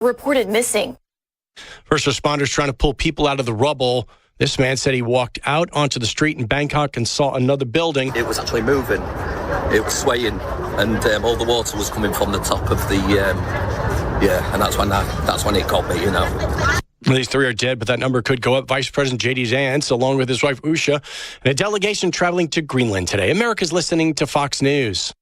reported missing. First responders trying to pull people out of the rubble. This man said he walked out onto the street in Bangkok and saw another building. It was actually moving. It was swaying, and all the water was coming from the top of the, and that's when it got me, These three are dead, but that number could go up. Vice President J.D. Vance, along with his wife Usha, and a delegation traveling to Greenland today. America's listening to Fox News.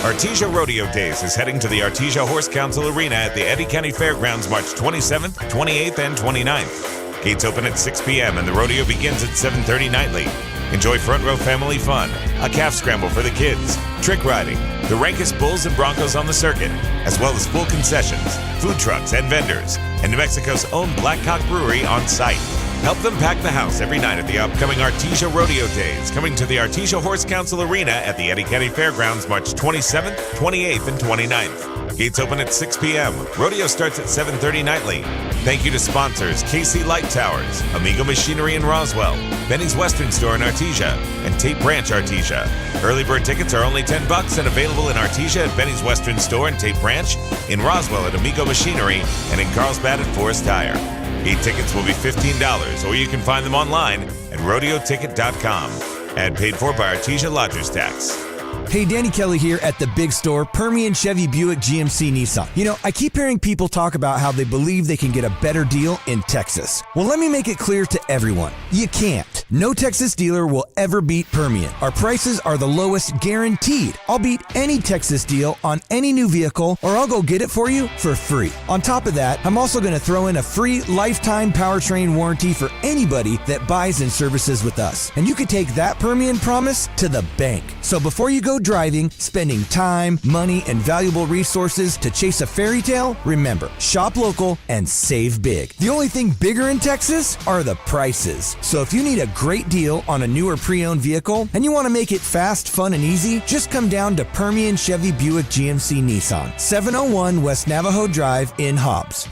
Artesia Rodeo Days is heading to the Artesia Horse Council Arena at the Eddy County Fairgrounds March 27th, 28th, and 29th. Gates open at 6 p.m. and the rodeo begins at 7:30 nightly. Enjoy front row family fun, a calf scramble for the kids, trick riding, the rankest bulls and broncos on the circuit, as well as full concessions, food trucks and vendors, and New Mexico's own Blackcock Brewery on site. Help them pack the house every night at the upcoming Artesia Rodeo Days, coming to the Artesia Horse Council Arena at the Eddy County Fairgrounds March 27th, 28th, and 29th. Gates open at 6 p.m. Rodeo starts at 7:30 nightly. Thank you to sponsors KC Light Towers, Amigo Machinery in Roswell, Benny's Western Store in Artesia, and Tape Branch Artesia. Early bird tickets are only $10 and available in Artesia at Benny's Western Store and Tape Branch, in Roswell at Amigo Machinery, and in Carlsbad at Forest Tire. Gate tickets will be $15, or you can find them online at rodeoticket.com. Ad paid for by Artesia Lodgers Tax. Hey, Danny Kelly here at the big store, Permian Chevy Buick GMC Nissan. You know, I keep hearing people talk about how they believe they can get a better deal in Texas. Well, let me make it clear to everyone. You can't. No Texas dealer will ever beat Permian. Our prices are the lowest guaranteed. I'll beat any Texas deal on any new vehicle, or I'll go get it for you for free. On top of that, I'm also going to throw in a free lifetime powertrain warranty for anybody that buys and services with us. And you can take that Permian promise to the bank. So before you go driving, spending time, money, and valuable resources to chase a fairy tale, remember, shop local and save big. The only thing bigger in Texas are the prices. So if you need a great deal on a newer pre-owned vehicle and you want to make it fast, fun, and easy, just come down to Permian Chevy Buick GMC Nissan, 701 West Navajo Drive in Hobbs.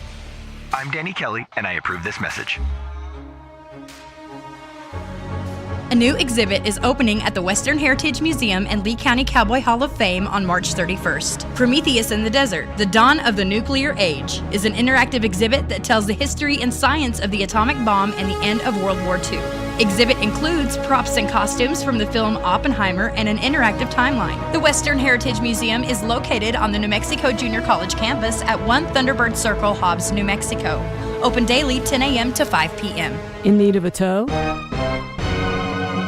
I'm Danny Kelly, and I approve this message. A new exhibit is opening at the Western Heritage Museum and Lee County Cowboy Hall of Fame on March 31st. Prometheus in the Desert, The Dawn of the Nuclear Age, is an interactive exhibit that tells the history and science of the atomic bomb and the end of World War II. Exhibit includes props and costumes from the film Oppenheimer and an interactive timeline. The Western Heritage Museum is located on the New Mexico Junior College campus at 1 Thunderbird Circle, Hobbs, New Mexico. Open daily 10 a.m. to 5 p.m. In need of a tow?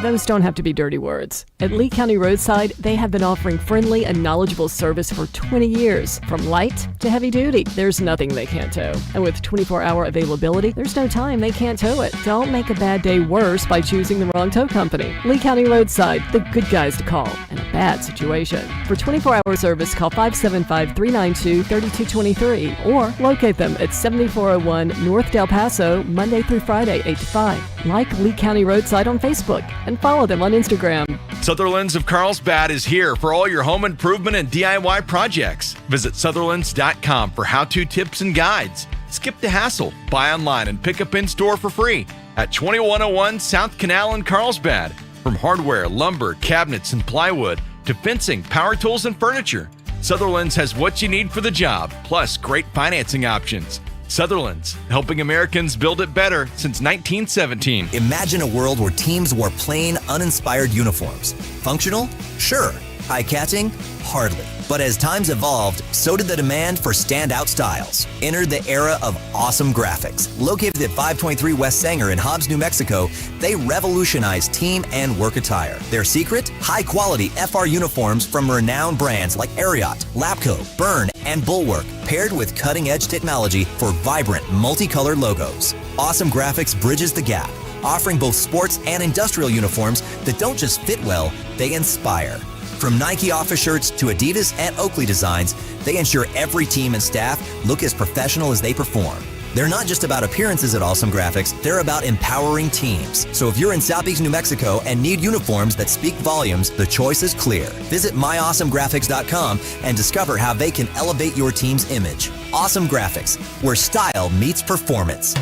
Those don't have to be dirty words. At Lee County Roadside, they have been offering friendly and knowledgeable service for 20 years. From light to heavy duty, there's nothing they can't tow. And with 24-hour availability, there's no time they can't tow it. Don't make a bad day worse by choosing the wrong tow company. Lee County Roadside, the good guys to call in a bad situation. For 24-hour service, call 575-392-3223 or locate them at 7401 North Del Paso, Monday through Friday, 8 to 5. Like Lee County Roadside on Facebook and follow them on Instagram. Sutherland's of Carlsbad is here for all your home improvement and DIY projects. Visit Sutherland's.com for how-to tips and guides. Skip the hassle. Buy online and pick up in-store for free at 2101 South Canal in Carlsbad. From hardware, lumber, cabinets, and plywood to fencing, power tools, and furniture, Sutherland's has what you need for the job, plus great financing options. Sutherland's, helping Americans build it better since 1917. Imagine a world where teams wore plain, uninspired uniforms. Functional? Sure. Eye-catching? Hardly. But as times evolved, so did the demand for standout styles. Entered the era of awesome graphics. Located at 523 West Sanger in Hobbs, New Mexico, they revolutionized team and work attire. Their secret? High-quality FR uniforms from renowned brands like Ariat, Lapco, Byrne, and Bulwark, paired with cutting-edge technology for vibrant, multicolored logos. Awesome Graphics bridges the gap, offering both sports and industrial uniforms that don't just fit well, they inspire. From Nike office shirts to Adidas and Oakley designs, they ensure every team and staff look as professional as they perform. They're not just about appearances at Awesome Graphics, they're about empowering teams. So if you're in Southeast New Mexico and need uniforms that speak volumes, the choice is clear. Visit myawesomegraphics.com and discover how they can elevate your team's image. Awesome Graphics, where style meets performance.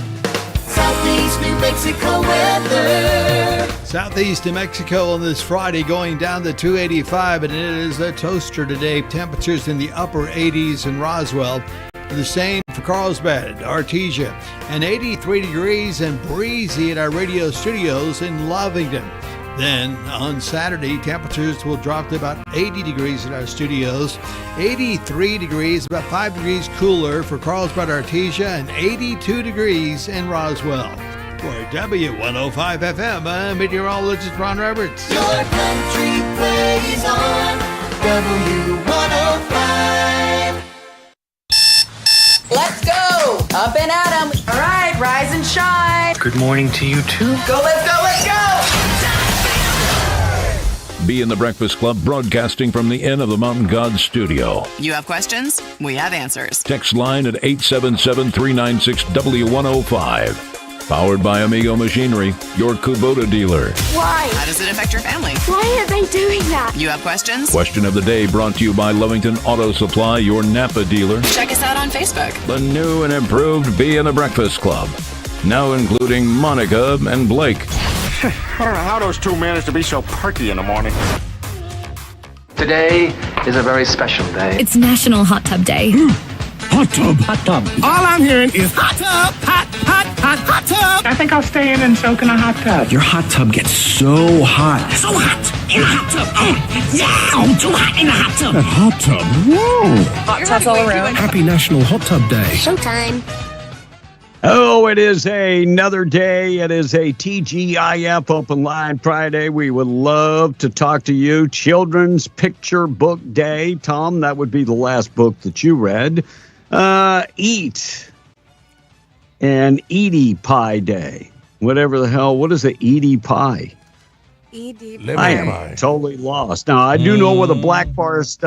Southeast New Mexico weather. Southeast New Mexico on this Friday going down to 285, and it is a toaster today. Temperatures in the upper 80s in Roswell. The same for Carlsbad, Artesia, and 83 degrees and breezy at our radio studios in Lovington. Then on Saturday, temperatures will drop to about 80 degrees at our studios, 83 degrees, about 5 degrees cooler for Carlsbad, Artesia, and 82 degrees in Roswell. For W105 FM, I'm meteorologist Ron Roberts. Your country plays on W105. Let's go! Up and at 'em. All right, rise and shine. Good morning to you too. Go, let's go, let's go! Be in the Breakfast Club, broadcasting from the Inn of the Mountain Gods studio. You have questions? We have answers. Text line at 877-396-W105. Powered by Amigo Machinery, your Kubota dealer. Why? How does it affect your family? Why are they doing that? You have questions? Question of the day brought to you by Lovington Auto Supply, your Napa dealer. Check us out on Facebook. The new and improved Be in the Breakfast Club. Now including Monica and Blake. I don't know how those two managed to be so perky in the morning. Today is a very special day. It's National Hot Tub Day. Hot tub. Hot tub. All I'm hearing is hot tub, hot tub. I think I'll stay in and soak in a hot tub. Your hot tub gets so hot. So hot in a hot tub. Yeah, I'm too hot in a hot tub. A hot tub? Whoa. Hot tubs all around. Happy National Hot Tub Day. Showtime. Oh, it is another day. It is a TGIF Open Line Friday. We would love to talk to you. Children's Picture Book Day. Tom, that would be the last book that you read. Eat and Edie Pie Day. Whatever the hell. What is the Edie Pie? I am totally lost. Now, I do know what a Black Forest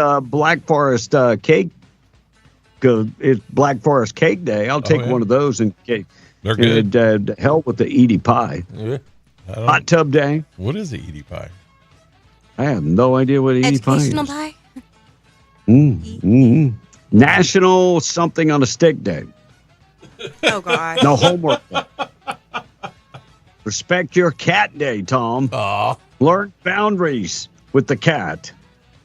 cake. It's Black Forest Cake Day. I'll take one of those and cake. They're good. And hell with the Edie Pie. Yeah. Hot Tub Day. What is the Edie Pie? I have no idea what Edie Pie is. Educational pie? National Something on a Stick Day. Oh, God. No homework day. Respect Your Cat Day, Tom. Learn boundaries with the cat.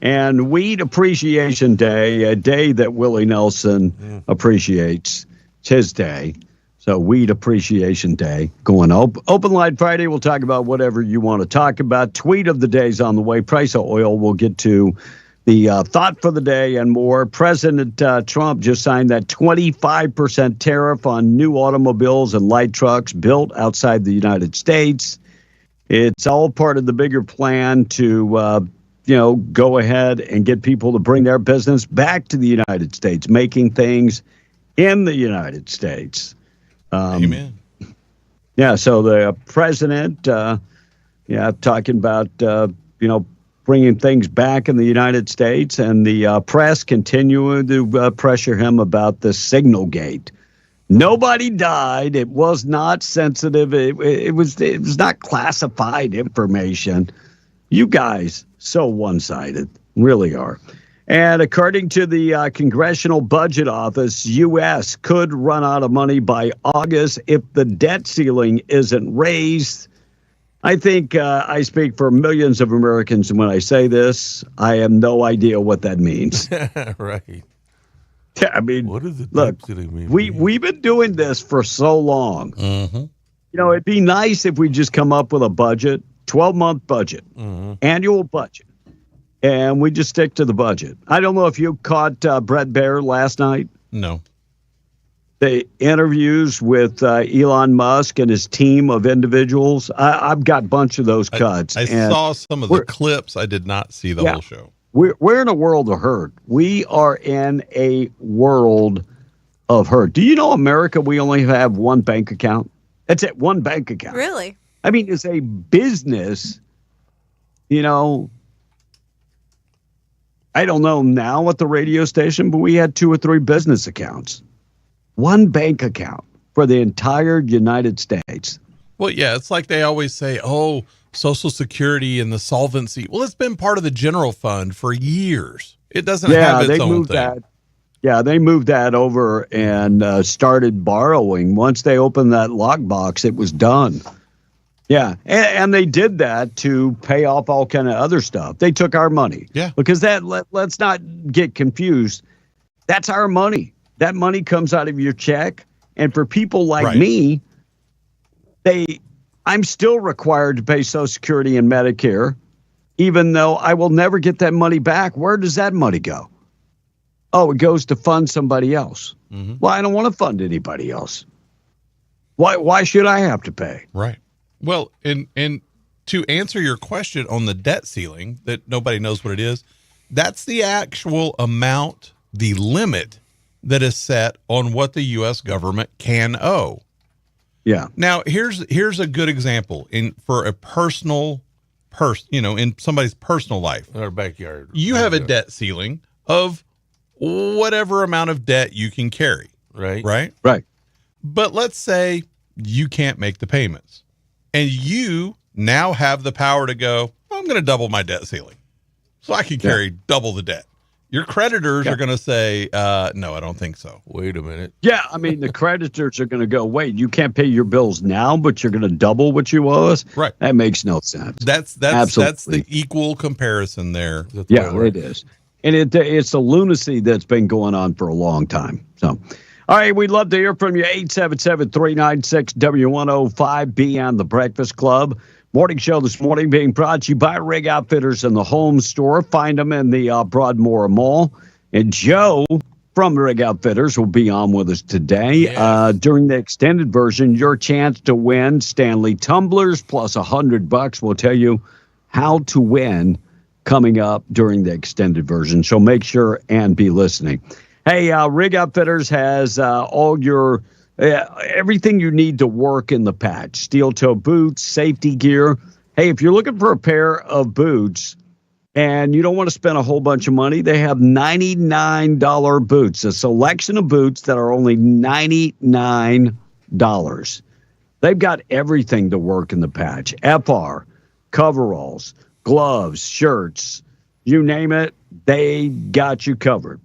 And Weed Appreciation Day, a day that Willie Nelson appreciates. It's his day. So Weed Appreciation Day. Going Open Line Friday, we'll talk about whatever you want to talk about. Tweet of the day's on the way. Price of oil, we'll get to the thought for the day and more. President Trump just signed that 25% tariff on new automobiles and light trucks built outside the United States. It's all part of the bigger plan to go ahead and get people to bring their business back to the United States, making things in the United States. Amen. Yeah, so the president, talking about, bringing things back in the United States, and the press continuing to pressure him about the Signal Gate. Nobody died. It was not sensitive. It was not classified information. You guys, so one-sided, really are. And according to the Congressional Budget Office, U.S. could run out of money by August if the debt ceiling isn't raised. I think I speak for millions of Americans when I say this. I have no idea what that means. Right. I mean, what does it look, we've been doing this for so long. Mm-hmm. It'd be nice if we just come up with a budget, 12-month budget, annual budget, and we just stick to the budget. I don't know if you caught Bret Baier last night. No. The interviews with Elon Musk and his team of individuals. I've got a bunch of those cuts. I saw some of the clips. I did not see the whole show. We're in a world of hurt. We are in a world of hurt. Do you know America, we only have one bank account? That's it, one bank account. Really? I mean, it's a business, I don't know now at the radio station, but we had 2 or 3 business accounts. One bank account for the entire United States. Well, yeah, it's like they always say, Social Security and the solvency. Well, it's been part of the general fund for years. It doesn't have its own thing. Yeah, they moved that over and started borrowing. Once they opened that lockbox, it was done. Yeah, and they did that to pay off all kind of other stuff. They took our money. Yeah. Because let's not get confused. That's our money. That money comes out of your check. And for people like me, I'm still required to pay Social Security and Medicare, even though I will never get that money back. Where does that money go? Oh, it goes to fund somebody else. Mm-hmm. Well, I don't want to fund anybody else. Why should I have to pay? Right. Well, and to answer your question on the debt ceiling that nobody knows what it is, that's the actual amount, the limit that is set on what the U.S. government can owe. Yeah. Now, here's a good example for a personal in somebody's personal life. In our backyard. You have a debt ceiling of whatever amount of debt you can carry. Right. Right? Right. But let's say you can't make the payments. And you now have the power to go, I'm going to double my debt ceiling so I can carry double the debt. Your creditors are going to say, no, I don't think so. Wait a minute. Yeah, I mean, the creditors are going to go, wait, you can't pay your bills now, but you're going to double what you owe us? Right. That makes no sense. That's the equal comparison there. Yeah, it is. And it's a lunacy that's been going on for a long time. So, all right, we'd love to hear from you. 877-396-W105. Be on the Breakfast Club. Morning show this morning being brought to you by Rig Outfitters in the Home Store. Find them in the Broadmoor Mall. And Joe from Rig Outfitters will be on with us today. Yes. During the extended version, your chance to win Stanley tumblers plus $100. We'll tell you how to win coming up during the extended version. So make sure and be listening. Hey, Rig Outfitters has all your everything you need to work in the patch. Steel toe boots, safety gear. Hey, if you're looking for a pair of boots and you don't want to spend a whole bunch of money, they have $99 boots, a selection of boots that are only $99. They've got everything to work in the patch. FR, coveralls, gloves, shirts, you name it, they got you covered.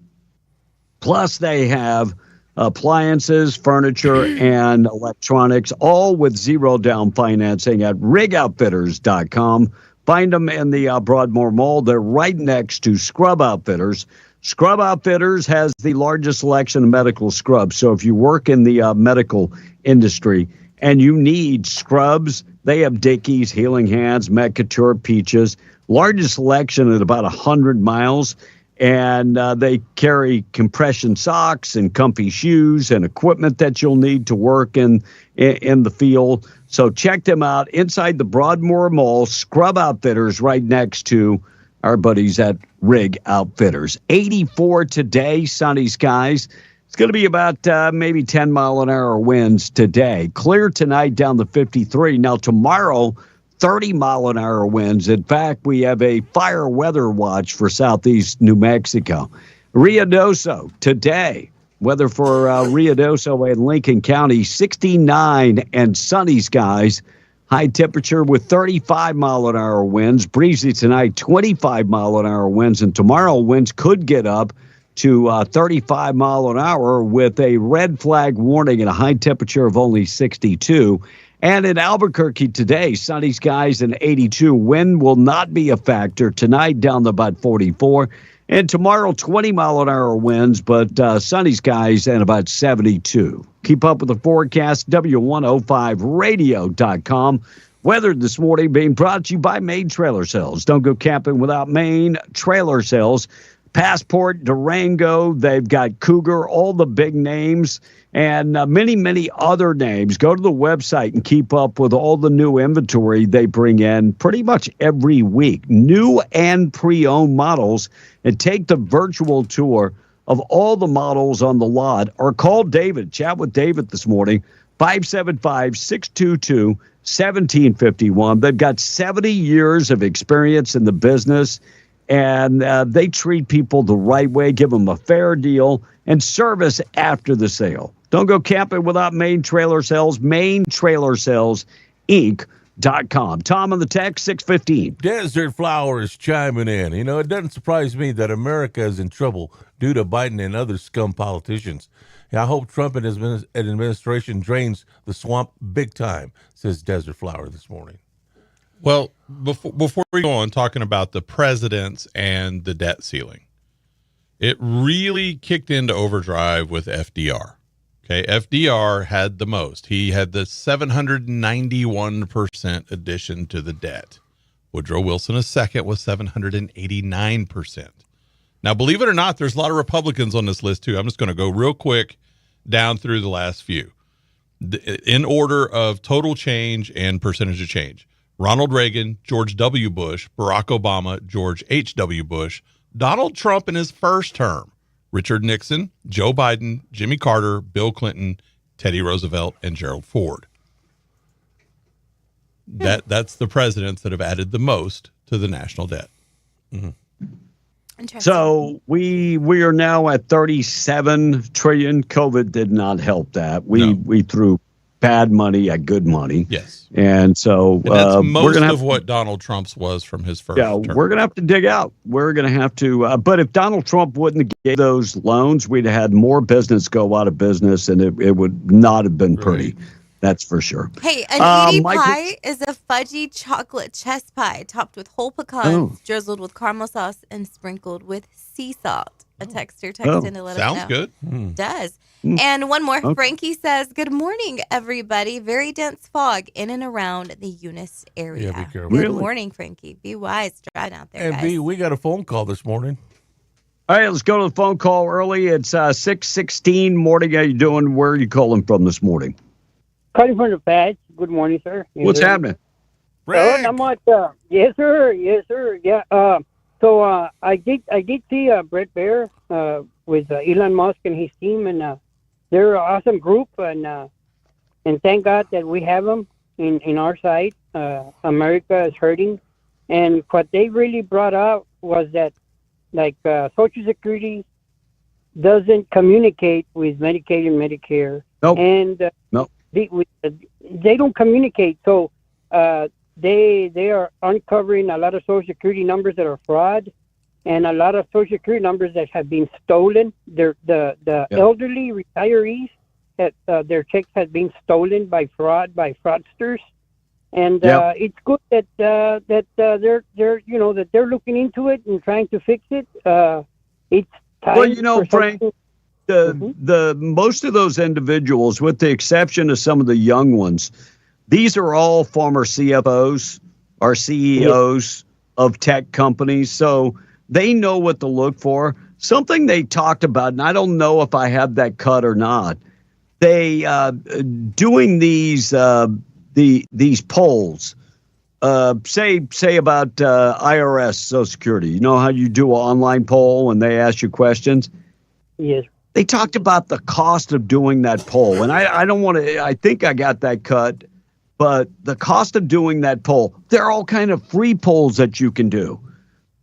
Plus, they have appliances, furniture, and electronics, all with zero down financing at rigoutfitters.com. Find them in the Broadmoor Mall. They're right next to Scrub Outfitters. Scrub Outfitters has the largest selection of medical scrubs. So if you work in the medical industry and you need scrubs, they have Dickies, Healing Hands, Metcouture, Peaches. Largest selection at about 100 miles. And they carry compression socks and comfy shoes and equipment that you'll need to work in the field. So check them out inside the Broadmoor Mall. Scrub Outfitters right next to our buddies at Rig Outfitters. 84 today, sunny skies. It's going to be about maybe 10-mile-an-hour winds today. Clear tonight down to 53. Now tomorrow, 30-mile-an-hour winds. In fact, we have a fire weather watch for southeast New Mexico. Ruidoso today. Weather for Ruidoso and Lincoln County, 69 and sunny skies. High temperature with 35-mile-an-hour winds. Breezy tonight, 25-mile-an-hour winds. And tomorrow, winds could get up to 35 mile an hour with a red flag warning and a high temperature of only 62. And in Albuquerque today, sunny skies and 82. Wind will not be a factor tonight, down to about 44. And tomorrow, 20-mile-an-hour winds, but sunny skies and about 72. Keep up with the forecast, W105radio.com. Weather this morning being brought to you by Maine Trailer Sales. Don't go camping without Maine Trailer Sales. Passport, Durango, they've got Cougar, all the big names, and many, many other names. Go to the website and keep up with all the new inventory they bring in pretty much every week. New and pre-owned models, and take the virtual tour of all the models on the lot, or call David. Chat with David this morning, 575-622-1751. They've got 70 years of experience in the business. And they treat people the right way, give them a fair deal, and service after the sale. Don't go camping without Maine Trailer Sales. Maine Trailer Sales, Inc., TheDesertFlower.com. Tom on the text, 615. Desert Flower is chiming in. You know, it doesn't surprise me that America is in trouble due to Biden and other scum politicians. I hope Trump and his administration drains the swamp big time, says Desert Flower this morning. Well, before we go on talking about the presidents and the debt ceiling, it really kicked into overdrive with FDR. Okay, FDR had the most. He had the 791% addition to the debt. Woodrow Wilson II was 789%. Now, believe it or not, there's a lot of Republicans on this list, too. I'm just going to go real quick down through the last few. In order of total change and percentage of change. Ronald Reagan, George W. Bush, Barack Obama, George H.W. Bush, Donald Trump in his first term, Richard Nixon, Joe Biden, Jimmy Carter, Bill Clinton, Teddy Roosevelt, and Gerald Ford. That's the presidents that have added the most to the national debt. Mm-hmm. So we are now at 37 trillion. COVID did not help that. We threw bad money at good money. Yes. And so that's most we're gonna of what Donald Trump's was from his first term. We're going to have to dig out. We're going to have to. But if Donald Trump wouldn't have gave those loans, we'd have had more business go out of business, and it would not have been pretty. That's for sure. Hey, an Edie Michael- pie is a fudgy chocolate chess pie topped with whole pecans, drizzled with caramel sauce, and sprinkled with sea salt. A texter texted in to let us know. Sounds good. Does. And one more. Frankie says, good morning, everybody. Very dense fog in and around the Eunice area. Yeah, be careful. Good Really? morning, Frankie. Be wise driving out there, And guys. B, we got a phone call this morning. All right, let's go to the phone call early. It's 6:16 morning. How you doing? Where are you calling from this morning? Calling from the patch. Good morning, sir. What's happening? Not much. Yes, sir. Yes, sir. Yeah. So I did see Brett Baer with Elon Musk and his team, and they're an awesome group, and thank God that we have them in our side. America is hurting, and what they really brought up was that, like, Social Security doesn't communicate with Medicaid and Medicare, and they don't communicate. So they are uncovering a lot of Social Security numbers that are fraud, and a lot of Social Security numbers that have been stolen. The elderly retirees, that their checks have been stolen by fraudsters, and it's good that they're looking into it and trying to fix it. It's time. Well, Frank, the most of those individuals, with the exception of some of the young ones, these are all former CFOs or CEOs of tech companies, so they know what to look for. Something they talked about, and I don't know if I have that cut or not. They doing these polls. Say about IRS, Social Security. You know how you do an online poll and they ask you questions? Yes. They talked about the cost of doing that poll. And I don't want to, I think I got that cut, but the cost of doing that poll, there are all kind of free polls that you can do.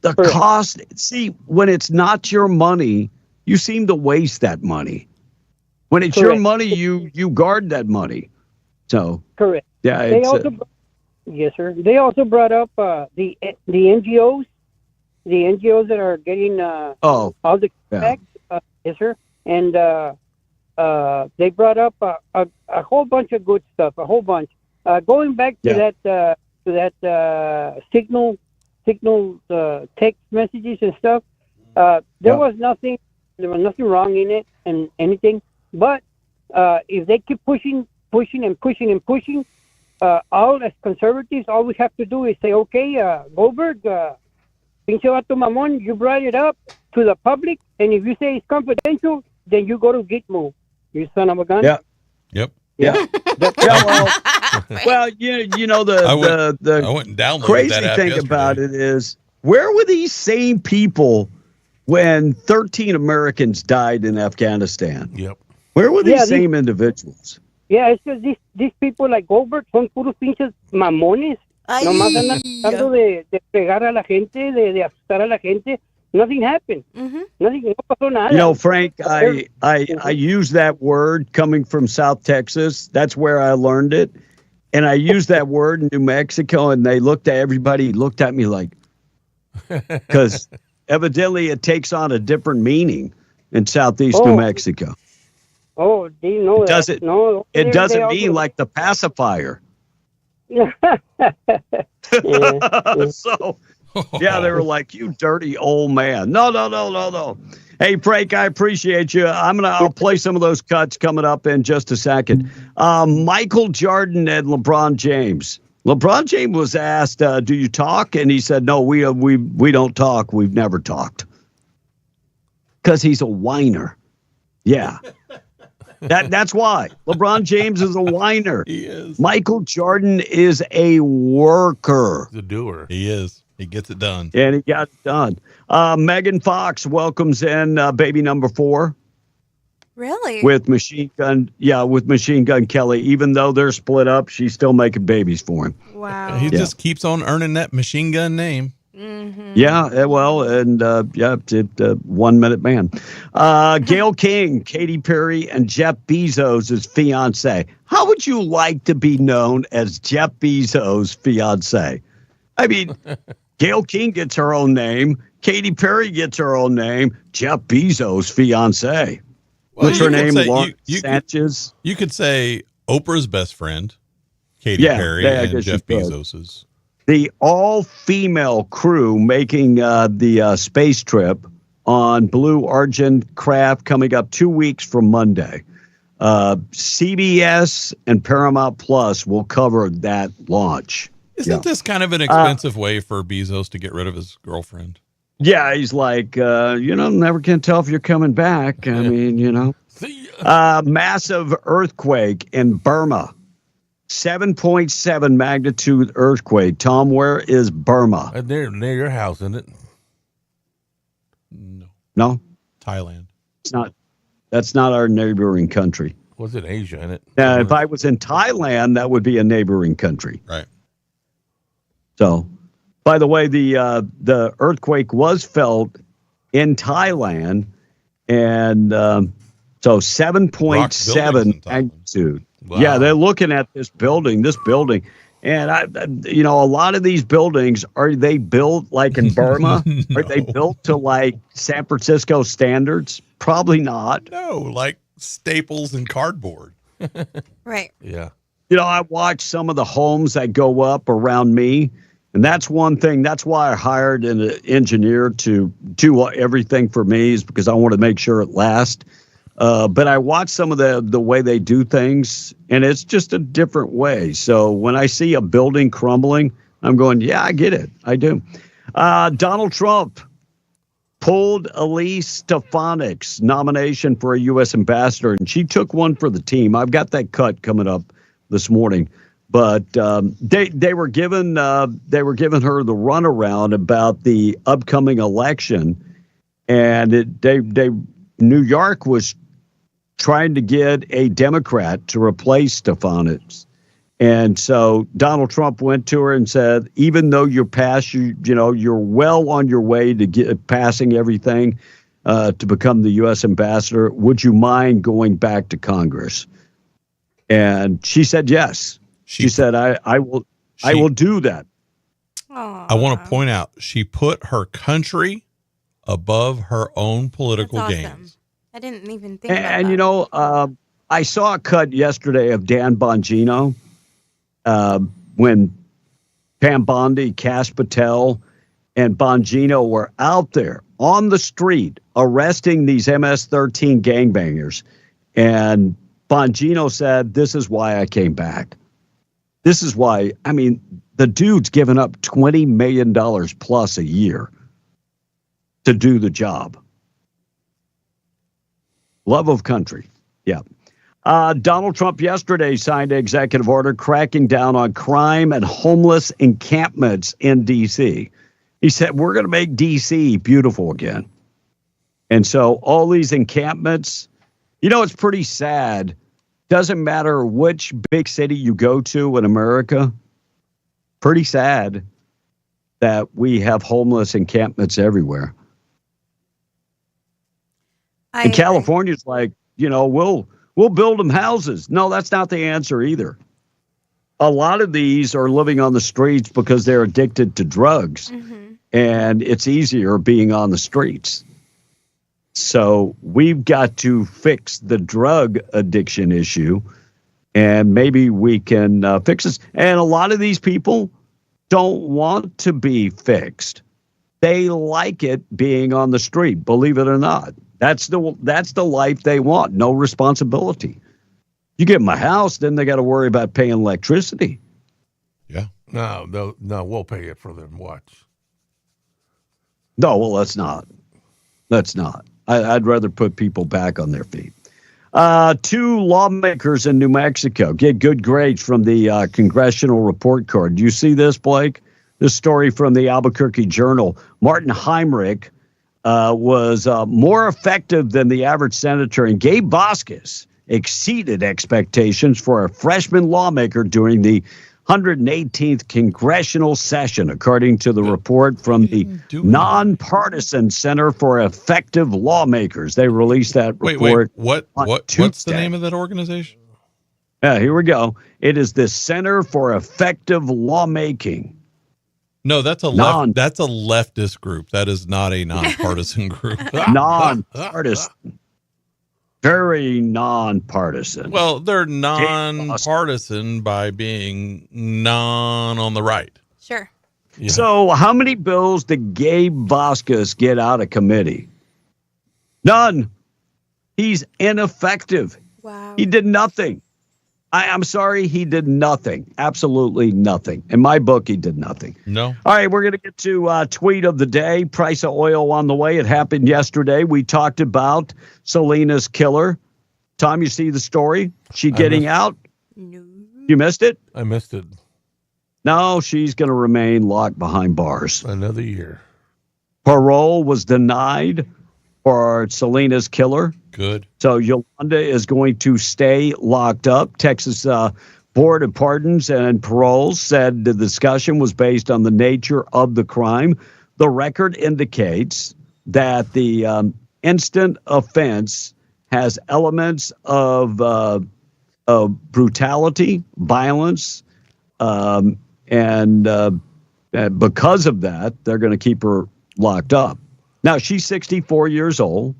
The cost, see, when it's not your money, you seem to waste that money. When it's your money, you guard that money. So, correct. Yeah. Yes, sir. They also brought up the NGOs, that are getting all the effects. Yes, sir. And they brought up a whole bunch of good stuff. A whole bunch. Going back to that signal text messages and stuff. There was nothing wrong in it and anything. But if they keep pushing, all as conservatives, all we have to do is say, okay, Goldberg, pinche vato mamón, you brought it up to the public, and if you say it's confidential, then you go to Gitmo, you son of a gun. Yep. Yeah. Well, you know I went and downloaded crazy that app thing yesterday. about it is, where were these same people when 13 Americans died in Afghanistan? Yep. Where were these same individuals? Yeah, it's just these people like Goldberg son puros pinches mamones. Nomás andan tratando de pegar a la gente, de asustar a la gente. Nothing happened. Nothing, no pasó nada. You know, Frank, I use that word coming from South Texas. That's where I learned it. And I used that word in New Mexico, and they looked at me like, because evidently it takes on a different meaning in Southeast New Mexico. Oh, do you know that? No, It doesn't mean like the pacifier. So, yeah, they were like, "You dirty old man." No. Hey, Frank, I appreciate you. I'll play some of those cuts coming up in just a second. Michael Jordan and LeBron James. LeBron James was asked, "Do you talk?" And he said, "No, we don't talk. We've never talked." Because he's a whiner. Yeah. That's why. LeBron James is a whiner. He is. Michael Jordan is a worker. The doer. He is. He gets it done. And he got it done. Megan Fox welcomes in baby number 4. Really? With Machine Gun Kelly. Even though they're split up, she's still making babies for him. Wow. He just keeps on earning that Machine Gun name. Mm-hmm. Yeah, well, and 1 minute man. Gayle King, Katy Perry, and Jeff Bezos' fiance. How would you like to be known as Jeff Bezos' fiance? I mean, Gayle King gets her own name. Katy Perry gets her own name. Jeff Bezos' fiance. Well, What's her name? Say, Sanchez. You could say Oprah's best friend, Katy Perry, and Jeff Bezos's. The all-female crew making the space trip on Blue Origin craft coming up 2 weeks from Monday. CBS and Paramount Plus will cover that launch. Isn't this kind of an expensive way for Bezos to get rid of his girlfriend? Yeah, he's like, never can tell if you're coming back. I mean, massive earthquake in Burma. 7.7 magnitude earthquake. Tom, where is Burma? Near your house, isn't it? No? Thailand. It's not. That's not our neighboring country. Was it Asia, isn't it? If I was in Thailand, that would be a neighboring country. Right. So, by the way, the earthquake was felt in Thailand, and so 7.7 magnitude. Wow. Yeah, they're looking at this building, and a lot of these buildings, are they built like in Burma? No. Are they built to like San Francisco standards? Probably not. No, like staples and cardboard. Right. Yeah. I watch some of the homes that go up around me, and that's one thing. That's why I hired an engineer to do everything for me, is because I want to make sure it lasts. But I watch some of the way they do things, and it's just a different way. So when I see a building crumbling, I'm going, yeah, I get it. I do. Donald Trump pulled Elise Stefanik's nomination for a U.S. ambassador, and she took one for the team. I've got that cut coming up this morning. But they were giving her the runaround about the upcoming election, and New York was trying to get a Democrat to replace Stefanik. And so Donald Trump went to her and said, even though you're you're well on your way to passing everything to become the U.S. ambassador, would you mind going back to Congress? And she said yes. She said, I will do that. Aww. I want to point out, she put her country above her own political That's gains. awesome. I didn't even think about that. I saw a cut yesterday of Dan Bongino when Pam Bondi, Kash Patel, and Bongino were out there on the street arresting these MS-13 gangbangers. And Bongino said, this is why I came back. This is why, the dude's given up $20 million plus a year to do the job. Love of country. Yeah. Donald Trump yesterday signed an executive order cracking down on crime and homeless encampments in D.C. He said, we're going to make D.C. beautiful again. And so all these encampments, it's pretty sad. Doesn't matter which big city you go to in America. Pretty sad that we have homeless encampments everywhere. And California's like, we'll build them houses. No, that's not the answer either. a lot of these are living on the streets because they're addicted to drugs, and it's easier being on the streets. So we've got to fix the drug addiction issue, and maybe we can fix this. And a lot of these people don't want to be fixed. They like it being on the street, believe it or not. That's the life they want, no responsibility. You give them a house, then they got to worry about paying electricity. Yeah. No, we'll pay it for them. Watch. No, well, let's not. Let's not. I'd rather put people back on their feet. 2 lawmakers in New Mexico get good grades from the Congressional Report Card. Do you see this, Blake? This story from the Albuquerque Journal. Martin Heinrich was more effective than the average senator, and Gabe Vasquez exceeded expectations for a freshman lawmaker during the 118th congressional session, according to the report from the Nonpartisan Center for Effective Lawmakers. They released that report. What's the name of that organization? Yeah, here we go. It is the Center for Effective Lawmaking. No, that's a leftist group. That is not a nonpartisan group. Nonpartisan. Very nonpartisan. Well, they're nonpartisan by being non on the right. Sure. Yeah. So how many bills did Gabe Vasquez get out of committee? None. He's ineffective. Wow. He did nothing. I'm sorry, he did nothing. Absolutely nothing. In my book, he did nothing. No. All right, we're going to get to tweet of the day. Price of oil on the way. It happened yesterday. We talked about Selena's killer. Tom, you see the story? She getting out? No. You missed it? I missed it. No, she's going to remain locked behind bars. Another year. Parole was denied for Selena's killer. Good. So Yolanda is going to stay locked up. Texas Board of Pardons and Paroles said the discussion was based on the nature of the crime. The record indicates that the instant offense has elements of brutality, violence, and because of that, they're going to keep her locked up. Now, she's 64 years old.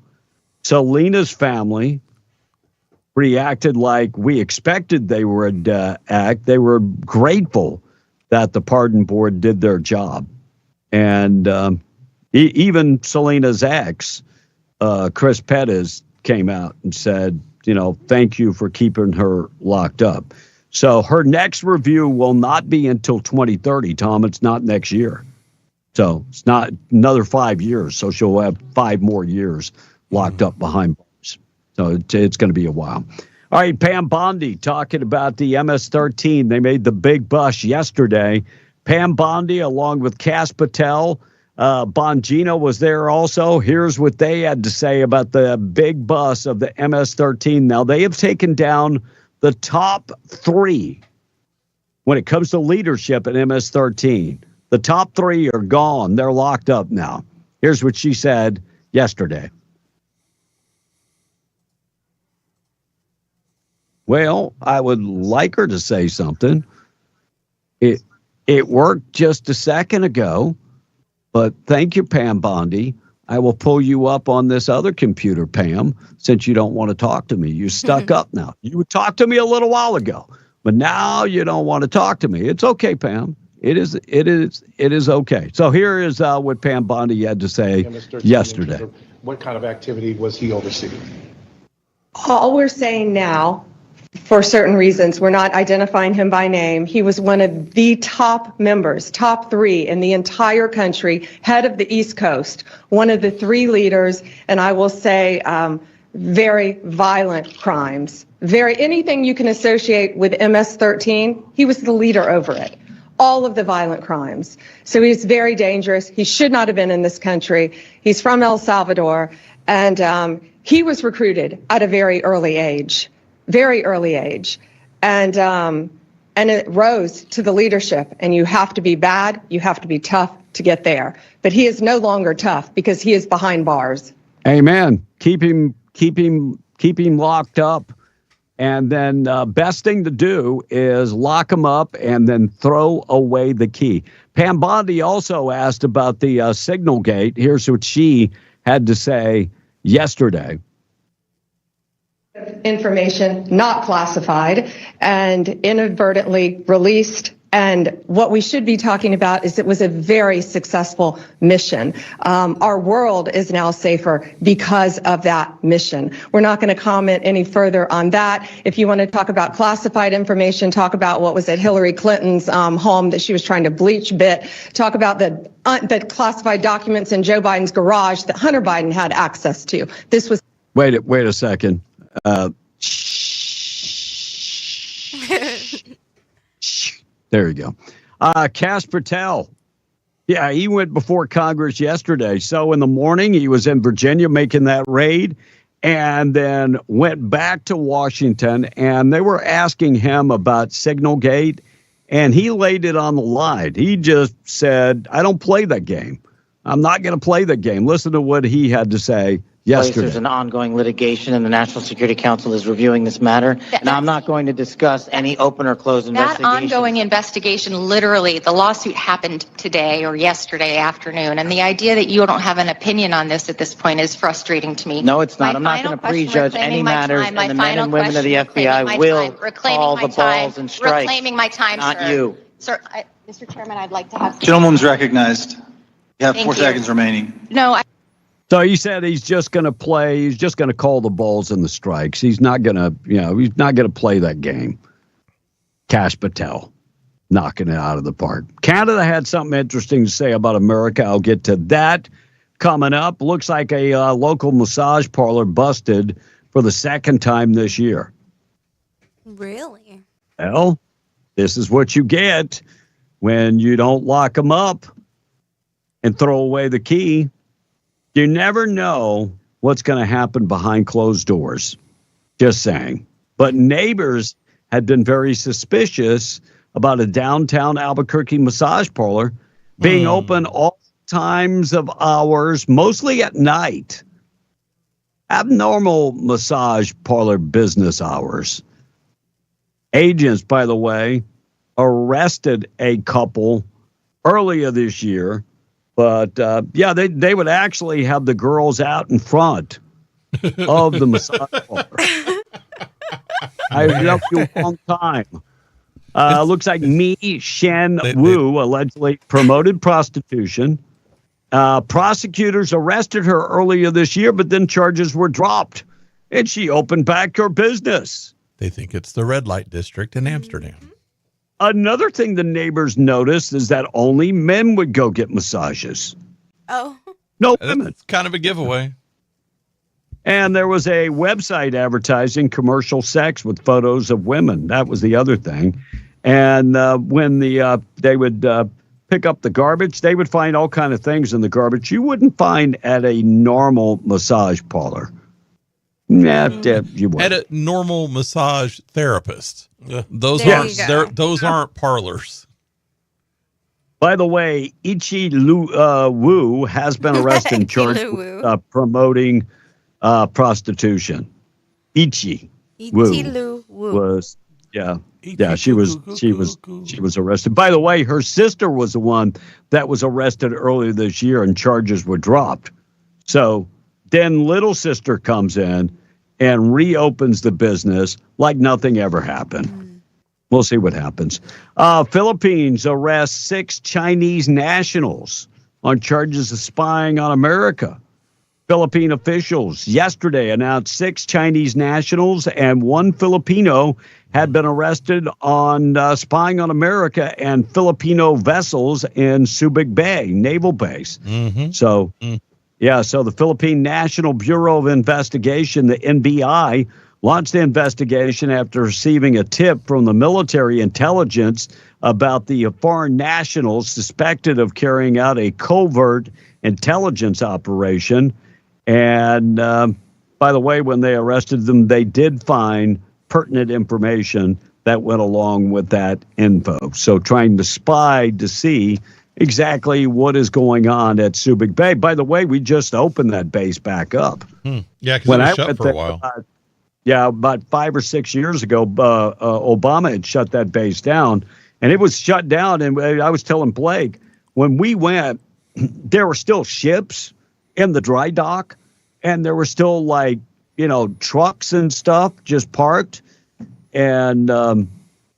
Selena's family reacted like we expected they would act. They were grateful that the pardon board did their job. And even Selena's ex, Chris Pettis, came out and said, thank you for keeping her locked up. So her next review will not be until 2030, Tom. It's not next year. So it's not another 5 years. So she'll have 5 more years locked up behind bars. So it's going to be a while. All right, Pam Bondi talking about the MS-13. They made the big bus yesterday. Pam Bondi, along with Cass Patel, Bongino was there also. Here's what they had to say about the big bus of the MS-13. Now, they have taken down the top 3 when it comes to leadership at MS-13. The top 3 are gone. They're locked up now. Here's what she said yesterday. Well, I would like her to say something. It worked just a second ago, but thank you, Pam Bondi. I will pull you up on this other computer, Pam, since you don't want to talk to me. You're stuck up now. You would talk to me a little while ago, but now you don't want to talk to me. It's okay, Pam. It is okay. So here is what Pam Bondi had to say yesterday. What kind of activity was he overseeing? All we're saying now, for certain reasons, we're not identifying him by name. He was one of the top members, top 3 in the entire country, head of the East Coast, one of the 3 leaders, and I will say very violent crimes. Anything you can associate with MS-13, he was the leader over it. All of the violent crimes. So he's very dangerous. He should not have been in this country. He's from El Salvador, and he was recruited at a very early age, and it rose to the leadership. And you have to be bad, you have to be tough to get there. But he is no longer tough because he is behind bars. Amen. Keep him locked up. And then best thing to do is lock them up and then throw away the key. Pam Bondi also asked about the signal gate. Here's what she had to say yesterday. Information not classified and inadvertently released. And what we should be talking about is it was a very successful mission. Our world is now safer because of that mission. We're not going to comment any further on that. If you want to talk about classified information, talk about what was at Hillary Clinton's home that she was trying to bleach bit. Talk about the classified documents in Joe Biden's garage that Hunter Biden had access to. This was. Wait a second. There you go. Kash Patel. Yeah, he went before Congress yesterday. So in the morning, he was in Virginia making that raid and then went back to Washington. And they were asking him about Signalgate. And he laid it on the line. He just said, I don't play that game. I'm not going to play that game. Listen to what he had to say yesterday. There's an ongoing litigation, and the National Security Council is reviewing this matter. And I'm not going to discuss any open or closed investigation. That ongoing investigation, literally, the lawsuit happened today or yesterday afternoon. And the idea that you don't have an opinion on this at this point is frustrating to me. No, it's not. I'm not going to prejudge any matters, and the men and women of the FBI will call the balls and strikes. Reclaiming my time, not sir. you. Sir, Mr. Chairman, I'd like to have. Gentleman's recognized. You have Thank 4 you. seconds remaining. No, So he said he's just going to play. He's just going to call the balls and the strikes. He's not going to, he's not going to play that game. Kash Patel knocking it out of the park. Canada had something interesting to say about America. I'll get to that coming up. Looks like a local massage parlor busted for the second time this year. Really? Well, this is what you get when you don't lock them up and throw away the key. You never know what's going to happen behind closed doors. Just saying. But neighbors had been very suspicious about a downtown Albuquerque massage parlor being open all times of hours, mostly at night. Abnormal massage parlor business hours. Agents, by the way, arrested a couple earlier this year. But, they would actually have the girls out in front of the massage parlor. I've known you a long time. Looks like Mi Shen Wu allegedly promoted prostitution. Prosecutors arrested her earlier this year, but then charges were dropped. And she opened back her business. They think it's the red light district in Amsterdam. Another thing the neighbors noticed is that only men would go get massages. Oh. No women. It's kind of a giveaway. And there was a website advertising commercial sex with photos of women. That was the other thing. And when they would pick up the garbage, they would find all kind of things in the garbage you wouldn't find at a normal massage parlor. Nah, you wouldn't. At a normal massage therapist. Those aren't parlors. By the way, Ichi Wu has been arrested and charged with promoting prostitution. Ichi Wu was she was arrested. By the way, her sister was the one that was arrested earlier this year and charges were dropped. So then little sister comes in and reopens the business like nothing ever happened. We'll see what happens. Philippines arrests 6 Chinese nationals on charges of spying on America. Philippine officials yesterday announced 6 Chinese nationals and 1 Filipino had been arrested on spying on America and Filipino vessels in Subic Bay, naval base. So the Philippine National Bureau of Investigation, the NBI, launched the investigation after receiving a tip from the military intelligence about the foreign nationals suspected of carrying out a covert intelligence operation. And by the way, when they arrested them, they did find pertinent information that went along with that info. So trying to spy to see exactly what is going on at Subic Bay. By the way, we just opened that base back up. Yeah, because it was shut for a while. Yeah, about 5 or 6 years ago, Obama had shut that base down, and it was shut down. And I was telling Blake, when we went, there were still ships in the dry dock, and there were still trucks and stuff just parked. And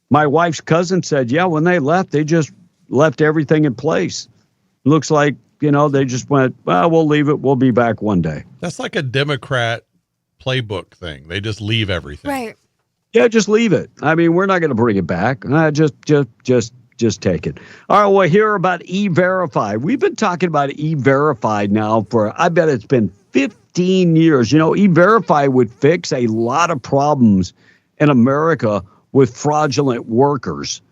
my wife's cousin said, yeah, when they left, they just left everything in place. Looks like, they just went, well, we'll leave it. We'll be back one day. That's like a Democrat playbook thing. They just leave everything. Right. Yeah, just leave it. I mean, we're not going to bring it back. Just take it. All right, we'll hear about E-Verify. We've been talking about E-Verify now for, I bet it's been 15 years. E-Verify would fix a lot of problems in America with fraudulent workers.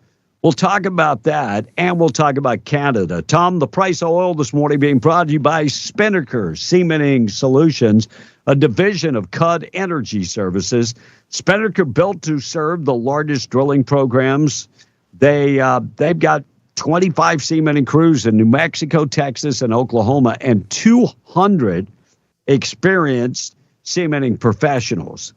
We'll talk about that, and we'll talk about Canada. Tom, the price of oil this morning being brought to you by Spinnaker Cementing Solutions, a division of Cud Energy Services. Spinnaker, built to serve the largest drilling programs. They've got 25 cementing crews in New Mexico, Texas, and Oklahoma, and 200 experienced cementing professionals.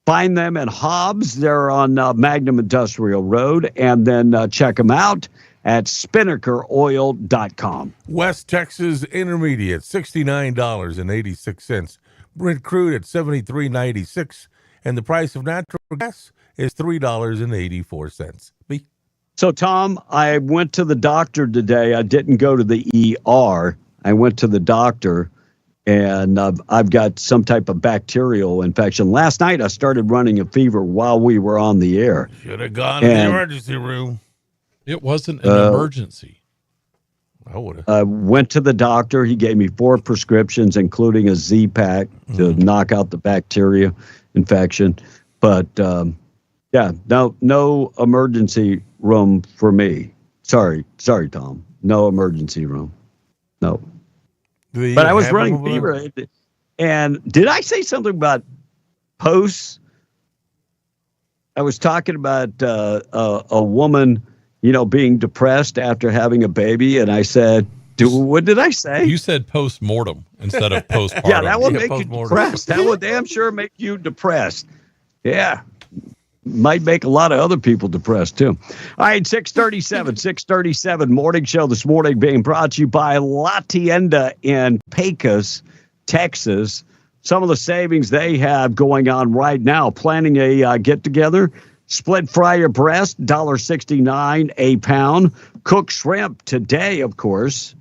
Find them in Hobbs. They're on Magnum Industrial Road. And then check them out at spinnakeroil.com. West Texas Intermediate, $69.86. Brent crude at $73.96. And the price of natural gas is $3.84. So, Tom, I went to the doctor today. I didn't go to the ER. I went to the doctor. And I've got some type of bacterial infection. Last night, I started running a fever while we were on the air. Should have gone to the emergency room. It wasn't an emergency. I would have. I went to the doctor. He gave me 4 prescriptions, including a Z-Pack to knock out the bacteria infection. But, no emergency room for me. Sorry, Tom. No emergency room. No. But I was running fever. And did I say something about posts? I was talking about a woman, being depressed after having a baby. And I said, what did I say? You said post-mortem instead of postpartum. Yeah, that will make you depressed. That will damn sure make you depressed. Yeah. Might make a lot of other people depressed, too. All right, 637 morning show this morning being brought to you by La Tienda in Pecos, Texas. Some of the savings they have going on right now. Planning a get-together. Split fryer breast, $1.69 a pound. Cooked shrimp today, of course,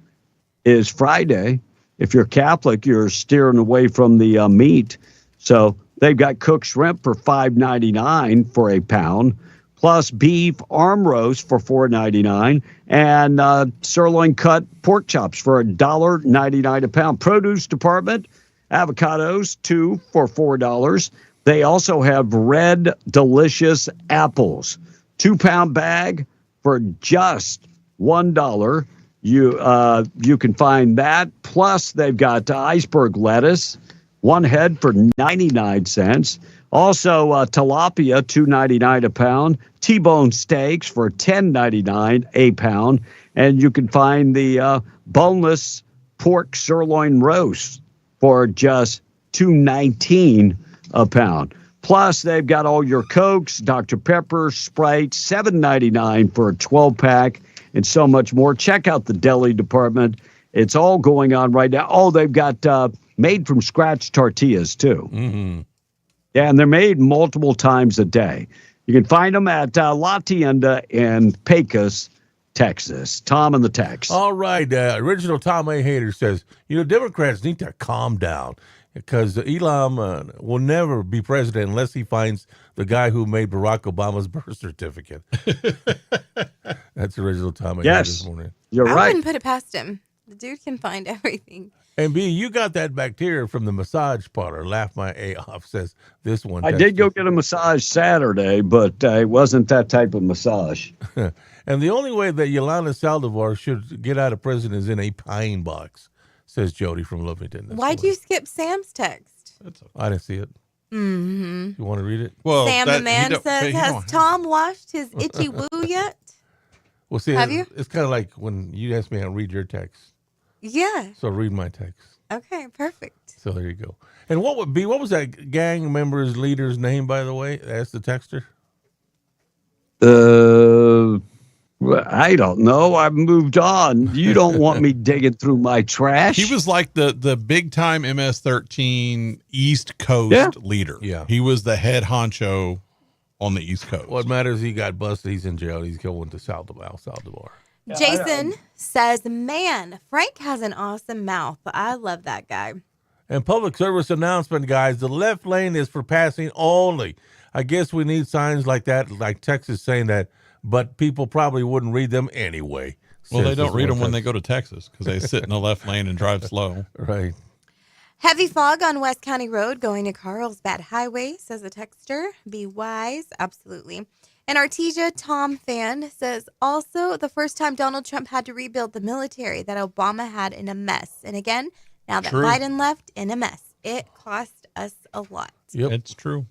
is Friday. If you're Catholic, you're steering away from the meat. So they've got cooked shrimp for $5.99 for a pound, plus beef arm roast for $4.99, and sirloin cut pork chops for $1.99 a pound. Produce department, avocados, 2 for $4. They also have red delicious apples, 2-pound bag for just $1. You can find that. Plus, they've got iceberg lettuce. 1 head for 99 cents. Also, tilapia, $2.99 a pound. T-bone steaks for $10.99 a pound. And you can find the boneless pork sirloin roast for just $2.19 a pound. Plus, they've got all your Cokes, Dr. Pepper, Sprite, $7.99 for a 12-pack, and so much more. Check out the deli department. It's all going on right now. Oh, they've got made from scratch tortillas, too. Mm-hmm. Yeah, and they're made multiple times a day. You can find them at La Tienda in Pecos, Texas. Tom in the text. All right. Original Tom A. Hater says, Democrats need to calm down because Elam will never be president unless he finds the guy who made Barack Obama's birth certificate. That's original Tom A. Hater this morning. You're I right. wouldn't put it past him. The dude can find everything. And B, you got that bacteria from the massage parlor. Laugh my A off, says this one. I did go get a massage Saturday, but it wasn't that type of massage. And the only way that Yolanda Saldivar should get out of prison is in a pine box, says Jody from Lovington. Why'd you skip Sam's text? I didn't see it. Mm-hmm. You want to read it? Well, Sam the man says, has Tom washed his itchy woo yet? Well, see, Have you? It's kind of like when you asked me to read your text. Yeah. So read my text. Okay, perfect. So there you go. And what was that gang member's leader's name, by the way? That's the texter. I don't know. I've moved on. You don't want me digging through my trash. He was like the big time MS-13 East Coast leader. Yeah. He was the head honcho on the East Coast. What matters? He got busted. He's in jail. He's going to Saldivar. Jason says, man, Frank has an awesome mouth. I love that guy. And public service announcement, guys. The left lane is for passing only. I guess we need signs like that, like Texas saying that, but people probably wouldn't read them anyway. Well, they don't read them when they go to Texas because they sit in the left lane and drive slow. Right. Heavy fog on West County Road going to Carlsbad Highway, says a texter. Be wise. Absolutely. And Artesia Tom fan says, also the first time Donald Trump had to rebuild the military that Obama had in a mess. And again, now that Biden left in a mess, it cost us a lot. Yep. It's true.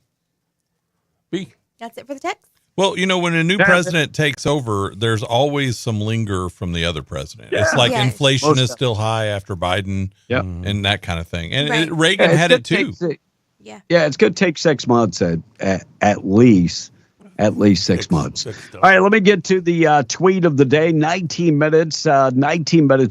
That's it for the text. Well, when a new president takes over, there's always some linger from the other president. Yeah. It's like inflation is still high after Biden and that kind of thing. And Reagan had it too. Yeah, it's going to take 6 months at least 6 months. All right, let me get to the tweet of the day. 19 minutes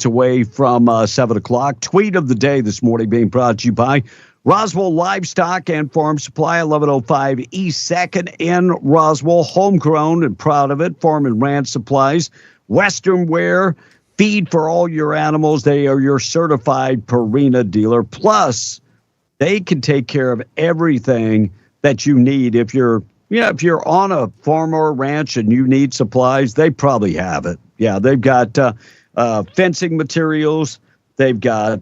away from 7 o'clock. Tweet of the day this morning being brought to you by Roswell Livestock and Farm Supply, 1105 East 2nd in Roswell. Homegrown and proud of it. Farm and Ranch Supplies, Western Wear, feed for all your animals. They are your certified Purina dealer. Plus, they can take care of everything that you need. If you're on a farm or a ranch and you need supplies, they probably have it. Yeah, they've got fencing materials. They've got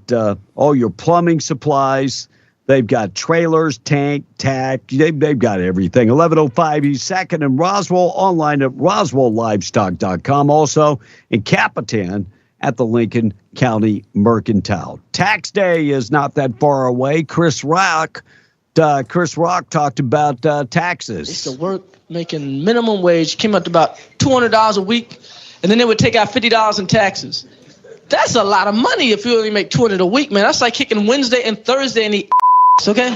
all your plumbing supplies. They've got trailers, tank, tack. They've got everything. 1105 East 2nd in Roswell. Online at roswelllivestock.com. Also in Capitan at the Lincoln County Mercantile. Tax day is not that far away. Chris Rock talked about taxes. I used to work making minimum wage, came up to about $200 a week, and then they would take out $50 in taxes. That's a lot of money if you only make $200 a week, man. That's like kicking Wednesday and Thursday in the okay?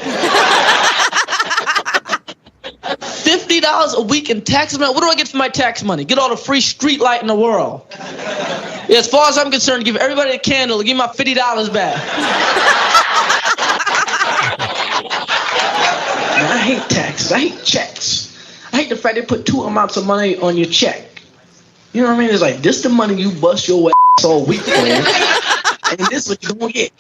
$50 a week in taxes, man. What do I get for my tax money? Get all the free street light in the world. Yeah, as far as I'm concerned, give everybody a candle, give me my $50 back. Man, I hate taxes. I hate checks. I hate the fact they put two amounts of money on your check. You know what I mean? It's like, this the money you bust your ass all week for, and this what you gonna get.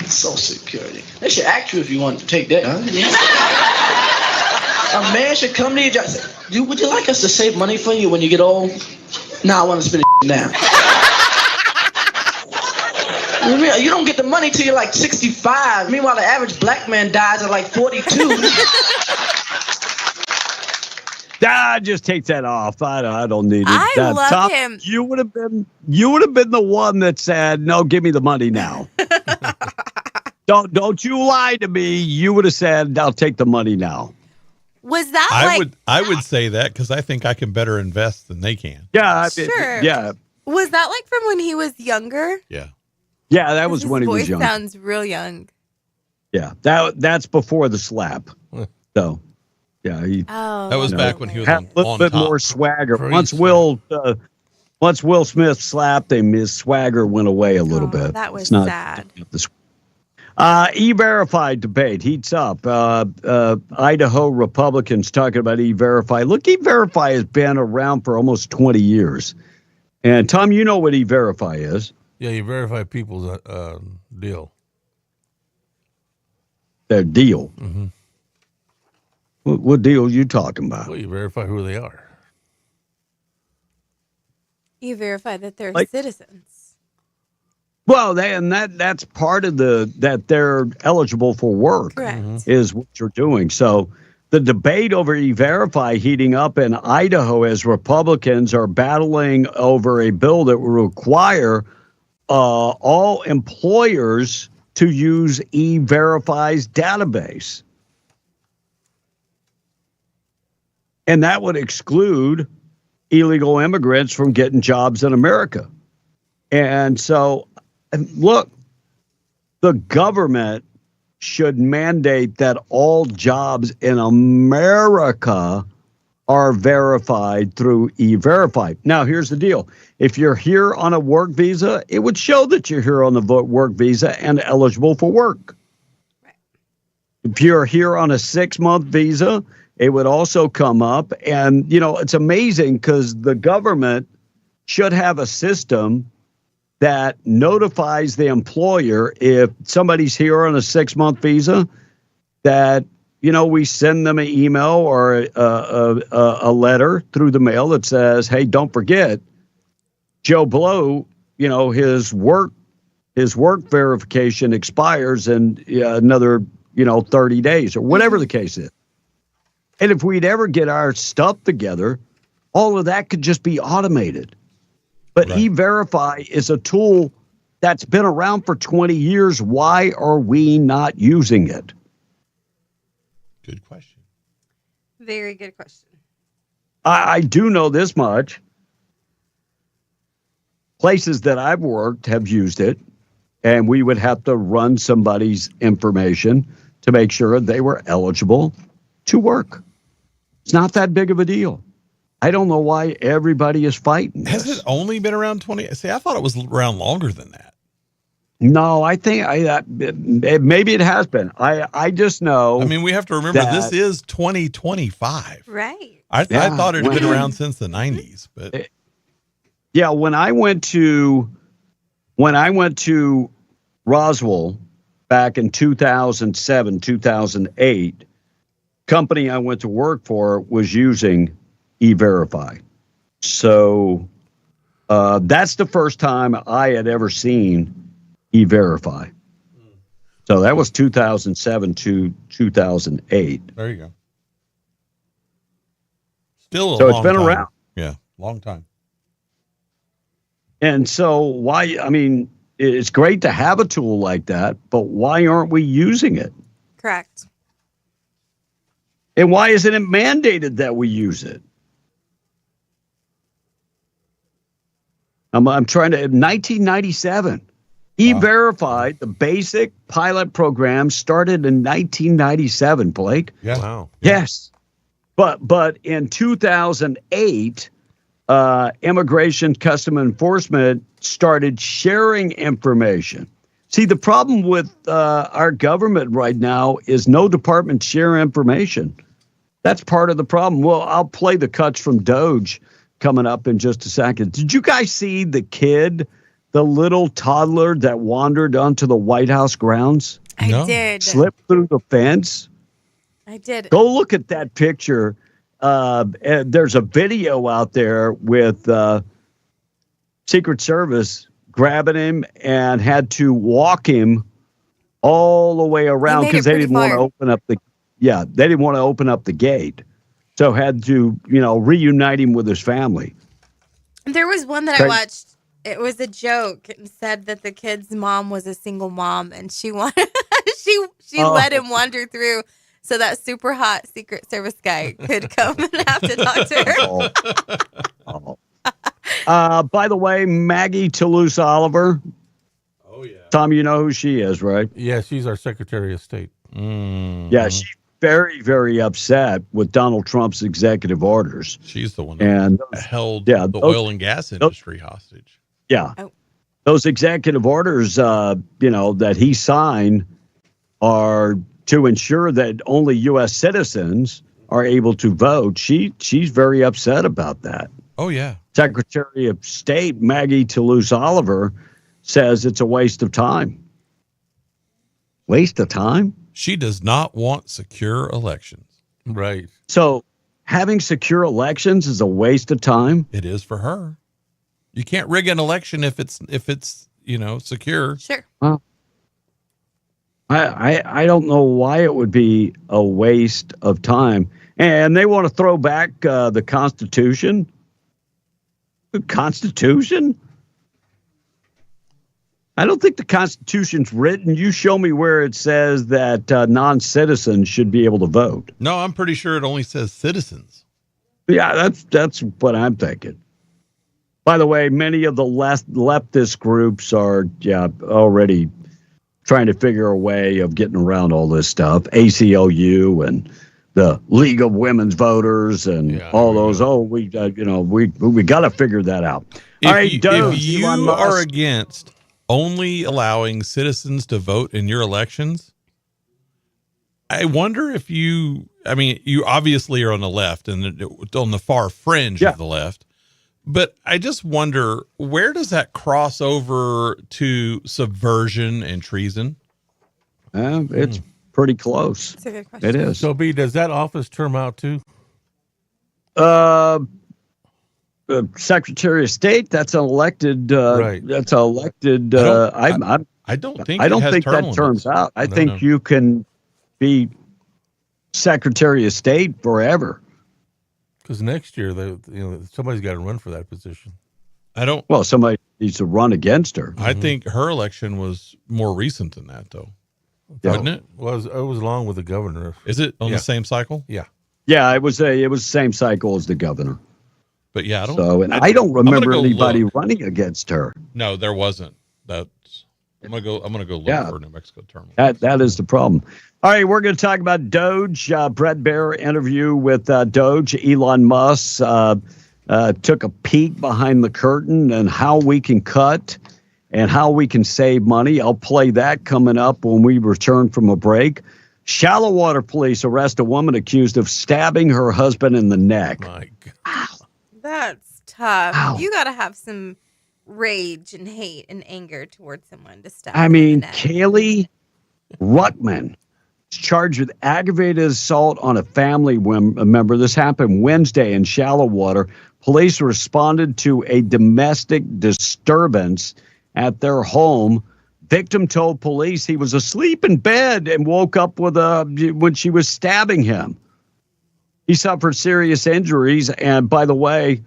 Social Security. They should ask you if you want to take that. Huh? A man should come to you and say, would you like us to save money for you when you get old? Nah, I want to spend it now. You don't get the money till you're like 65. Meanwhile, the average black man dies at like 42. Just take that off. I don't need it. I love Tom, him. You would have been the one that said, "No, give me the money now." Don't you lie to me. You would have said, "I'll take the money now." Was that I would say that because I think I can better invest than they can. Yeah, sure. Yeah. Was that like from when he was younger? Yeah. Yeah, that was when he was young. His voice sounds real young. Yeah, that's before the slap. So, yeah, that was back when he was had a little bit more swagger. Once Will Smith slapped him, his swagger went away a little bit. That was sad. E-Verify debate heats up. Idaho Republicans talking about E-Verify. Look, E-Verify has been around for almost 20 years. And Tom, you know what E-Verify is. Yeah, you verify people's deal. Their deal? Mm-hmm. What deal are you talking about? Well, you verify who they are. You verify that they're citizens. Well, that's part of that they're eligible for work. Correct. Is what you're doing. So the debate over E-Verify heating up in Idaho as Republicans are battling over a bill that will require all employers to use E-Verify's database. And that would exclude illegal immigrants from getting jobs in America. And so, look, the government should mandate that all jobs in America are verified through E-Verify. Now, here's the deal. If you're here on a work visa, it would show that you're here on the work visa and eligible for work. If you're here on a 6-month visa, it would also come up. And, you know, it's amazing because the government should have a system that notifies the employer if somebody's here on a 6-month visa, that, you know, we send them an email or a letter through the mail that says, hey, don't forget, Joe Blow, you know, his work verification expires in another, 30 days or whatever the case is. And if we'd ever get our stuff together, all of that could just be automated. But right. E-Verify is a tool that's been around for 20 years. Why are we not using it? Good question. Very good question. I do know this much. Places that I've worked have used it, and we would have to run somebody's information to make sure they were eligible to work. It's not that big of a deal. I don't know why everybody is fighting this. Has it only been around 20? See, I thought it was around longer than that. No, I think maybe it has been. I just know. I mean, we have to remember this is 2025. Right. I thought it had been around since the 90s, but yeah, when I went to Roswell back in 2007, 2008, company I went to work for was using E-Verify. So that's the first time I had ever seen E-Verify. So that was 2007 to 2008. There you go. Still a so long it's been time. around. Yeah, long time. And so why, I mean, it's great to have a tool like that, but why aren't we using it? Correct. And why isn't it mandated that we use it? I'm trying to, 1997, E-Verify, the basic pilot program started in 1997, Blake. Yeah. Wow. Yeah. Yes. But in 2008, Immigration Custom Enforcement started sharing information. See, the problem with our government right now is no department share information. That's part of the problem. Well, I'll play the cuts from Doge coming up in just a second. Did you guys see the kid, the little toddler that wandered onto the White House grounds? I did. Slipped through the fence? I did. Go look at that picture. There's a video out there with Secret Service grabbing him and had to walk him all the way around because they didn't want to open up the they didn't want to open up the gate. So had to, reunite him with his family. There was one that I watched. It was a joke and said that the kid's mom was a single mom and she wanted she let him wander through so that super hot Secret Service guy could come and have to talk to her. By the way, Maggie Toulouse Oliver. Oh yeah. Tom, you know who she is, right? Yeah, she's our Secretary of State. Yeah, she's very, very upset with Donald Trump's executive orders. She's the one that held the oil and gas industry hostage. Yeah. Those executive orders, that he signed are to ensure that only U.S. citizens are able to vote. She's very upset about that. Oh, yeah. Secretary of State Maggie Toulouse Oliver says it's a waste of time. Waste of time? She does not want secure elections. Right. So having secure elections is a waste of time? It is for her. You can't rig an election if it's secure. Sure. Well, I don't know why it would be a waste of time. And they want to throw back the Constitution. The Constitution? I don't think the Constitution's written. You show me where it says that non-citizens should be able to vote. No, I'm pretty sure it only says citizens. Yeah, that's what I'm thinking. By the way, many of the leftist groups are already trying to figure a way of getting around all this stuff. ACLU and the League of Women's Voters and all those. We got to figure that out. If you are against only allowing citizens to vote in your elections, I wonder if you obviously are on the left and on the far fringe of the left, but I just wonder, where does that cross over to subversion and treason? It's pretty close. That's a good question. It is. So, B, does that office term out too? Secretary of State, that's an elected. Right. That's an elected. I don't think that terms out. I think you can be Secretary of State forever. Because next year, somebody's got to run for that position. Well, somebody needs to run against her. I think her election was more recent than that, though. Wasn't it? It was along with the governor. Is it on the same cycle? Yeah. Yeah, it was the same cycle as the governor. But yeah, I don't remember anybody running against her. No, there wasn't. I'm gonna go look for New Mexico term. That is the problem. All right, we're going to talk about Doge. Brett Baer interview with Doge. Elon Musk took a peek behind the curtain and how we can cut and how we can save money. I'll play that coming up when we return from a break. Shallow Water police arrest a woman accused of stabbing her husband in the neck. My God. That's tough. Ow. You got to have some rage and hate and anger towards someone to stab. I them in mean, the neck. Kaylee Ruckman is charged with aggravated assault on a family member. This happened Wednesday in Shallow Water. Police responded to a domestic disturbance at their home. Victim told police he was asleep in bed and woke up when she was stabbing him. He suffered serious injuries. And by the way,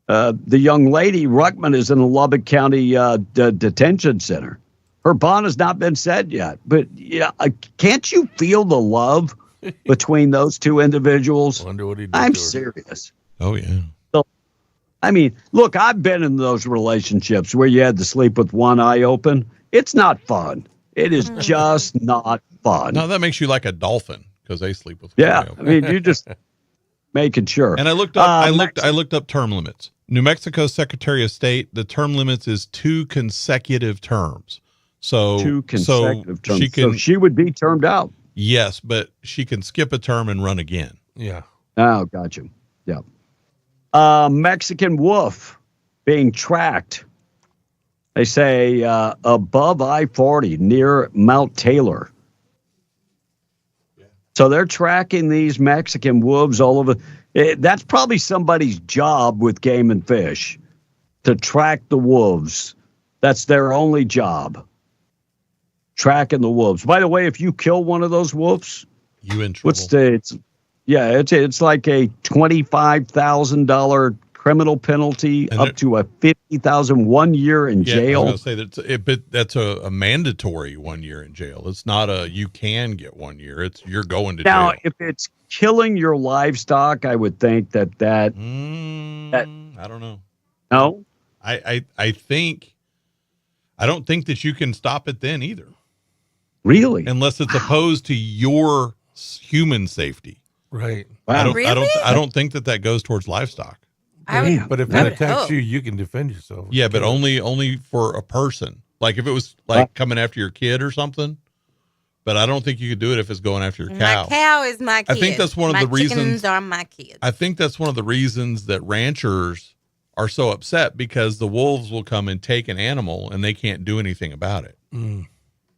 the young lady, Ruckman, is in the Lubbock County Detention Center. Her bond has not been set yet. But can't you feel the love between those two individuals? Wonder what he did. I'm serious. Oh, yeah. So, I mean, look, I've been in those relationships where you had to sleep with one eye open. It's not fun. It is just not fun. No, that makes you like a dolphin because they sleep with. Yeah, I mean, you just making sure. And I looked up. I looked up term limits. New Mexico Secretary of State. The term limits is 2 consecutive terms. So 2 consecutive terms. So she would be termed out. Yes, but she can skip a term and run again. Yeah. Oh, gotcha. Yeah. Mexican wolf being tracked. They say above I-40 near Mount Taylor. So they're tracking these Mexican wolves all over. That's probably somebody's job with Game and Fish, to track the wolves. That's their only job, tracking the wolves. By the way, if you kill one of those wolves, you in trouble. It's like a $25,000 criminal penalty, and up to a $50,000 1 year in jail. I was going to say that's a mandatory 1 year in jail. It's not you can get 1 year. It's you're going to now, jail. If it's killing your livestock, I would think that I don't know. No, I don't think that you can stop it then either. Really? Unless it's opposed to your human safety. Right. Wow. I don't think that goes towards livestock. But if it attacks you, you can defend yourself. Yeah, but only for a person. Like if it was coming after your kid or something. But I don't think you could do it if it's going after your cow. My cow is my kid. I think that's one of the reasons. Chickens are my kids. I think that's one of the reasons that ranchers are so upset, because the wolves will come and take an animal and they can't do anything about it.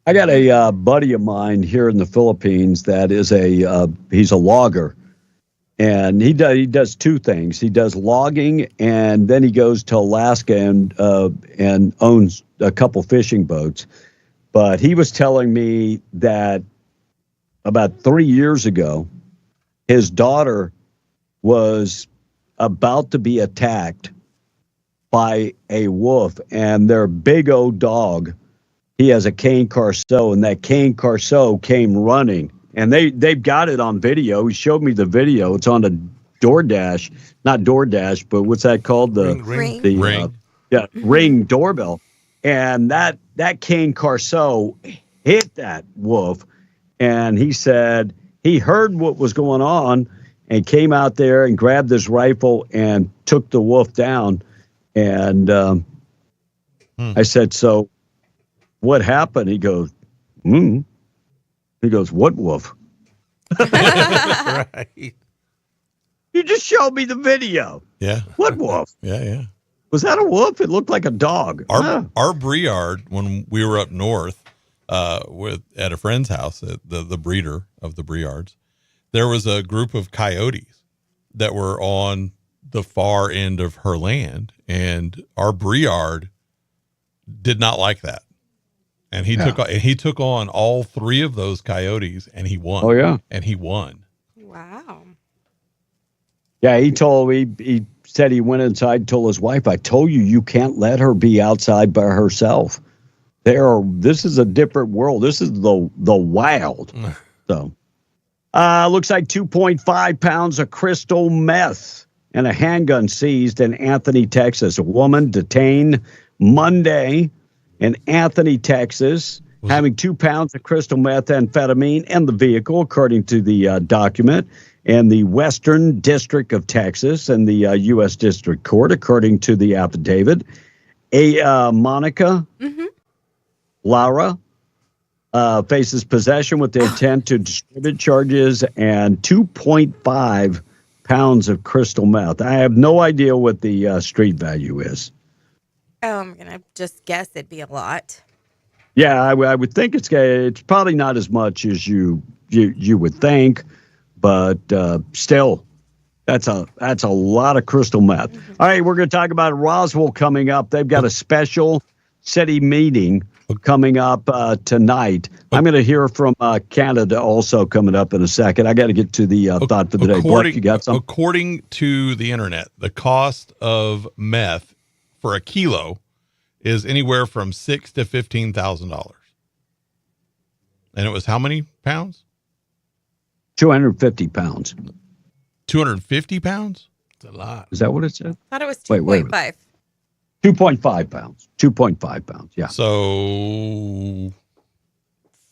I got a buddy of mine here in the Philippines that is he's a logger. And he does two things. He does logging, and then he goes to Alaska and owns a couple fishing boats. But he was telling me that about 3 years ago, his daughter was about to be attacked by a wolf, and their big old dog, he has a Cane Corso, and that Cane Corso came running. And they've got it on video. He showed me the video. It's on a DoorDash, not DoorDash, but what's that called? Ring. Ring doorbell. And that Kane Carso hit that wolf. And he said he heard what was going on and came out there and grabbed his rifle and took the wolf down. And I said, so what happened? He goes, He goes, what wolf? Right. You just showed me the video. Yeah. What wolf? Yeah. Was that a wolf? It looked like a dog. Our Briard, when we were up north at a friend's house, the breeder of the Briards, there was a group of coyotes that were on the far end of her land, and our Briard did not like that. And he took on all three of those coyotes, and he won. Oh, yeah. And he won. Wow. Yeah, he said he went inside and told his wife, I told you can't let her be outside by herself. This is a different world. This is the wild. So looks like 2.5 pounds of crystal meth and a handgun seized in Anthony, Texas. A woman detained Monday in Anthony, Texas, having 2 pounds of crystal methamphetamine in the vehicle, according to the document, in the Western District of Texas and the U.S. District Court, according to the affidavit. Monica Laura faces possession with the intent to distribute charges and 2.5 pounds of crystal meth. I have no idea what the street value is. Oh, I'm going to just guess it'd be a lot. Yeah, I would think it's probably not as much as you would think, but still, that's a lot of crystal meth. All right, we're going to talk about Roswell coming up. They've got a special city meeting coming up tonight. I'm going to hear from Canada also coming up in a second. I got to get to the thought for the day. Blake, you got something? According to the internet, the cost of meth for a kilo is anywhere from $6,000 to $15,000. And it was how many pounds? 250 pounds. 250 pounds? That's a lot. Is that what it said? I thought it was Wait. 2.5. 2.5 pounds. 2.5 pounds. Yeah. So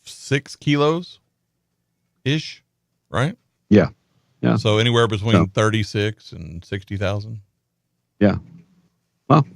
6 kilos ish, right? Yeah. So anywhere between 36 and 60,000. Yeah. Well,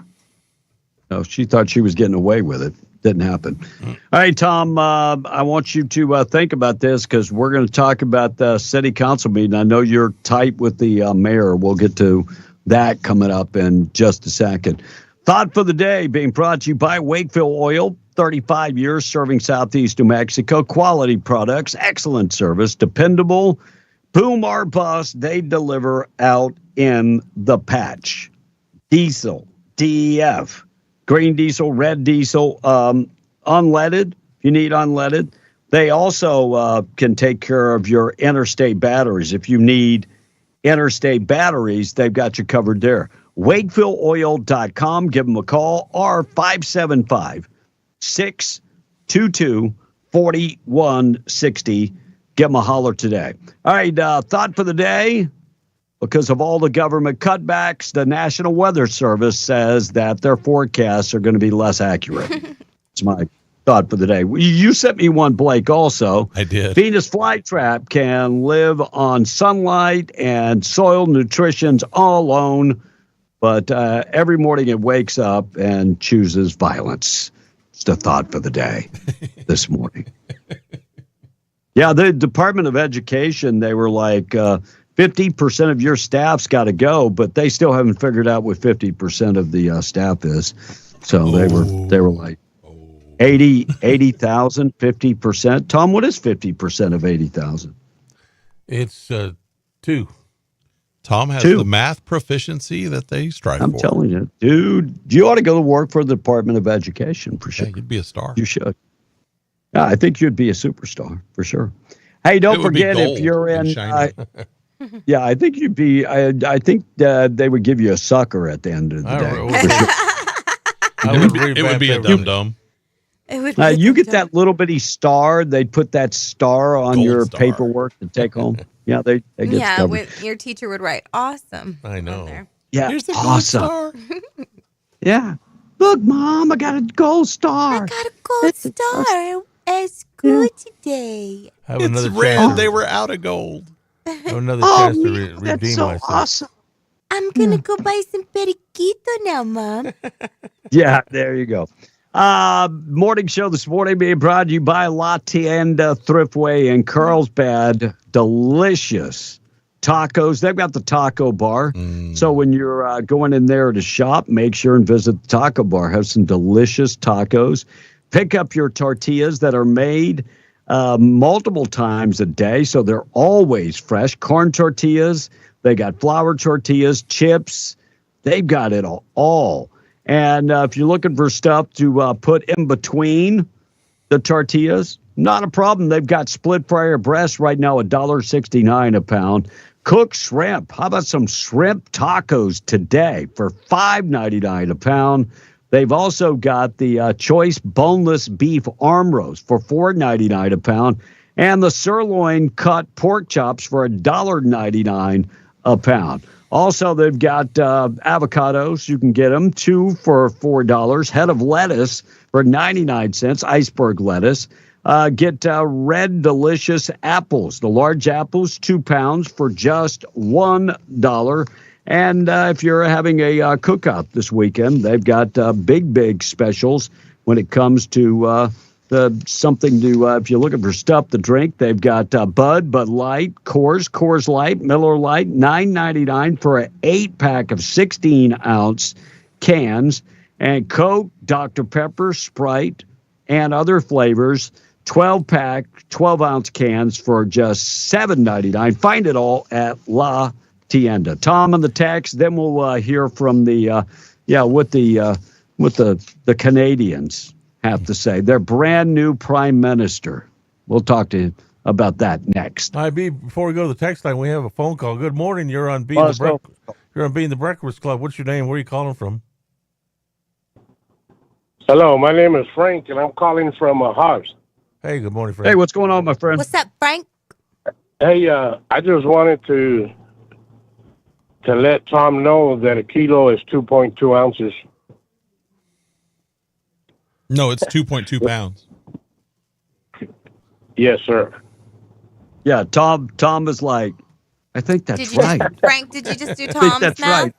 no, she thought she was getting away with it. Didn't happen. All right, Tom, I want you to think about this because we're going to talk about the city council meeting. I know you're tight with the mayor. We'll get to that coming up in just a second. Thought for the day being brought to you by Wakefield Oil. 35 years serving Southeast New Mexico. Quality products, excellent service, dependable. Boom or bust, they deliver out in the patch. Diesel, DEF, green diesel, red diesel, unleaded, if you need unleaded. They also can take care of your interstate batteries. If you need interstate batteries, they've got you covered there. WakefieldOil.com. Give them a call, or 575-622-4160. Give them a holler today. All right, thought for the day. Because of all the government cutbacks, the National Weather Service says that their forecasts are going to be less accurate. It's my thought for the day. You sent me one, Blake, also. I did. Venus flytrap can live on sunlight and soil nutrition all alone, but every morning it wakes up and chooses violence. It's the thought for the day this morning. Yeah, the Department of Education, they were like... 50% of your staff's got to go, but they still haven't figured out what 50% of the staff is. So they were like 80,000, 50%. Tom, what is 50% of 80,000? It's 2. Tom has the math proficiency that they strive for. I'm telling you, dude, you ought to go to work for the Department of Education for sure. Yeah, you'd be a star. You should. Yeah, I think you'd be a superstar for sure. Hey, don't forget if you're in. Yeah, I think you'd be. I think they would give you a sucker at the end of the day. It would be a dum-dum. You get that little bitty star. They'd put that star on your paperwork to take home. Yeah, they get your teacher would write awesome. I know. Yeah, here's the awesome. star. Yeah, Look, Mom, I got a gold star. I got a gold star at school today. Have It's another red. chance. They were out of gold. Have another Oh, chance to man, that's redeem so myself. awesome. I'm gonna go buy some periquito now, Mom. Yeah, there you go. Morning show this morning being brought to you by La Tienda Thriftway in Carlsbad. Delicious tacos. They've got the taco bar. So when you're going in there to shop, make sure and visit the taco bar. Have some delicious tacos. Pick up your tortillas that are made multiple times a day, so they're always fresh. Corn tortillas. They got flour tortillas, chips. They've got it all. And if you're looking for stuff to put in between the tortillas, not a problem. They've got split fryer breasts right now, $1.69 a pound. Cooked shrimp. How about some shrimp tacos today for $5.99 a pound? They've also got the choice boneless beef arm roast for $4.99 a pound, and the sirloin cut pork chops for $1.99 a pound. Also, they've got avocados. You can get them 2 for $4. Head of lettuce for 99 cents. Iceberg lettuce. Get red delicious apples. The large apples, 2 pounds for just $1. And if you're having a cook-out this weekend, they've got big specials when it comes to something to, if you're looking for stuff to drink, they've got Bud Light, Coors Light, Miller Light, $9.99 for an 8-pack of 16-ounce cans, and Coke, Dr. Pepper, Sprite, and other flavors, 12-pack, 12-ounce cans for just $7.99. Find it all at La Tienda. Tom on the text, then we'll hear from the, what the Canadians have to say. Their brand new prime minister. We'll talk to you about that next. Hi, B. Before we go to the text line, we have a phone call. Good morning. You're on Being the Breakfast Club. What's your name? Where are you calling from? Hello, my name is Frank, and I'm calling from Hobbs. Hey, good morning, Frank. Hey, what's going on, my friend? What's up, Frank? Hey, I just wanted to let Tom know that a kilo is 2.2 ounces. No, it's 2.2 pounds. Yes, sir. Yeah, Tom is like, I think that's right. Frank, did you just do I Tom's think that's math? right.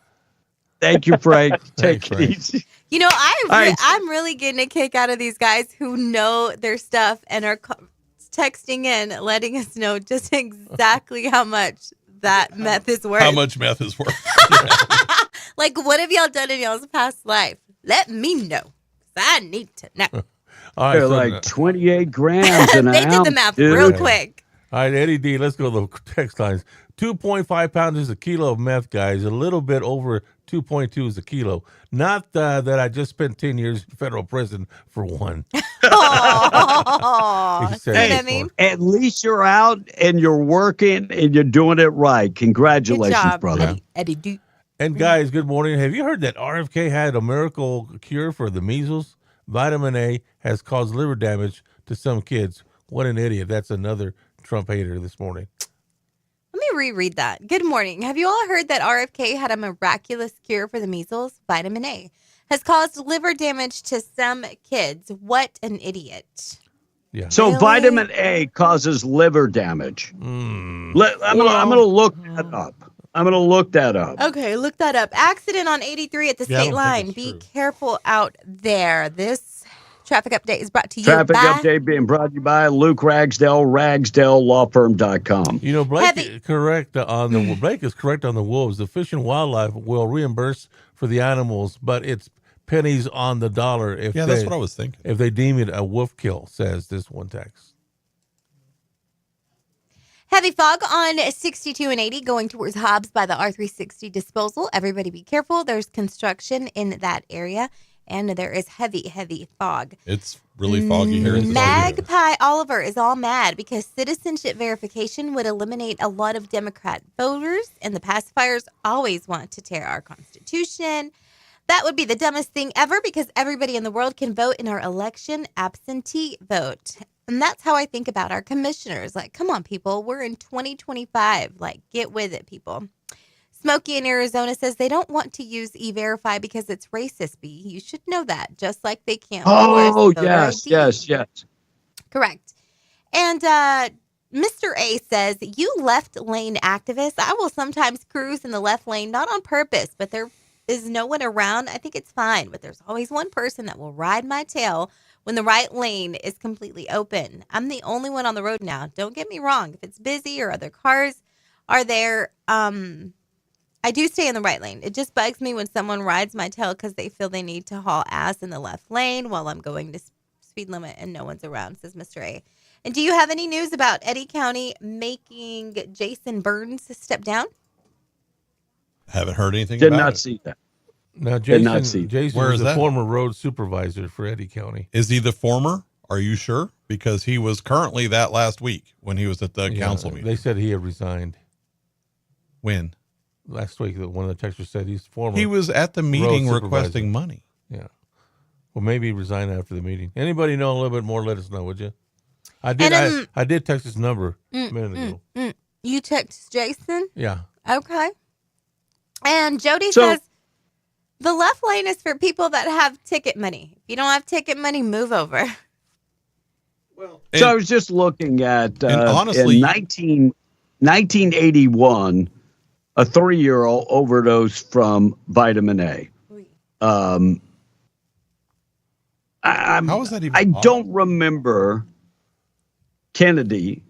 Thank you, Frank. Thanks, Take Frank. it easy. You know, right. I'm really getting a kick out of these guys who know their stuff and are texting in, letting us know just exactly how much that meth is worth. How much meth is worth? Like, what have y'all done in y'all's past life? Let me know. I need to know. All right, They're so like 28 grams in an They did ounce, the math dude. real quick. All right, Eddie D, let's go to the text lines. 2.5 pounds is a kilo of meth, guys. A little bit over 2.2 is a kilo. Not that I just spent 10 years in federal prison for one. Oh, He said see what I it mean? At least you're out and you're working and you're doing it right. Good Congratulations, job, brother. Eddie D. And guys, good morning. Have you heard that RFK had a miracle cure for the measles? Vitamin A has caused liver damage to some kids. What an idiot. That's another Trump hater this morning. Let me reread that. Good morning. Have you all heard that RFK had a miraculous cure for the measles? Vitamin A has caused liver damage to some kids. What an idiot. Yeah. So Really? vitamin A causes liver damage. I'm gonna look that up. I'm gonna look that up. Okay, look that up. Accident on 83 at the Yeah, I state don't line. think Be it's careful out there. This traffic update is brought to you Traffic by update being brought to you by Luke Ragsdale, RagsdaleLawFirm.com. You know, Blake Heavy. is correct on the wolves. The Fish and Wildlife will reimburse for the animals, but it's pennies on the dollar if Yeah, that's what I was thinking. if they deem it a wolf kill, says this one text. Heavy fog on 62 and 80 going towards Hobbs by the R360 disposal. Everybody be careful. There's construction in that area, and there is heavy fog. It's really foggy here. in the Magpie Oliver is all mad because citizenship verification would eliminate a lot of Democrat voters, and the pacifiers always want to tear our Constitution. That would be the dumbest thing ever because everybody in the world can vote in our election absentee vote. And that's how I think about our commissioners. Like, come on, people. We're in 2025. Like, get with it, people. Smokey in Arizona says they don't want to use E-Verify because it's racist, B. You should know that, just like they can't Oh, force voter yes, ID. yes. Correct. And Mr. A says, you left lane activists. I will sometimes cruise in the left lane, not on purpose, but there is no one around. I think it's fine, but there's always one person that will ride my tail when the right lane is completely open. I'm the only one on the road now. Don't get me wrong. If it's busy or other cars are there, I do stay in the right lane. It just bugs me when someone rides my tail because they feel they need to haul ass in the left lane while I'm going to speed limit and no one's around, says Mr. A. And do you have any news about Eddy County making Jason Burns step down? Haven't heard anything Did about not it. see that. Now, Did not see. Jason Where was is the that? former road supervisor for Eddy County. Is he the former? Are you sure? Because he was currently that last week when he was at the council meeting. They said he had resigned. When? Last week, one of the texters said he's former. He was at the meeting road requesting supervisor. money. Yeah. Well, maybe he resigned after the meeting. Anybody know a little bit more? Let us know, would you? I did. And, I did text his number a minute ago. You text Jason? Yeah. Okay. And Jody So- says the left lane is for people that have ticket money. If you don't have ticket money, move over. So I was just looking at honestly- in 1981, a 3-year-old overdosed from vitamin A. How is that even I possible? don't remember Kennedy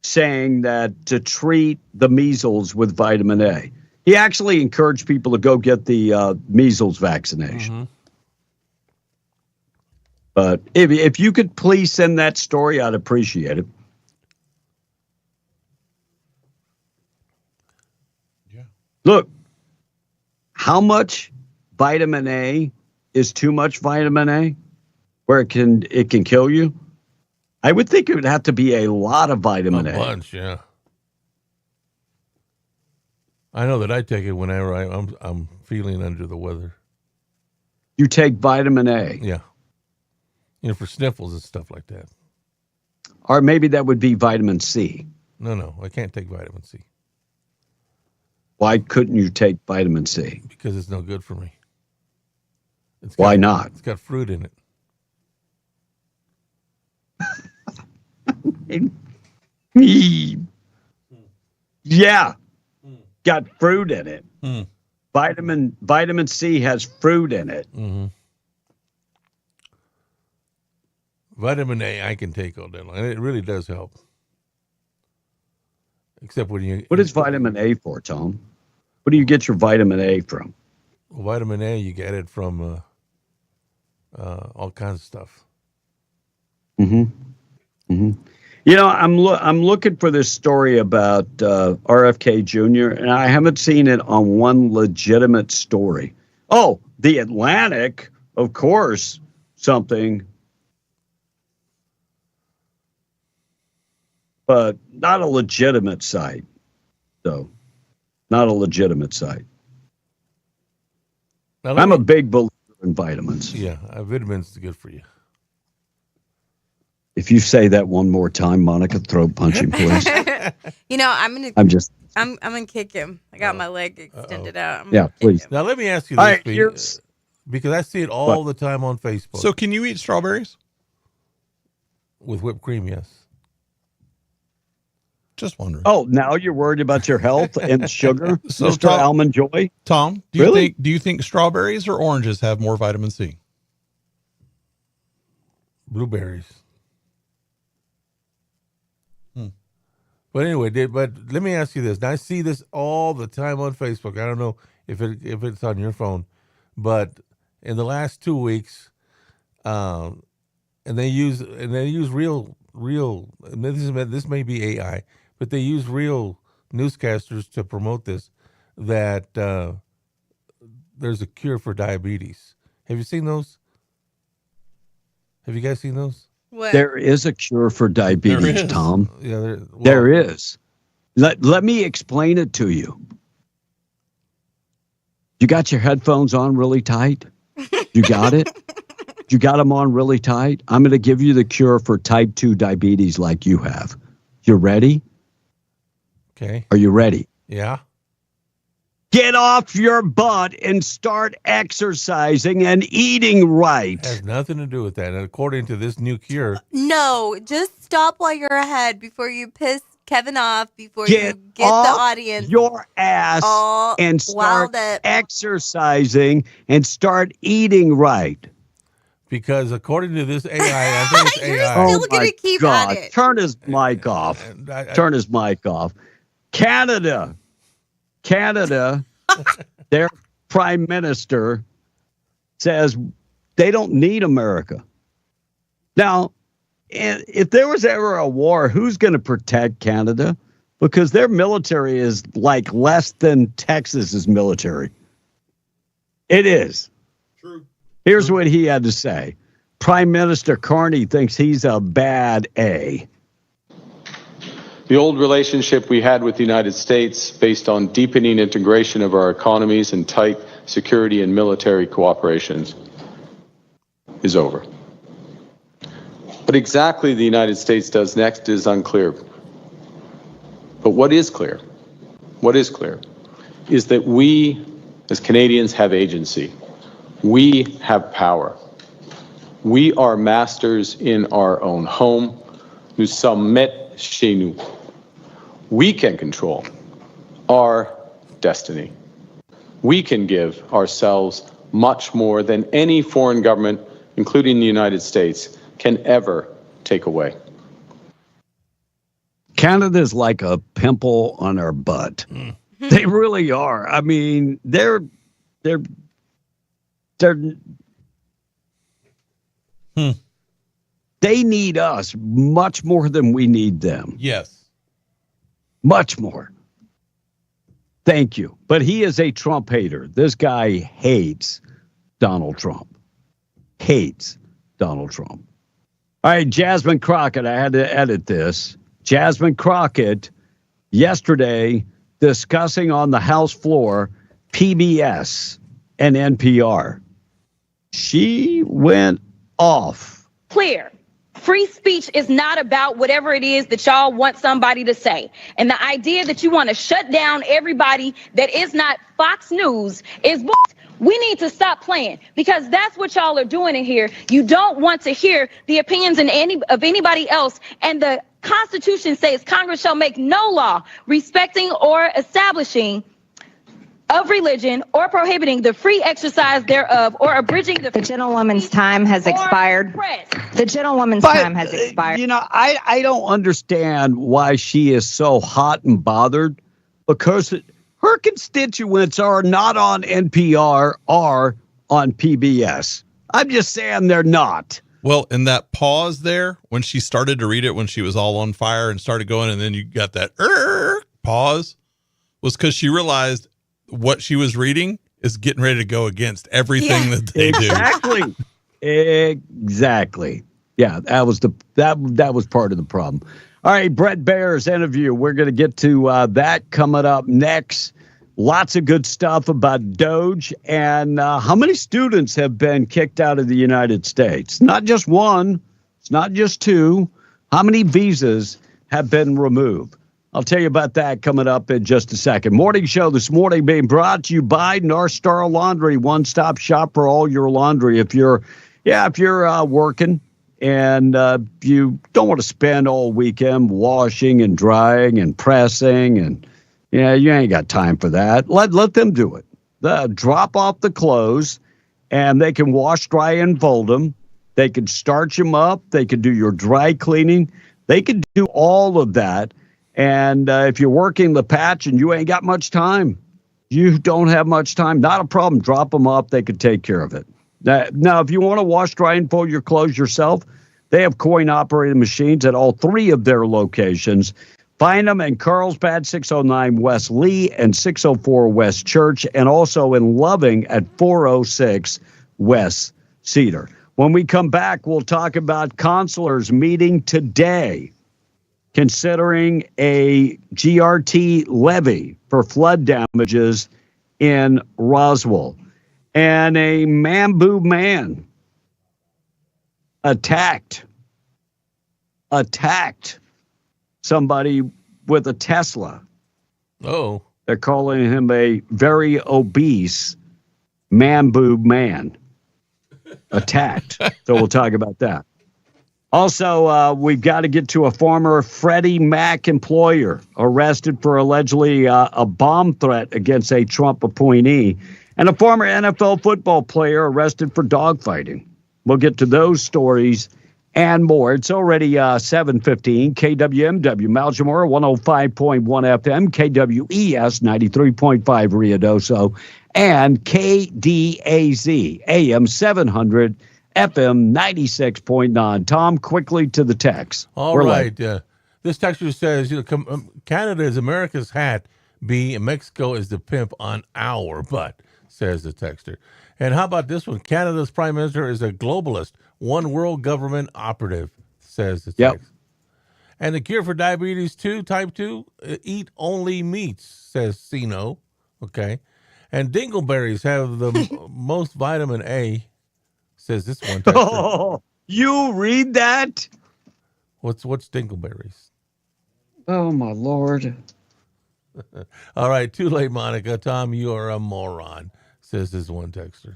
saying that to treat the measles with vitamin A. He actually encouraged people to go get the measles vaccination. But if you could please send that story, I'd appreciate it. Yeah. Look, how much vitamin A is too much vitamin A, where it can kill you? I would think it would have to be a lot of vitamin A. Bunch, yeah. I know that I take it whenever I'm feeling under the weather. You take vitamin A, Yeah. You know, for sniffles and stuff like that. or maybe that would be vitamin C. No, I can't take vitamin C Why couldn't you take vitamin C? because it's no good for me. Why not? It's got fruit in it. Yeah, got fruit in it. Hmm. Vitamin C has fruit in it. Mm-hmm. Vitamin A I can take all day long. And it really does help. Except when you... What is vitamin A for, Tom? Where do you get your vitamin A from? Well, vitamin A, you get it from all kinds of stuff. Mm-hmm. Mm-hmm. You know, I'm looking for this story about RFK Jr., and I haven't seen it on one legitimate story. Oh, The Atlantic, of course, something. But not a legitimate site, though. Not a legitimate site. Now, I'm a big believer in vitamins. Yeah, vitamins are good for you. If you say that one more time, Monica, throat punching, please. You know, I'm gonna kick him. I got my leg extended out. I'm Yeah, gonna kick please. him. Now, let me ask you All this, right, Pete, here's- because I see it all the time on Facebook. So can you eat strawberries? With whipped cream, yes. Just wondering. Oh, now you're worried about your health and sugar, So, Mr. Tom- Almond Joy? Tom, Really? do you think strawberries or oranges have more vitamin C? Blueberries. But anyway, but let me ask you this. Now, I see this all the time on Facebook. I don't know if it's on your phone, but in the last 2 weeks, and they use real. And this may be AI, but they use real newscasters to promote this. That there's a cure for diabetes. Have you seen those? Have you guys seen those? What? There is a cure for diabetes, Tom. Yeah, There is. Let me explain it to you. You got your headphones on really tight? You got it? You got them on really tight? I'm going to give you the cure for type 2 diabetes like you have. You ready? Okay. Are you ready? Yeah. Get off your butt and start exercising and eating right. Has nothing to do with that. And according to this new cure, No, just stop while you're ahead before you piss Kevin off, before you Get get the off audience your ass all and start wound up. exercising and start eating right. because according to this AI, I think it's You're AI. still gonna keep at it. Turn his mic off. Turn his mic off. Canada, their prime minister says they don't need America. Now, if there was ever a war, who's going to protect Canada? Because their military is like less than Texas's military. It is. True. Here's what he had to say. Prime Minister Carney thinks he's a bad A. The old relationship we had with the United States, based on deepening integration of our economies and tight security and military cooperations, is over. What exactly the United States does next is unclear. But what is clear is that we, as Canadians, have agency. We have power. We are masters in our own home. Nous sommes maîtres chez nous. We can control our destiny. We can give ourselves much more than any foreign government, including the United States, can ever take away. Canada's like a pimple on our butt. They really are. I mean, they're they need us much more than we need them. Yes. Much more. Thank you. But he is a Trump hater. This guy hates Donald Trump. Hates Donald Trump. All right, Jasmine Crockett. I had to edit this. Jasmine Crockett yesterday discussing on the House floor PBS and NPR. She went off. Clear. Free speech is not about whatever it is that y'all want somebody to say. And the idea that you want to shut down everybody that is not Fox News is bull. We need to stop playing, because that's what y'all are doing in here. You don't want to hear the opinions of anybody else. And the Constitution says Congress shall make no law respecting or establishing of religion or prohibiting the free exercise thereof or abridging the gentlewoman's time has expired. The gentlewoman's time has expired. You know, I don't understand why she is so hot and bothered, because her constituents are not on NPR, are on PBS. I'm just saying they're not. Well, in that pause there, when she started to read it, when she was all on fire and started going, and then you got that pause, was because she realized what she was reading is getting ready to go against everything that they do. Exactly. Yeah, that was that was part of the problem. All right, Bret Baier's interview. We're going to get to that coming up next. Lots of good stuff about Doge and how many students have been kicked out of the United States. Not just one. It's not just two. How many visas have been removed? I'll tell you about that coming up in just a second. Morning show this morning being brought to you by North Star Laundry, one-stop shop for all your laundry. If you're working and you don't want to spend all weekend washing and drying and pressing, and you ain't got time for that. Let them do it. Drop off the clothes, and they can wash, dry, and fold them. They can starch them up. They can do your dry cleaning. They can do all of that. And if you're working the patch and you ain't got much time, you don't have much time, not a problem. Drop them off. They can take care of it. Now, if you want to wash, dry, and fold your clothes yourself, they have coin-operated machines at all three of their locations. Find them in Carlsbad, 609 West Lee and 604 West Church, and also in Loving at 406 West Cedar. When we come back, we'll talk about consulars meeting today, considering a GRT levy for flood damages in Roswell. And a Mambu man attacked somebody with a Tesla. Oh. They're calling him a very obese man boob man. Attacked. So we'll talk about that. Also, we've got to get to a former Freddie Mac employer arrested for allegedly a bomb threat against a Trump appointee, and a former NFL football player arrested for dogfighting. We'll get to those stories and more. It's already 7:15. KWMW, Mount Jamora, 105.1 FM, KWES, 93.5 Ruidoso, and KDAZ, AM 700, FM 96.9. Tom, quickly to the text. All right. This texture says, Canada is America's hat, B, and Mexico is the pimp on our butt, says the texter. And how about this one? Canada's prime minister is a globalist, one world government operative, says the text. Yep. And the cure for diabetes 2, type 2, eat only meats, says Sino. Okay. And dingleberries have the most vitamin A, says this one texter. Oh, you read that? What's dingleberries? Oh, my Lord. All right, too late, Monica. Tom, you are a moron, says this one texter.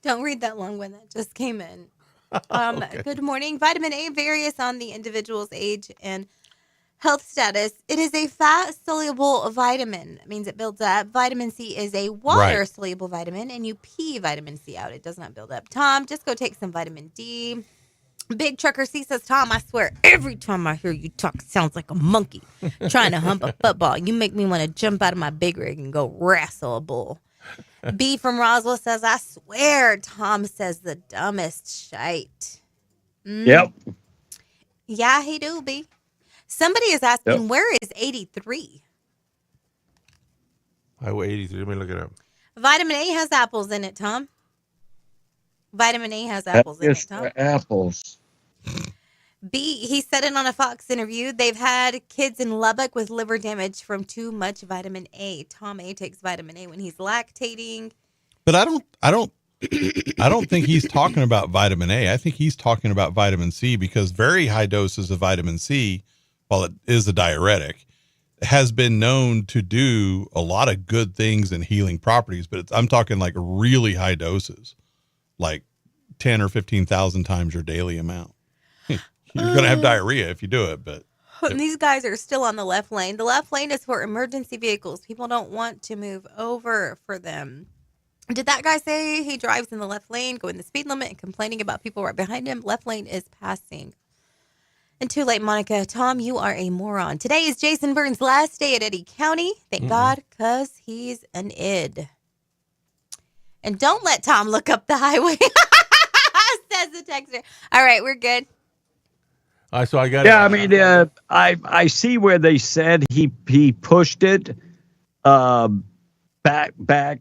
Don't read that long one that just came in. Okay. Good morning. Vitamin A varies on the individual's age and health status. It is a fat-soluble vitamin. It means it builds up. Vitamin C is a water-soluble vitamin, and you pee vitamin C out. It does not build up. Tom, just go take some vitamin D. Big Trucker C says, Tom, I swear, every time I hear you talk, it sounds like a monkey trying to hump a football. You make me want to jump out of my big rig and go wrestle a bull. B from Roswell says, I swear, Tom says the dumbest shite. Yep. Yeah, he do, B. Somebody is asking, where is 83? Highway 83. Let me look it up. Vitamin A has apples in it, Tom. Vitamin A has apples in it, Tom. Apples. B, he said it on a Fox interview. They've had kids in Lubbock with liver damage from too much vitamin A. Tom A takes vitamin A when he's lactating. But I don't think he's talking about vitamin A. I think he's talking about vitamin C, because very high doses of vitamin C, while it is a diuretic, has been known to do a lot of good things and healing properties. But I'm talking like really high doses, like 10 or 15,000 times your daily amount. You're going to have diarrhea if you do it, but. And these guys are still on the left lane. The left lane is for emergency vehicles. People don't want to move over for them. Did that guy say he drives in the left lane, going the speed limit, and complaining about people right behind him? Left lane is passing. And too late, Monica. Tom, you are a moron. Today is Jason Burns' last day at Eddy County. Thank God, because he's an id. And don't let Tom look up the highway, says the texter. All right, we're good. So I got. Yeah, I mean, I see where they said he pushed it back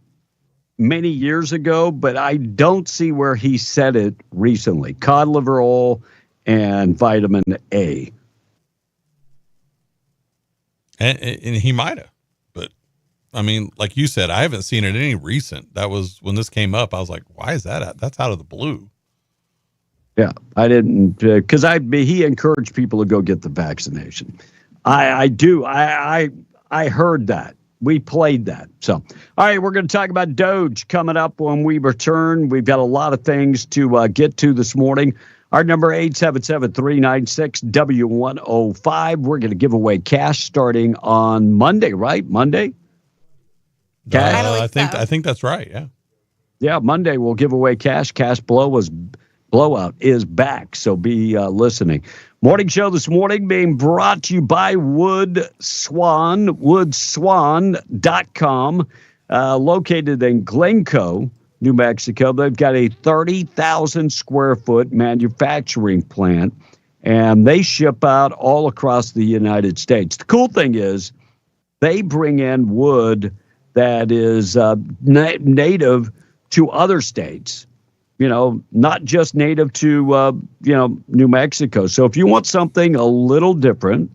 many years ago, but I don't see where he said it recently. Cod liver oil and vitamin A. And he might have, but I mean, like you said, I haven't seen it any recent. That was when this came up. I was like, why is that? That's out of the blue. Yeah, I didn't, because he encouraged people to go get the vaccination. I heard that. We played that. So, all right, we're going to talk about Doge coming up when we return. We've got a lot of things to get to this morning. Our number 877-396-W105. We're going to give away cash starting on Monday, right? Monday? Cash? I think that's right. Yeah. Yeah, Monday we'll give away cash. Cash Blowout is back, so be listening. Morning show this morning being brought to you by woodswan.com, located in Glencoe, New Mexico. They've got a 30,000 square foot manufacturing plant, and they ship out all across the United States. The cool thing is they bring in wood that is native to other states. Not just native to, New Mexico. So if you want something a little different,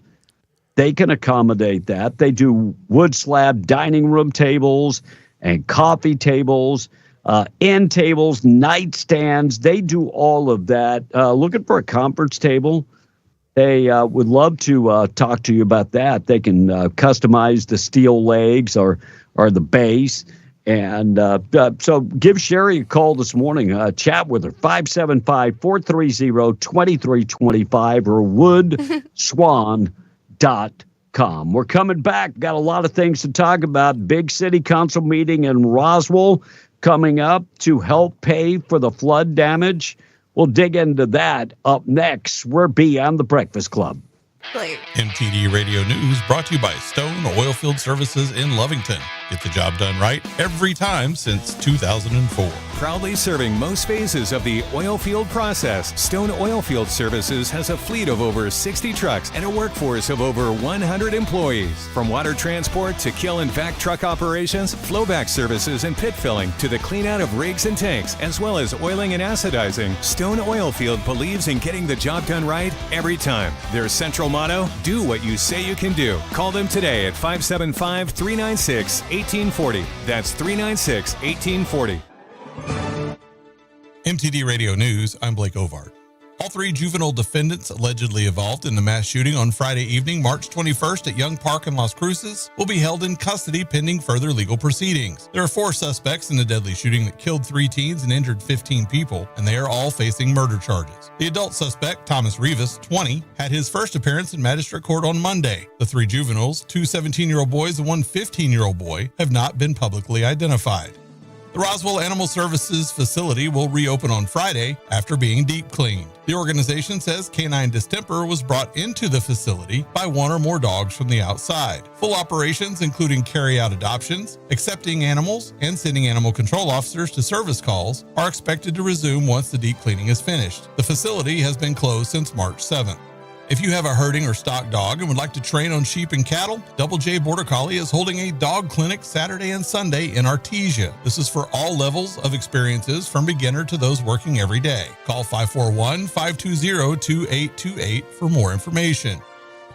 they can accommodate that. They do wood slab dining room tables and coffee tables, end tables, nightstands. They do all of that. Looking for a conference table? They would love to talk to you about that. They can customize the steel legs or the base. And so give Sherry a call this morning. Chat with her, 575-430-2325 or woodswan.com. We're coming back. Got a lot of things to talk about. Big city council meeting in Roswell coming up to help pay for the flood damage. We'll dig into that up next. We're Beyond the Breakfast Club. MTD Radio News brought to you by Stone Oilfield Services in Lovington. Get the job done right every time since 2004. Proudly serving most phases of the oil field process, Stone Oilfield Services has a fleet of over 60 trucks and a workforce of over 100 employees. From water transport to kill and vac truck operations, flowback services and pit filling to the clean out of rigs and tanks, as well as oiling and acidizing, Stone Oilfield believes in getting the job done right every time. Their central motto, do what you say you can do. Call them today at 575-396-1840. That's 396-1840. MTD Radio News, I'm Blake Ovard. All 3 juvenile defendants allegedly involved in the mass shooting on Friday evening, March 21st at Young Park in Las Cruces will be held in custody pending further legal proceedings. There are 4 suspects in the deadly shooting that killed 3 teens and injured 15 people, and they are all facing murder charges. The adult suspect, Thomas Rivas, 20, had his first appearance in magistrate court on Monday. The 3 juveniles, 2 17-year-old boys and 1 15-year-old boy, have not been publicly identified. The Roswell Animal Services facility will reopen on Friday after being deep cleaned. The organization says canine distemper was brought into the facility by 1 or more dogs from the outside. Full operations, including carry-out adoptions, accepting animals, and sending animal control officers to service calls, are expected to resume once the deep cleaning is finished. The facility has been closed since March 7th. If you have a herding or stock dog and would like to train on sheep and cattle, Double J Border Collie is holding a dog clinic Saturday and Sunday in Artesia. This is for all levels of experiences from beginner to those working every day. Call 541-520-2828 for more information.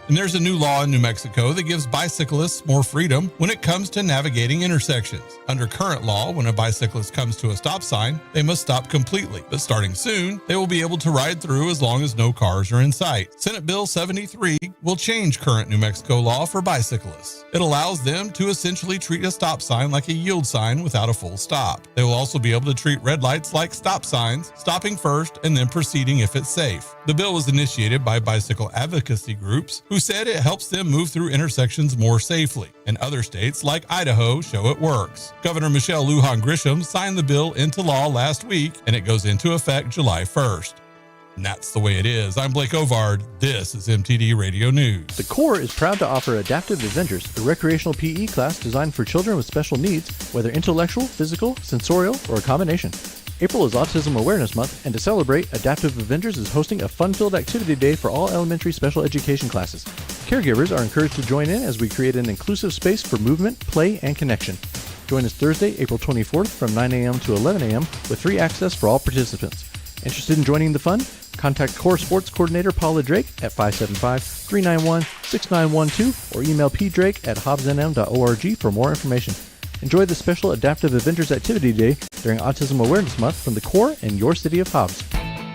And there's a new law in New Mexico that gives bicyclists more freedom when it comes to navigating intersections. Under current law, when a bicyclist comes to a stop sign, they must stop completely. But starting soon, they will be able to ride through as long as no cars are in sight. Senate Bill 73 will change current New Mexico law for bicyclists. It allows them to essentially treat a stop sign like a yield sign without a full stop. They will also be able to treat red lights like stop signs, stopping first and then proceeding if it's safe. The bill was initiated by bicycle advocacy groups who said it helps them move through intersections more safely. And other states like Idaho show it works. Governor Michelle Lujan Grisham signed the bill into law last week, and it goes into effect July 1st. And that's the way it is. I'm Blake Ovard. This is MTD Radio News. The Corps is proud to offer Adaptive Avengers, a recreational PE class designed for children with special needs, whether intellectual, physical, sensorial, or a combination. April is Autism Awareness Month, and to celebrate, Adaptive Avengers is hosting a fun-filled activity day for all elementary special education classes. Caregivers are encouraged to join in as we create an inclusive space for movement, play, and connection. Join us Thursday, April 24th from 9 a.m. to 11 a.m. with free access for all participants. Interested in joining the fun? Contact Corps Sports Coordinator Paula Drake at 575-391-6912 or email pdrake@hobbsnm.org for more information. Enjoy the special Adaptive Avengers Activity Day during Autism Awareness Month from the Corps and your city of Hobbs.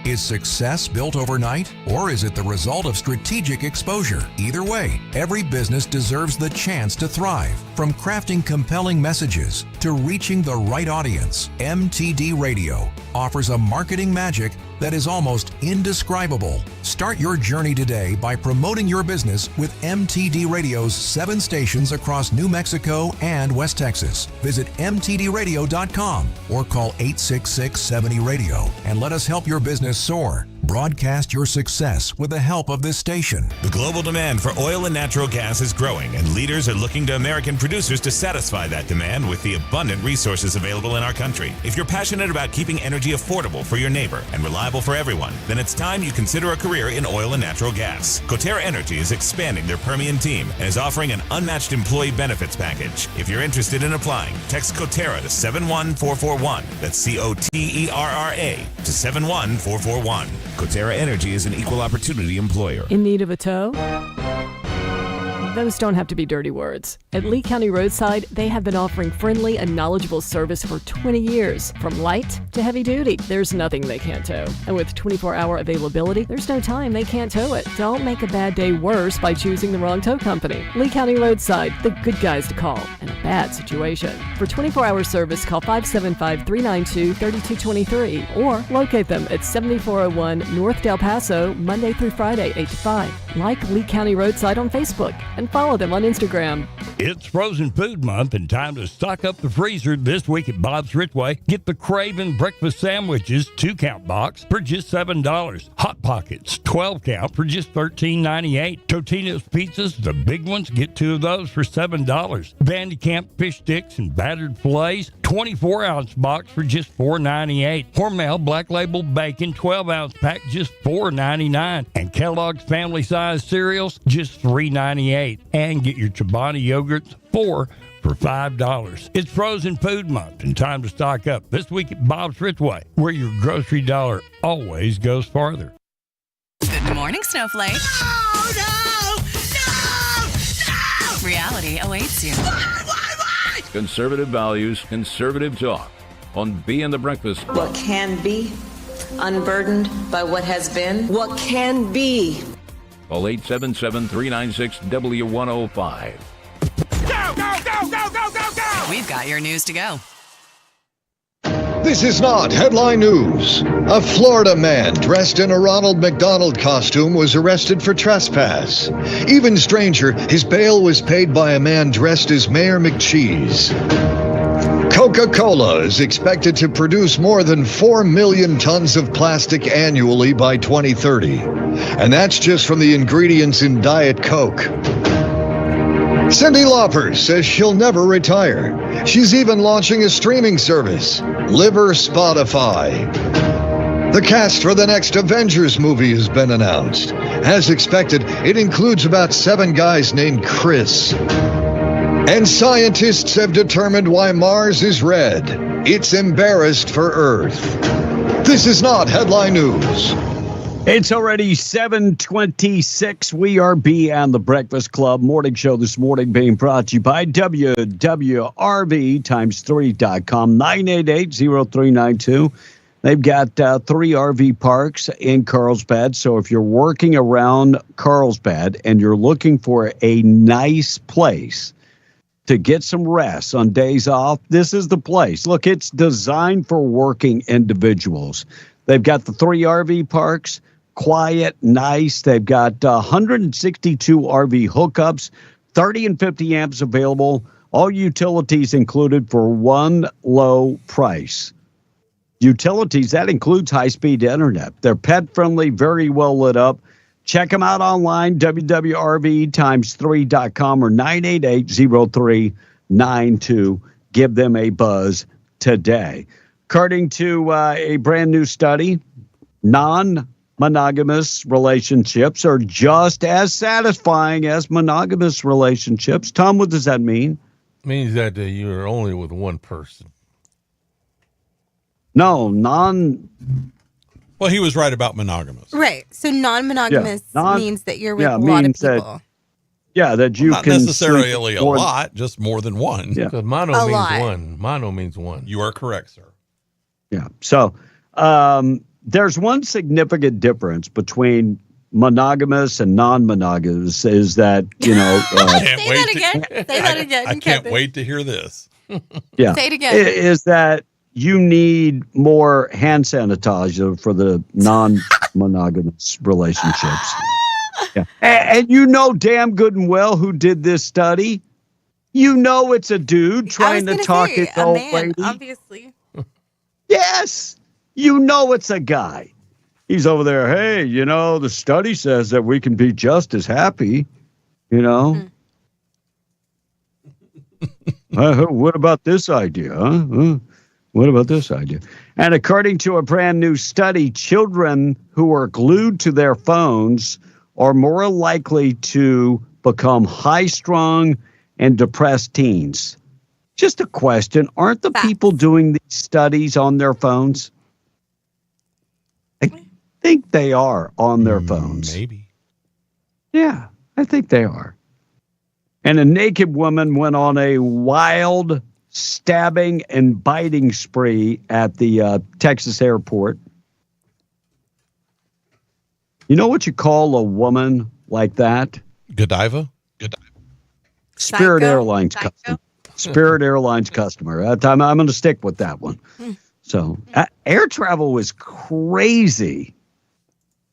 Is success built overnight, or is it the result of strategic exposure? Either way, every business deserves the chance to thrive. From crafting compelling messages to reaching the right audience, MTD Radio offers a marketing magic that is almost indescribable. Start your journey today by promoting your business with MTD Radio's 7 stations across New Mexico and West Texas. Visit mtdradio.com or call 866-70-RADIO and let us help your business soar. Broadcast your success with the help of this station. The global demand for oil and natural gas is growing, and leaders are looking to American producers to satisfy that demand with the abundant resources available in our country. If you're passionate about keeping energy affordable for your neighbor and reliable for everyone, then it's time you consider a career in oil and natural gas. Coterra Energy is expanding their Permian team and is offering an unmatched employee benefits package. If you're interested in applying, text Coterra to 71441. That's COTERRA to 71441. Coterra Energy is an equal opportunity employer. In need of a tow? those don't have to be dirty words. At Lee County Roadside, they have been offering friendly and knowledgeable service for 20 years. From light to heavy duty, there's nothing they can't tow. And with 24-hour availability, there's no time they can't tow it. Don't make a bad day worse by choosing the wrong tow company. Lee County Roadside, the good guys to call in a bad situation. For 24-hour service, call 575-392-3223 or locate them at 7401 North Del Paso, Monday through Friday, 8 to 5. Like Lee County Roadside on Facebook and follow them on Instagram. It's Frozen Food Month and time to stock up the freezer this week at Bob's Ritway. Get the Craven breakfast sandwiches 2-count box for just $7. Hot Pockets 12-count for just $13.98. Totino's pizzas, the big ones, get 2 of those for $7. Bandicamp fish sticks and battered fillets 24-ounce box for just $4.98. Hormel Black Label bacon 12-ounce pack just $4.99. And Kellogg's family size cereals just $3.98. And get your Chobani yogurts 4 for $5. It's Frozen Food Month and time to stock up this week at Bob's Ritway, where your grocery dollar always goes farther. Good morning, Snowflake. No! Reality awaits you. Conservative values, conservative talk on B and the Breakfast Club. What can be, unburdened by what has been. What can be. Call 877-396-W105. Go, go, go, go, go, go, go! We've got your news to go. This is not headline news. A Florida man dressed in a Ronald McDonald costume was arrested for trespass. Even stranger, his bail was paid by a man dressed as Mayor McCheese. Coca-Cola is expected to produce more than 4 million tons of plastic annually by 2030. And that's just from the ingredients in Diet Coke. Cyndi Lauper says she'll never retire. She's even launching a streaming service, Liver Spotify. The cast for the next Avengers movie has been announced. As expected, it includes about 7 guys named Chris. And scientists have determined why Mars is red. It's embarrassed for Earth. This is not headline news. It's already 7:26. We are B and the Breakfast Club morning show this morning being brought to you by WWRV3.com, 988-0392. They've got 3 RV parks in Carlsbad. So if you're working around Carlsbad and you're looking for a nice place to get some rest on days off, this is the place. Look, it's designed for working individuals. They've got the 3 RV parks. Quiet, nice. They've got 162 RV hookups, 30 and 50 amps available, all utilities included for one low price. Utilities, that includes high-speed internet. They're pet-friendly, very well lit up. Check them out online, WWRV3.com or 988-0392. Give them a buzz today. According to a brand new study, non-monogamous relationships are just as satisfying as monogamous relationships. Tom, what does that mean? It means that you're only with one person. No, Well, he was right about monogamous. Right. So non-monogamous means that you're with a lot of means people. That you Not can necessarily a sleep lot, just more than one. Yeah. Because mono A means lot. one. Mono means one. You are correct, sir. Yeah. So there's one significant difference between monogamous and non-monogamous is that, Say that again. I can't wait to hear this. Yeah. Say it again. Is that you need more hand sanitizer for the non-monogamous relationships. Yeah. And you know damn good and well who did this study. You know it's a dude trying to talk his old lady. Obviously. Yes. You know it's a guy. He's over there, hey, the study says that we can be just as happy, What about this idea, huh? What about this idea? And according to a brand new study, children who are glued to their phones are more likely to become high-strung and depressed teens. Just a question. Aren't the people doing these studies on their phones? I think they are on their phones. Maybe. Yeah, I think they are. And a naked woman went on a wild stabbing and biting spree at the Texas airport. You know what you call a woman like that? Godiva? Spirit Airlines customer. Spirit Airlines customer. I'm going to stick with that one. So air travel is crazy.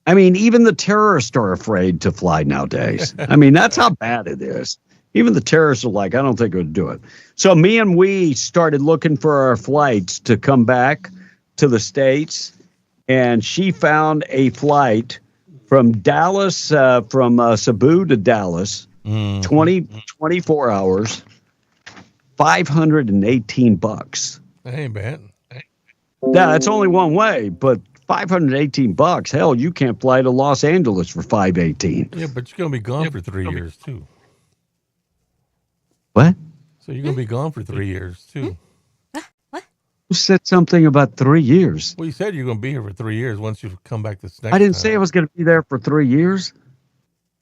I mean, even the terrorists are afraid to fly nowadays. I mean, that's how bad it is. Even the terrorists are like, I don't think we'd do it. So me and we started looking for our flights to come back to the States. And she found a flight from Dallas, from Cebu to Dallas, 24 hours, $518. Hey, man. Yeah, it's only one way, but $518. Hell, you can't fly to Los Angeles for $518. Yeah, but you're going to be gone for 3 years, too. What? So you're going to be gone for 3 years, too. Who said something about 3 years? Well, you said you're going to be here for 3 years once you come back this next I didn't time. say I was going to be there for 3 years.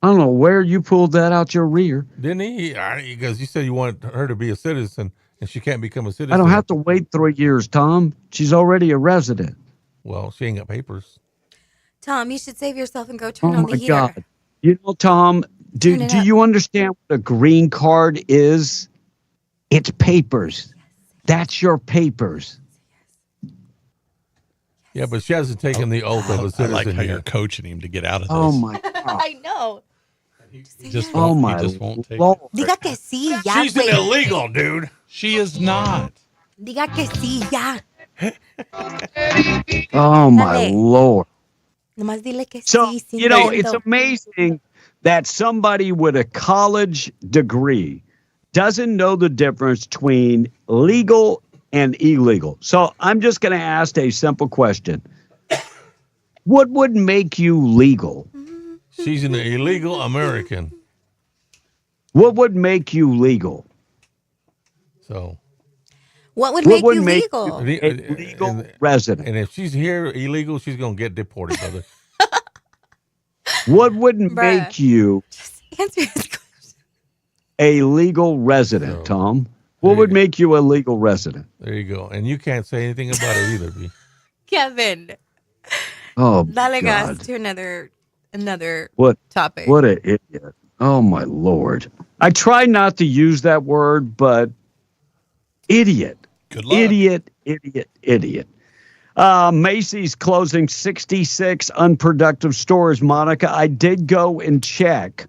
I don't know where you pulled that out your rear. Didn't he? Because you said you wanted her to be a citizen, and she can't become a citizen. I don't have to wait 3 years, Tom. She's already a resident. Well, she ain't got papers. Tom, you should save yourself and go turn Oh on my the heater. God. You know, Tom, do Turn it up. you understand what a green card is? It's papers. That's your papers. Yeah, but she hasn't taken the oath of a I citizen like how yet. you're coaching him to get out of this. Oh my I know. He just Oh won't, my he just won't take Lord. it. Diga que sí, ya, She's güey. an illegal, dude. She is not. Diga que sí, ya. Oh my Dale. Lord. Nomás dile que So, sí. sin you know, it's miedo. amazing that somebody with a college degree doesn't know the difference between legal and illegal. So I'm just going to ask a simple question. What would make you legal? She's an illegal American. What would make you legal? So What would What make would you make legal? A legal resident. And if she's here illegal, she's going to get deported, brother. What would Bruh. make you Answer his question. a legal resident, Tom? What would make you a legal resident? There you go. And you can't say anything about it either, B. Kevin. Oh, Dale gas God. to another What topic. What an idiot. Oh, my Lord. I try not to use that word, but idiot. Good luck. Idiot. Macy's closing 66 unproductive stores, Monica. I did go and check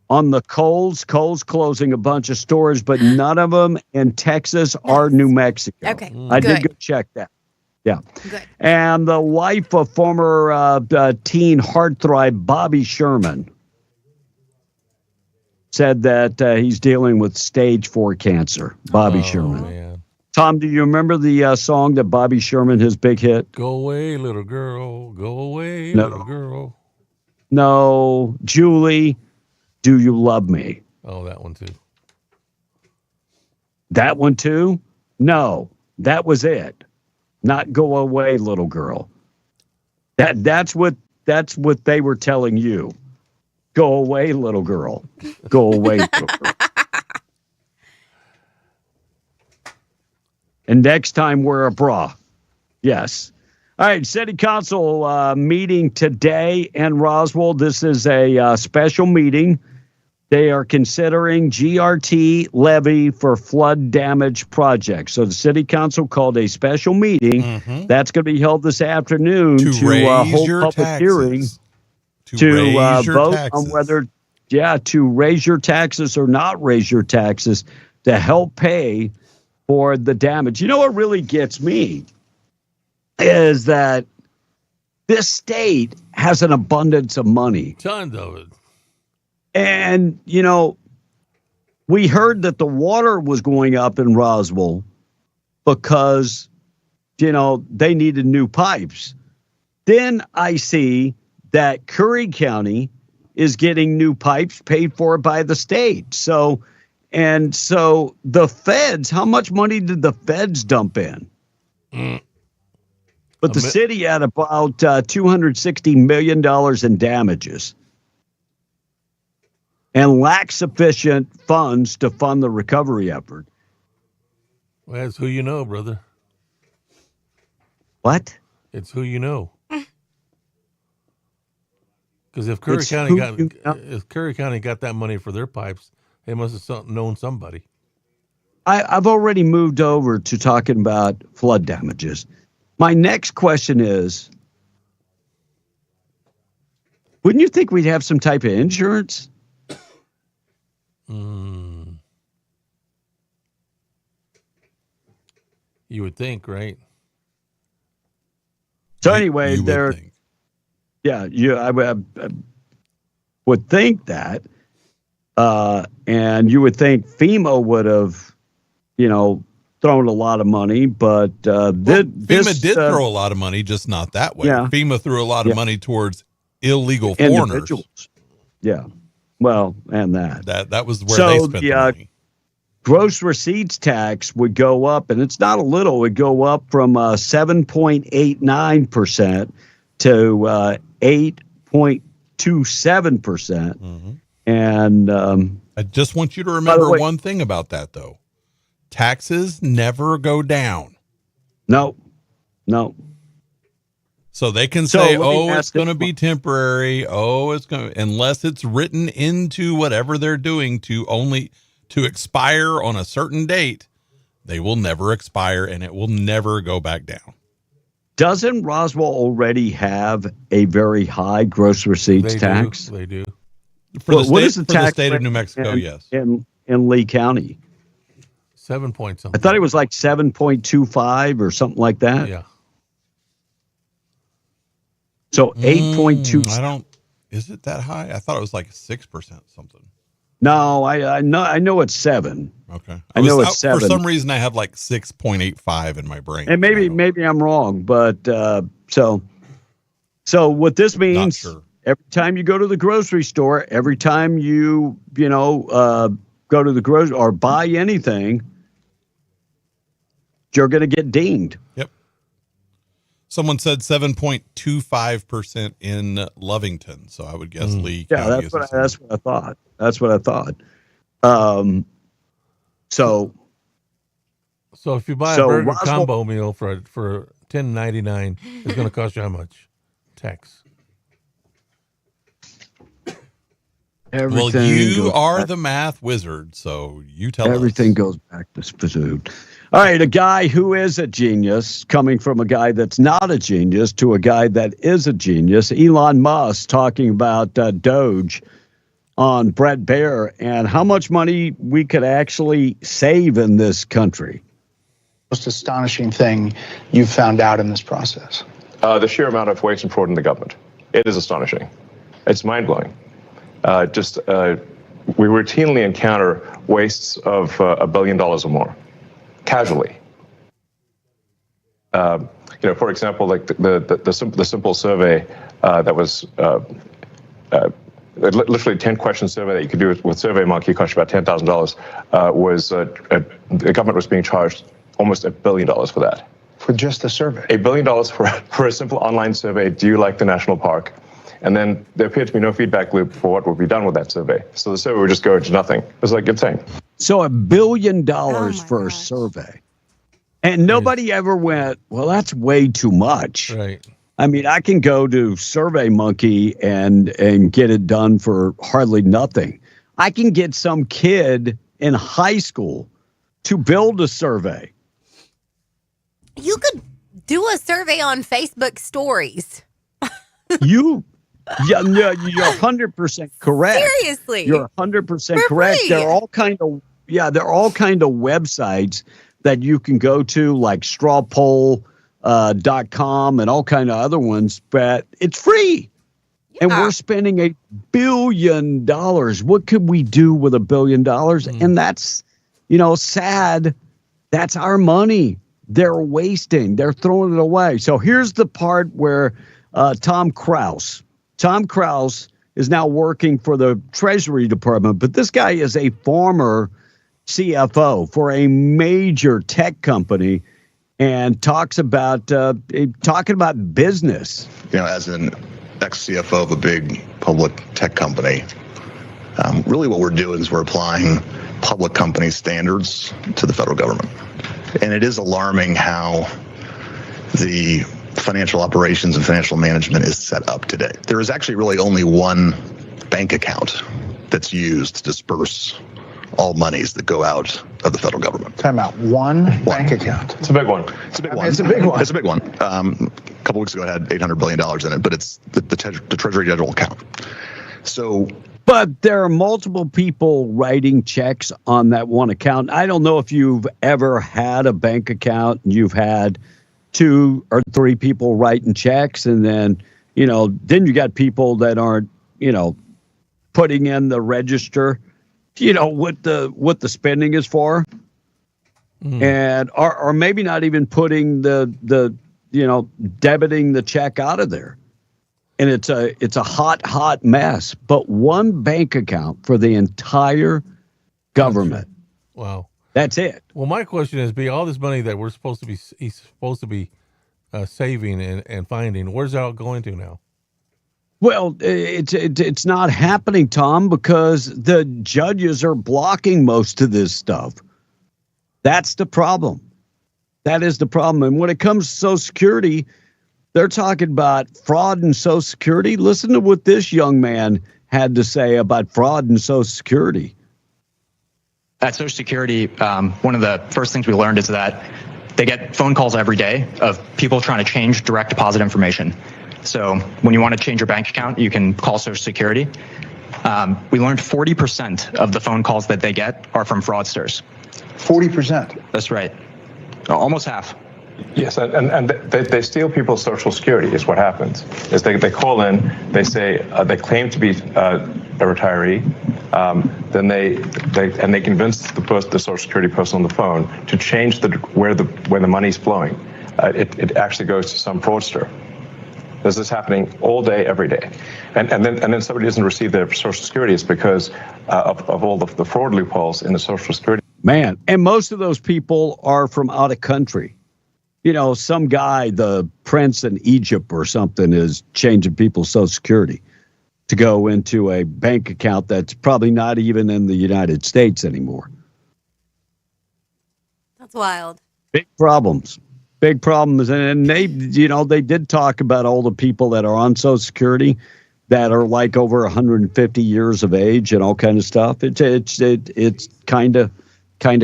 on the Kohl's. Kohl's closing a bunch of stores, but none of them in Texas or New Mexico. Okay, I did good. go check that. Yeah. Good. And the wife of former teen heartthrob Bobby Sherman said that he's dealing with stage 4 cancer. Bobby Sherman. Man. Tom, do you remember the song that Bobby Sherman, his big hit? Go away, little girl. Go away, No. little girl. No. Julie, do you love me? Oh, that one too. That one too? No. That was it. Not go away, little girl. That's what they were telling you. Go away, little girl. Go away, little girl. And next time, wear a bra. Yes. All right, City Council meeting today in Roswell. This is a special meeting. They are considering GRT levy for flood damage projects. So the City Council called a special meeting. That's going to be held this afternoon To raise hold your public taxes. hearing To raise your vote taxes. on whether, to raise your taxes or not raise your taxes to help pay for the damage. You know what really gets me is that this state has an abundance of money. Tons of it. And, you know, we heard that the water was going up in Roswell because, you know, they needed new pipes. Then I see that Curry County is getting new pipes paid for by the state. So the feds, how much money did the feds dump in? But the city had about $260 million in damages. and lack sufficient funds to fund the recovery effort. Well, that's who you know, brother. What? It's who you know. Because if Curry County got that money for their pipes, they must have known somebody. I've already moved over to talking about flood damages. My next question is, wouldn't you think we'd have some type of insurance? You would think, right? So anyway, I would think that, and you would think FEMA would have, thrown a lot of money, but FEMA did throw a lot of money, just not that way. Yeah. FEMA threw a lot of money towards illegal foreigners. Individuals. Yeah, well, and that was where they spent the money. Gross receipts tax would go up, and it's not a little. It would go up from 7.89% to 8.27%. And I just want you to remember one thing about that, though. Taxes never go down. No. So they can say, it's going to be temporary. It's going to, unless it's written into whatever they're doing to expire on a certain date, they will never expire and it will never go back down. Doesn't Roswell already have a very high gross receipts tax? They do. For the state of New Mexico, yes. In Lee County. 7 point something. I thought it was like 7.25 or something like that. Yeah. So 8.2. Is it that high? I thought it was like 6% something. No, I know it's 7. Okay. I know it's 7. For some reason I have like 6.85 in my brain. And maybe I'm wrong, but so what this means, every time you go to the grocery store, every time you go to the grocery or buy anything, you're going to get dinged. Yep. Someone said 7.25% in Lovington, so I would guess Lee County. Yeah, that's what I thought. That's what I thought. So if you buy a burger combo meal for $10.99, it's going to cost you how much? Tax. You are the math wizard, so you tell us. Everything goes back to food. All right, a guy who is a genius, coming from a guy that's not a genius to a guy that is a genius. Elon Musk talking about Doge on Bret Baier and how much money we could actually save in this country. Most astonishing thing you've found out in this process? The sheer amount of waste and fraud in the government. It is astonishing. It's mind-blowing. We routinely encounter wastes of $1 billion or more, casually. For example, like the simple survey that was literally 10-question survey that you could do with SurveyMonkey, cost you about $10,000. The government was being charged almost $1 billion for that. For just the survey? $1 billion for a simple online survey. Do you like the national park? And then there appeared to be no feedback loop for what would be done with that survey. So the survey would just go into nothing. It was like a good thing. So $1 billion for a survey. And nobody ever went, well, that's way too much. Right. I mean, I can go to SurveyMonkey and get it done for hardly nothing. I can get some kid in high school to build a survey. You could do a survey on Facebook stories. You're 100% correct. Seriously. You're 100% correct. Free. There are all kind of websites that you can go to, like strawpoll.com and all kind of other ones, but it's free. Yeah. And we're spending $1 billion. What could we do with $1 billion? And that's, sad. That's our money. They're wasting. They're throwing it away. So here's the part where Tom Krause is now working for the Treasury Department, but this guy is a former CFO for a major tech company and talking about business. As an ex-CFO of a big public tech company, Really what we're doing is we're applying public company standards to the federal government. And it is alarming how the financial operations and financial management is set up today. There is actually really only one bank account that's used to disperse all monies that go out of the federal government. Time out. One bank account. It's a big one. It's a big one. It's a big one. It's a big one. A couple weeks ago, it had $800 billion in it, but it's the Treasury General account. So, but there are multiple people writing checks on that one account. I don't know if you've ever had a bank account and you've had 2 or 3 people writing checks, and then you got people that aren't putting in the register what the spending is for, and or maybe not even putting the debiting the check out of there, and it's a hot mess. But one bank account for the entire government. Wow, that's it. Well, my question is, all this money that he's supposed to be saving and finding, where's that all going to now? Well, it's not happening, Tom, because the judges are blocking most of this stuff. That's the problem. That is the problem. And when it comes to Social Security, they're talking about fraud in Social Security. Listen to what this young man had to say about fraud in Social Security. At Social Security, one of the first things we learned is that they get phone calls every day of people trying to change direct deposit information. So when you want to change your bank account, you can call Social Security. We learned 40% of the phone calls that they get are from fraudsters. 40%? That's right. Almost half. Yes, and they steal people's Social Security is what happens. Is they call in, they say they claim to be a retiree, then they convince the Social Security person on the phone to change where the money's flowing. It actually goes to some fraudster. This is happening all day, every day, and then somebody doesn't receive their Social Security. It's because of all the fraud loopholes in the Social Security. Man, and most of those people are from out of country. Some guy, the prince in Egypt or something, is changing people's Social Security to go into a bank account that's probably not even in the United States anymore. That's wild. Big problems. Big problems. And they did talk about all the people that are on Social Security that are like over 150 years of age and all kind of stuff. It's kind of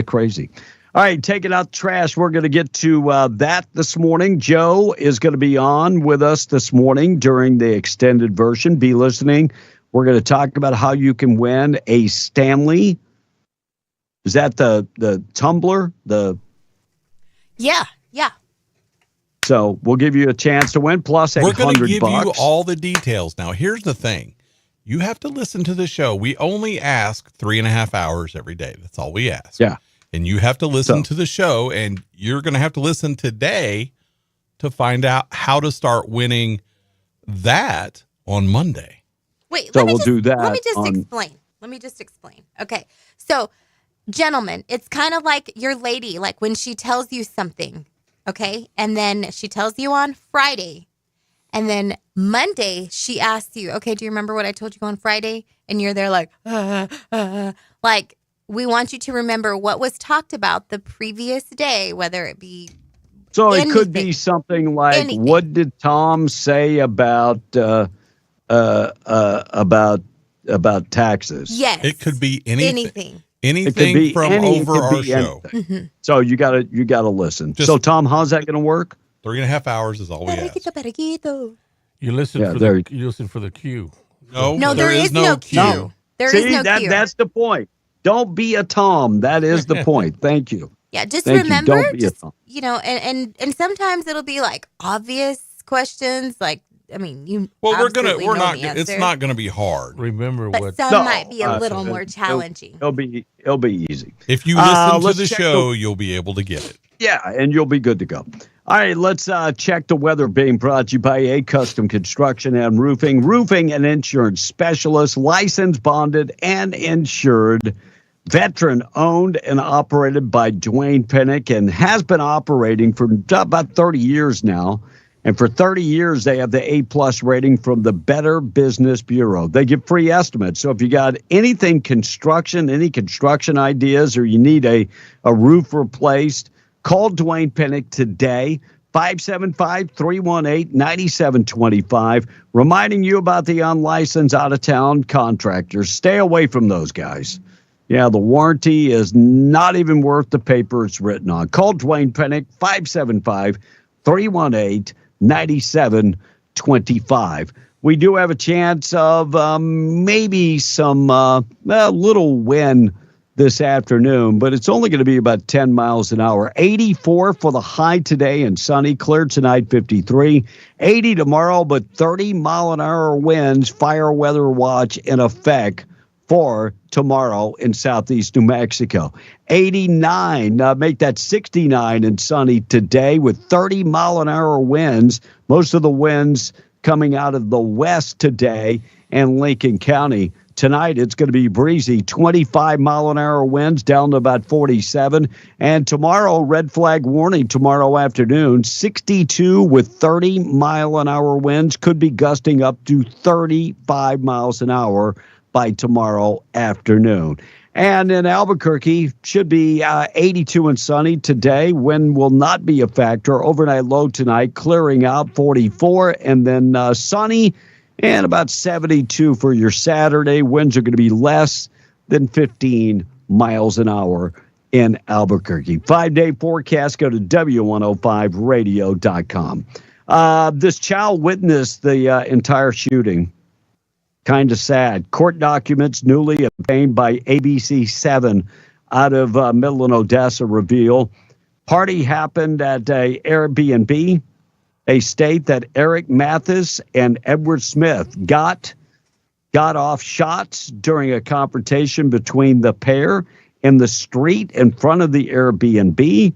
crazy. All right, taking out the trash. We're going to get to that this morning. Joe is going to be on with us this morning during the extended version. Be listening. We're going to talk about how you can win a Stanley. Is that the tumbler? Yeah. So we'll give you a chance to win plus $800. We're going to give you all the details. Now, here's the thing. You have to listen to the show. We only ask 3.5 hours every day. That's all we ask. Yeah. And you have to listen to the show, and you're going to have to listen today to find out how to start winning that on Monday. Wait, so we'll do that. Let me just explain. Okay. So, gentlemen, it's kind of like your lady, like when she tells you something. Okay. And then she tells you on Friday. And then Monday, she asks you, okay, do you remember what I told you on Friday? And you're there like, like, we want you to remember what was talked about the previous day, whether it be. So it could be something like, what did Tom say about taxes? Yes. It could be anything. Anything. Anything be from over our show. Mm-hmm. So you gotta listen. So Tom, how's that gonna work? 3.5 hours is all we ask. You listen you listen for the cue. No, there is no cue. No. There is no cue. That's the point. Don't be a Tom. That is the point. Thank you. Yeah, just Thank remember, you. Don't be a Tom. and sometimes it'll be like obvious questions, like it's not gonna be hard. Remember but some might be a little more challenging. It'll be easy. If you listen to the show, you'll be able to get it. Yeah, and you'll be good to go. All right, let's check the weather, being brought to you by A Custom Construction and Roofing and Insurance Specialist, licensed, bonded, and insured. Veteran owned and operated by Dwayne Pinnick, and has been operating for about 30 years now. And for 30 years, they have the A+ rating from the Better Business Bureau. They give free estimates. So if you got anything construction, any construction ideas, or you need a roof replaced, call Dwayne Pinnick today, 575-318-9725, reminding you about the unlicensed out-of-town contractors. Stay away from those guys. Yeah, the warranty is not even worth the paper it's written on. Call Dwayne Pinnick, 575-318-9725. We do have a chance of maybe some little win this afternoon, but it's only going to be about 10 miles an hour. 84 for the high today and sunny. Clear tonight, 53. 80 tomorrow, but 30-mile-an-hour winds, fire weather watch in effect for tomorrow in southeast New Mexico. 89, make that 69 and sunny today with 30-mile-an-hour winds. Most of the winds coming out of the west today and Lincoln County. Tonight, it's going to be breezy, 25-mile-an-hour winds down to about 47. And tomorrow, red flag warning tomorrow afternoon, 62 with 30-mile-an-hour winds, could be gusting up to 35 miles an hour by tomorrow afternoon. And in Albuquerque, should be 82 and sunny today. Wind will not be a factor. Overnight low tonight, clearing out 44, and then sunny and about 72 for your Saturday. Winds are going to be less than 15 miles an hour in Albuquerque. 5-day forecast, go to W105radio.com. This child witnessed the entire shooting. Kind of sad. Court documents newly obtained by ABC7 out of Midland, Odessa reveal party happened at a Airbnb. They state that Eric Mathis and Edward Smith got off shots during a confrontation between the pair in the street in front of the Airbnb.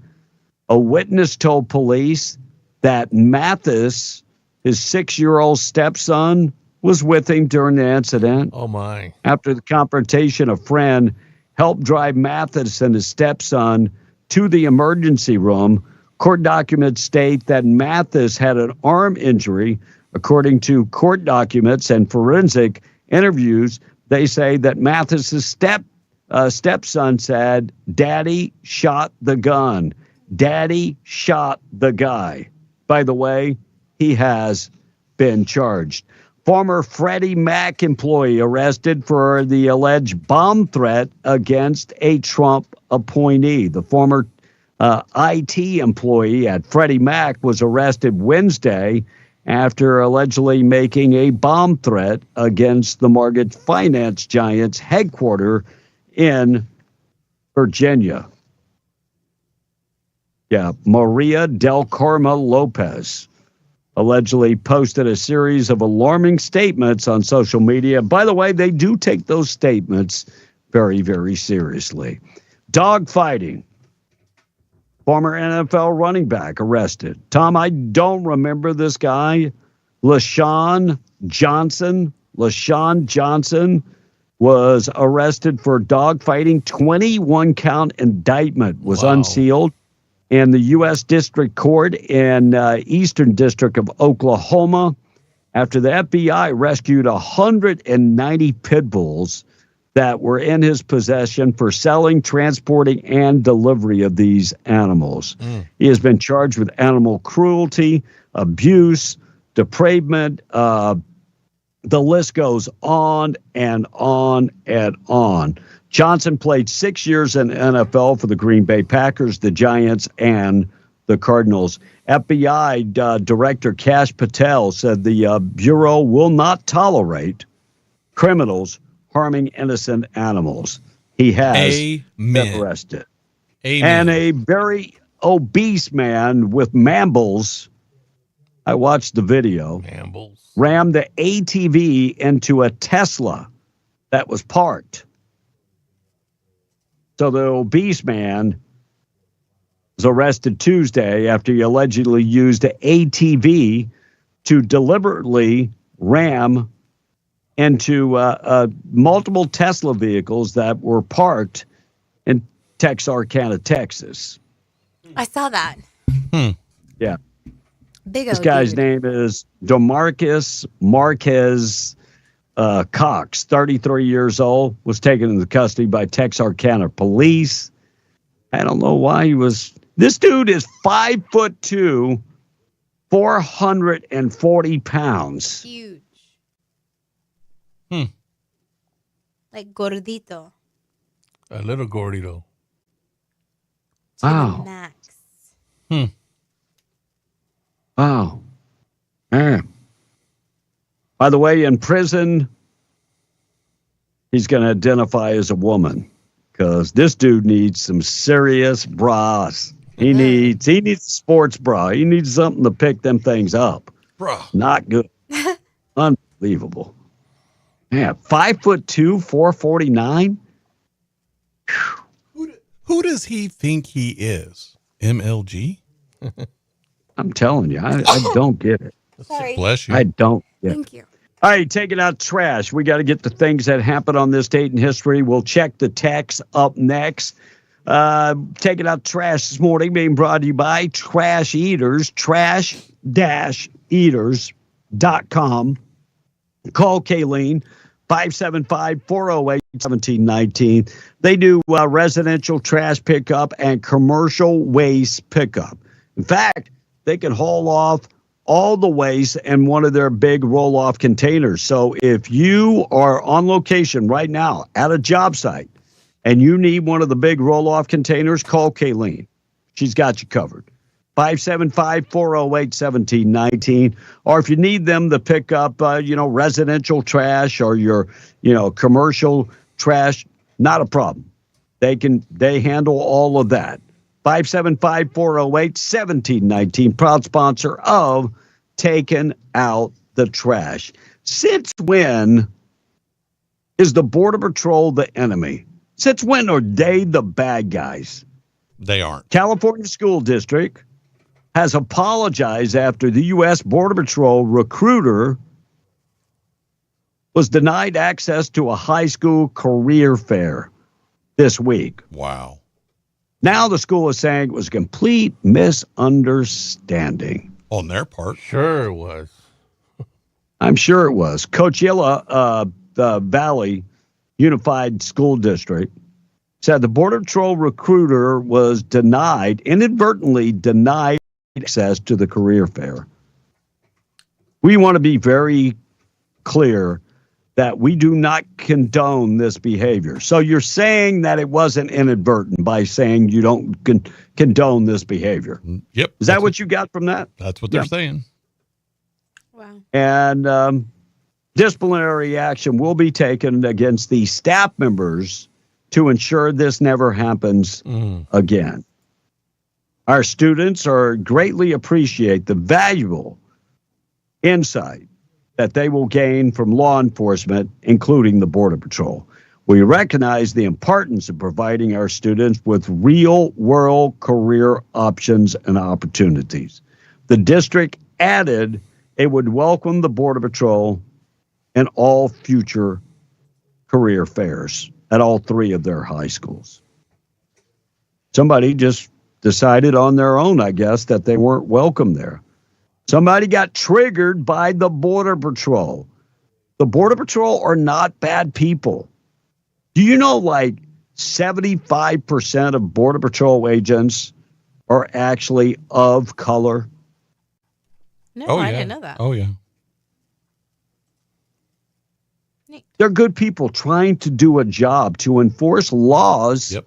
A witness told police that Mathis, his 6-year-old stepson, was with him during the incident. Oh, my. After the confrontation, a friend helped drive Mathis and his stepson to the emergency room. Court documents state that Mathis had an arm injury. According to court documents and forensic interviews, they say that Mathis's stepson said, "Daddy shot the gun. Daddy shot the guy." By the way, he has been charged. Former Freddie Mac employee arrested for the alleged bomb threat against a Trump appointee. The former IT employee at Freddie Mac was arrested Wednesday after allegedly making a bomb threat against the mortgage finance giant's headquarters in Virginia. Yeah, Maria del Carmen Lopez allegedly posted a series of alarming statements on social media. By the way, they do take those statements very, very seriously. Dogfighting. Former NFL running back arrested. Tom, I don't remember this guy. LaShawn Johnson. LaShawn Johnson was arrested for dogfighting. 21-count indictment was unsealed in the U.S. District Court in Eastern District of Oklahoma after the FBI rescued 190 pit bulls that were in his possession for selling, transporting, and delivery of these animals. He has been charged with animal cruelty, abuse, depravement. The list goes on and on and on. Johnson played 6 years in NFL for the Green Bay Packers, the Giants, and the Cardinals. FBI Director Kash Patel said the Bureau will not tolerate criminals harming innocent animals. He has been arrested. And a very obese man with mambles, I watched the video, rammed the ATV into a Tesla that was parked. So the obese man was arrested Tuesday after he allegedly used an ATV to deliberately ram into multiple Tesla vehicles that were parked in Texarkana, Texas. I saw that. Yeah. Big This old guy's dude. name is DeMarcus Marquez Cox, 33 years old, was taken into custody by Texarkana police. I don't know why he was. This dude is 5'2", 440 pounds. Huge. Hmm. Like gordito. A little gordito. Wow. Max. Hmm. Wow. Man. By the way, in prison, he's going to identify as a woman because this dude needs some serious bras. He needs a sports bra. He needs something to pick them things up. Bro. Not good. Unbelievable. Man, 5'2", 449. Who does he think he is? MLG? I'm telling you, I don't get it. Sorry. Bless you. I don't get it. Thank you. All right, taking out trash. We got to get the things that happened on this date in history. We'll check the text up next. Taking out trash this morning being brought to you by Trash Eaters, trash-eaters.com. Call Kayleen, 575-408-1719. They do residential trash pickup and commercial waste pickup. In fact, they can haul off all the waste in one of their big roll-off containers. So if you are on location right now at a job site and you need one of the big roll-off containers, call Kayleen. She's got you covered. 575-408-1719. Or if you need them to pick up, residential trash or your, commercial trash, not a problem. They handle all of that. 575-408-1719. Proud sponsor of Taking Out the Trash. Since when is the Border Patrol the enemy? Since when are they the bad guys? They aren't. California School District has apologized after the U.S. Border Patrol recruiter was denied access to a high school career fair this week. Wow. Now the school is saying it was a complete misunderstanding. On their part. Sure it was. I'm sure it was. Coachella Valley Unified School District said the Border Patrol recruiter was inadvertently denied access to the career fair. We want to be very clear that we do not condone this behavior. So you're saying that it wasn't inadvertent by saying you don't condone this behavior. Yep. Is that what you got from that? That's what they're saying. Wow. And disciplinary action will be taken against the staff members to ensure this never happens again. Our students greatly appreciate the valuable insight that they will gain from law enforcement, including the Border Patrol. We recognize the importance of providing our students with real-world career options and opportunities. The district added it would welcome the Border Patrol in all future career fairs at all three of their high schools. Somebody just decided on their own, I guess, that they weren't welcome there. Somebody got triggered by the Border Patrol. The Border Patrol are not bad people. Do you know 75% of Border Patrol agents are actually of color? No, I didn't know that. Oh, yeah. They're good people trying to do a job to enforce laws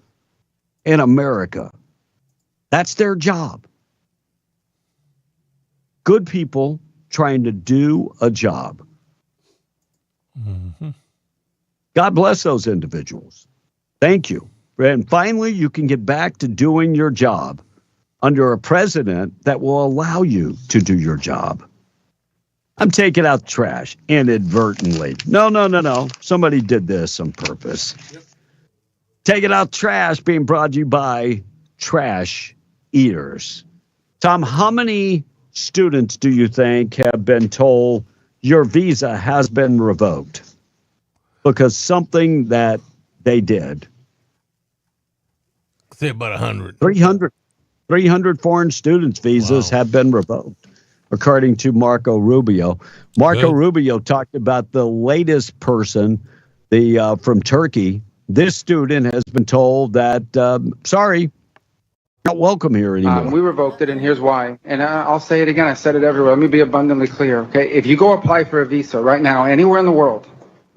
in America. That's their job. Good people trying to do a job. Mm-hmm. God bless those individuals. Thank you. And finally, you can get back to doing your job under a president that will allow you to do your job. I'm taking out trash inadvertently. No. Somebody did this on purpose. Taking out trash being brought to you by Trash Eaters. Tom, how many students do you think have been told your visa has been revoked because something that they did? Say about 100. 300 foreign students' visas have been revoked. according to Marco Rubio. Marco Good. Rubio talked about the latest person, from Turkey. This student has been told that, sorry, not welcome here anymore. We revoked it, and here's why. And I'll say it again. I said it everywhere. Let me be abundantly clear, okay? If you go apply for a visa right now, anywhere in the world,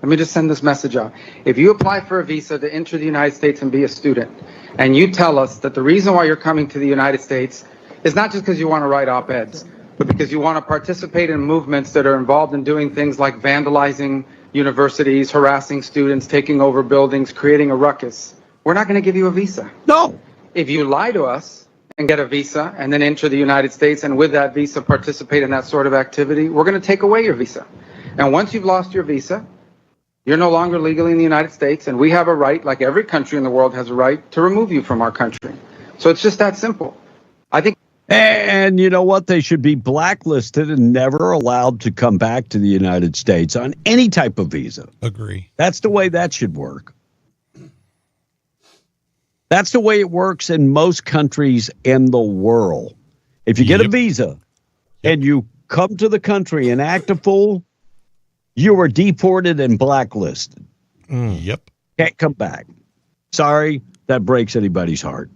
let me just send this message out. If you apply for a visa to enter the United States and be a student, and you tell us that the reason why you're coming to the United States is not just because you want to write op-eds, but because you want to participate in movements that are involved in doing things like vandalizing universities, harassing students, taking over buildings, creating a ruckus, we're not going to give you a visa. No. If you lie to us and get a visa and then enter the United States and with that visa participate in that sort of activity, we're going to take away your visa. And once you've lost your visa, you're no longer legally in the United States, and we have a right, like every country in the world has a right, to remove you from our country. So it's just that simple. I think. And you know what? They should be blacklisted and never allowed to come back to the United States on any type of visa. Agree. That's the way that should work. That's the way it works in most countries in the world. If you get a visa and you come to the country and act a fool, you are deported and blacklisted. Yep. Can't come back. Sorry, that breaks anybody's heart.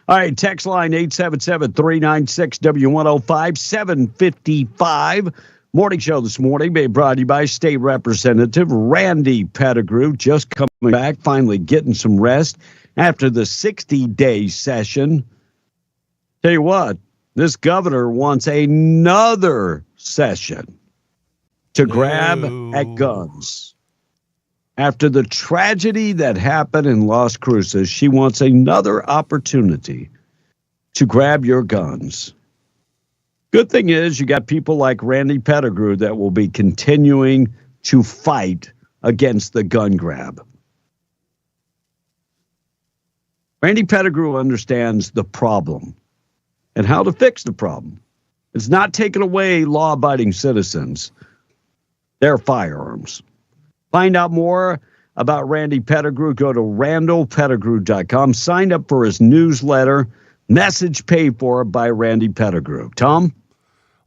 All right, text line 877-396-W105, 755. Morning show this morning being brought to you by State Representative Randy Pettigrew, just coming back, finally getting some rest after the 60-day session. Tell you what, this governor wants another session to grab at guns. After the tragedy that happened in Las Cruces, she wants another opportunity to grab your guns. Good thing is you got people like Randy Pettigrew that will be continuing to fight against the gun grab. Randy Pettigrew understands the problem and how to fix the problem. It's not taking away law-abiding citizens their firearms. Find out more about Randy Pettigrew. Go to randallpettigrew.com. Sign up for his newsletter. Message paid for by Randy Pettigrew. Tom?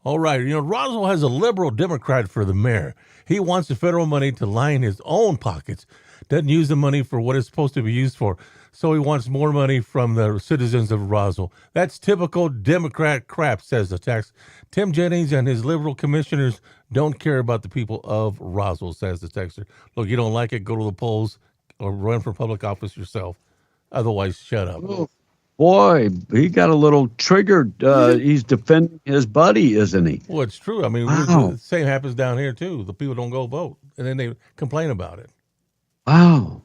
All right. You know, Roswell has a liberal Democrat for the mayor. He wants the federal money to line his own pockets. Doesn't use the money for what it's supposed to be used for. So he wants more money from the citizens of Roswell. That's typical Democrat crap, says the text. Tim Jennings and his liberal commissioners don't care about the people of Roswell, says the texter. Look, you don't like it, go to the polls or run for public office yourself. Otherwise, shut up. Oh, boy, he got a little triggered. He's defending his buddy, isn't he? Well, it's true. I mean, the same happens down here, too. The people don't go vote, and then they complain about it. Wow.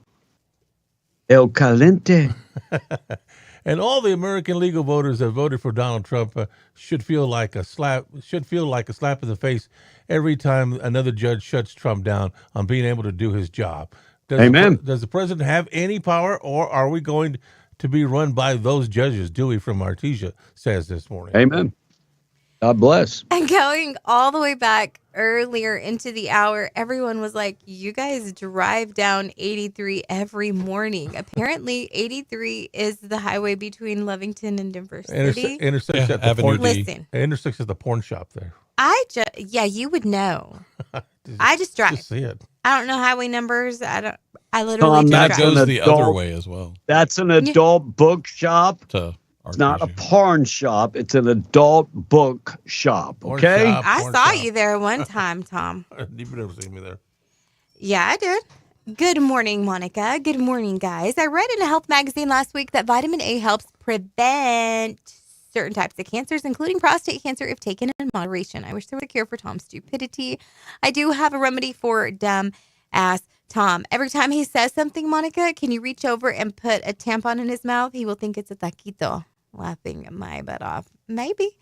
El Caliente. And all the American legal voters that voted for Donald Trump should feel like a slap in the face every time another judge shuts Trump down on being able to do his job. Amen. Does the president have any power, or are we going to be run by those judges? Dewey from Artesia says this morning. Amen. God bless. And going all the way back earlier into the hour, everyone was like, you guys drive down 83 every morning. Apparently, 83 is the highway between Lovington and Denver City. Intersects at the porn shop there. Yeah, you would know. I just drive. Just see it. I don't know highway numbers. I literally Tom, just that drive. goes the other way as well. That's an adult bookshop. It's not a porn shop. It's an adult book shop. Okay? I saw you there one time, Tom. You've never seen me there. Yeah, I did. Good morning, Monica. Good morning, guys. I read in a health magazine last week that vitamin A helps prevent certain types of cancers, including prostate cancer, if taken in moderation. I wish there was a cure for Tom's stupidity. I do have a remedy for dumb ass Tom. Every time he says something, Monica, can you reach over and put a tampon in his mouth? He will think it's a taquito. Laughing my butt off. Maybe.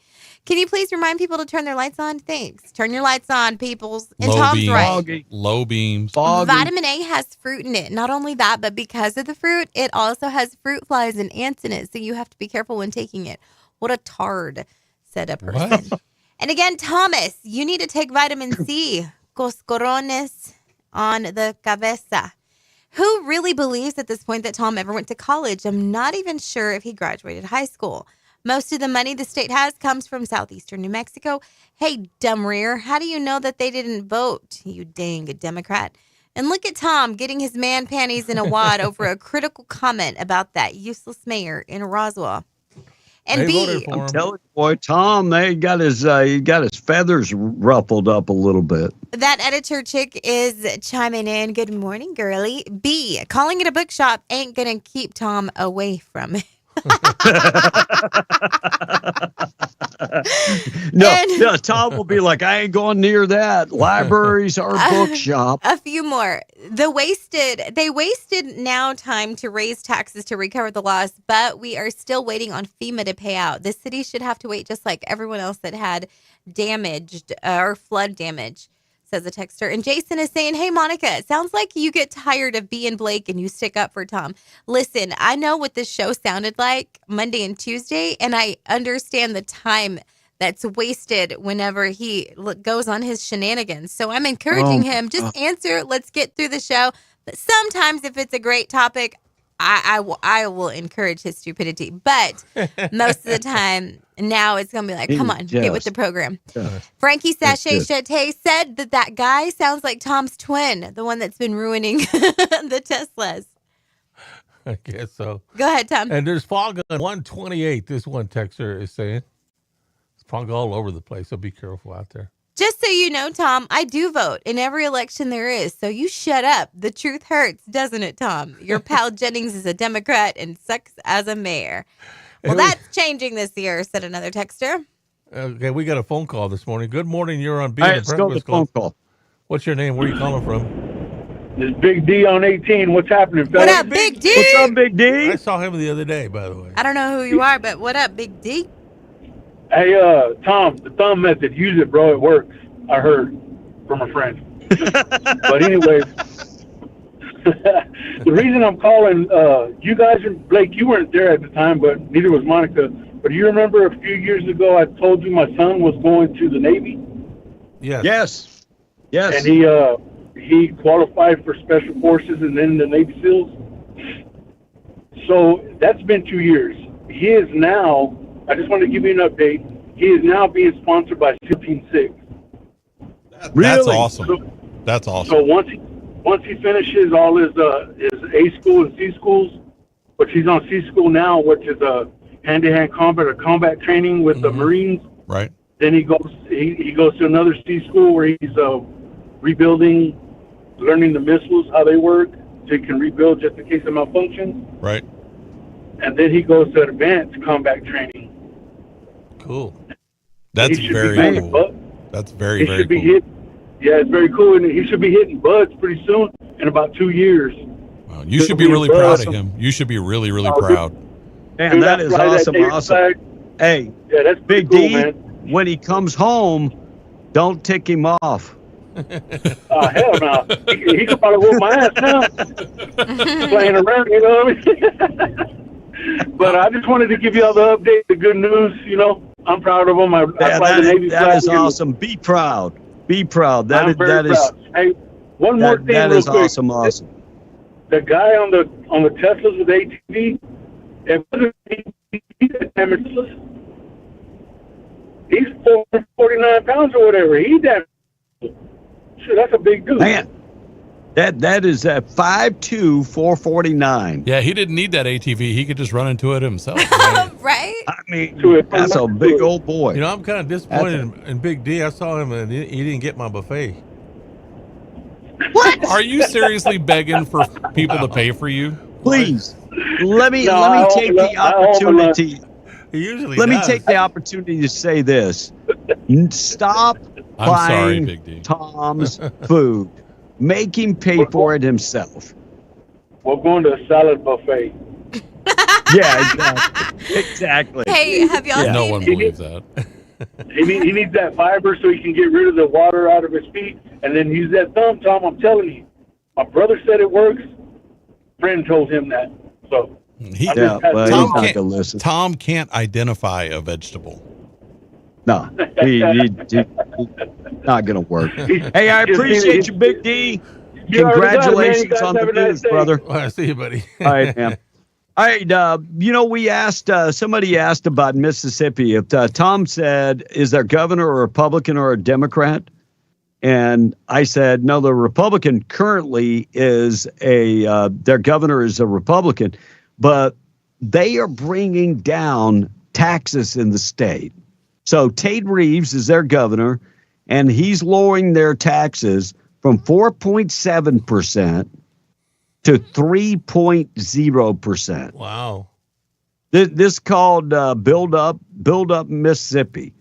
Can you please remind people to turn their lights on? Thanks. Turn your lights on, peoples. And Tom's right. Low beams. Vitamin A has fruit in it. Not only that, but because of the fruit, it also has fruit flies and ants in it. So you have to be careful when taking it. What a tard, said a person. What? And again, Thomas, you need to take vitamin C. Coscorones on the cabeza. Who really believes at this point that Tom ever went to college? I'm not even sure if he graduated high school. Most of the money the state has comes from southeastern New Mexico. Hey, dumb rear, how do you know that they didn't vote, you dang Democrat? And look at Tom getting his man panties in a wad over a critical comment about that useless mayor in Roswell. And B, I'm telling you, boy, Tom, he got his feathers ruffled up a little bit. that editor chick is chiming in. Good morning, girly. B, calling it a bookshop ain't gonna keep Tom away from it. No, Tom will be like, I ain't going near that. Libraries are a bookshop. A few more. They wasted now time to raise taxes to recover the loss, but we are still waiting on FEMA to pay out. The city should have to wait just like everyone else that had damaged or flood damage, says a texter. And Jason is saying, hey, Monica, it sounds like you get tired of being Blake and you stick up for Tom. Listen, I know what this show sounded like Monday and Tuesday, and I understand the time that's wasted whenever he goes on his shenanigans. So I'm encouraging him, just answer, let's get through the show. But sometimes if it's a great topic, I will encourage his stupidity. But most of the time, now it's going to be like, come on, get with the program. Frankie Sachet Chate said that guy sounds like Tom's twin, the one that's been ruining the Teslas. I guess so. Go ahead, Tom. And there's fog on 128, this one texter is saying. It's fog all over the place, so be careful out there. Just so you know, Tom, I do vote in every election there is, so you shut up. The truth hurts, doesn't it, Tom? Your pal Jennings is a Democrat and sucks as a mayor. Well, that's changing this year, said another texter. Okay, we got a phone call this morning. Good morning, you're on B. All right, let's go to the phone call. What's your name? Where are you calling from? This Big D on 18. What's happening, fellas? What up, Big D? What's up, Big D? I saw him the other day, by the way. I don't know who you are, but what up, Big D? Hey, Tom, the thumb method, use it, bro. It works. I heard from a friend. But anyways, the reason I'm calling, you guys, Blake, you weren't there at the time, but neither was Monica. But do you remember a few years ago I told you my son was going to the Navy? Yes. And he qualified for Special Forces and then the Navy SEALs. So that's been 2 years. He is now, I just wanted to give you an update, he is now being sponsored by SEAL Team 6. That's awesome. That's awesome. So once he finishes all his A school and C schools, which he's on C school now, which is a hand-to-hand combat or combat training with the Marines. Right. Then he goes to another C school where he's rebuilding, learning the missiles, how they work, so he can rebuild just in case of malfunction. Right. And then he goes to advanced combat training. Cool. That's very cool. That's very cool. Yeah, it's very cool, and he should be hitting buds pretty soon in about 2 years. Wow. You should be really proud of him. You should be really, really proud. Man, dude, that is awesome. Hey, yeah, that's Big cool, D, man. when he comes home, don't tick him off. Hell no. He could probably whoop my ass now. Playing around, you know what I mean? But I just wanted to give you all the update, the good news, you know. I'm proud of him. I fly the Navy flag. That is awesome. Be proud. Be proud. That is proud. Hey, one more thing that real is quick. awesome. The guy on the Teslas with ATV, he's 449 pounds or whatever. He damn. Sure, that's a big dude. Man, that is at 5'2", 449. Yeah, he didn't need that ATV. He could just run into it himself. Right? I mean, that's a big old boy. You know, I'm kind of disappointed in Big D. I saw him and he didn't get my buffet. What? Are you seriously begging for people to pay for you? Please, let me take the opportunity. Let me take the opportunity to say this: stop buying Tom's food. Make him pay for it himself. We're going to a salad buffet. Yeah, exactly. Hey, have y'all seen? No one believes that. He needs that fiber so he can get rid of the water out of his feet and then use that thumb, Tom. I'm telling you. My brother said it works. Friend told him that. So Tom can't identify a vegetable. No, he's not going to work. Hey, I appreciate you, Big D. Congratulations on the news, brother. I see you, buddy. All right, man. All right, we asked, somebody asked about Mississippi. If Tom said, is their governor a Republican or a Democrat? And I said, no, the Republican currently is their governor is a Republican, but they are bringing down taxes in the state. So Tate Reeves is their governor, and he's lowering their taxes from 4.7% to 3.0%. Wow. This is called Build Up Mississippi.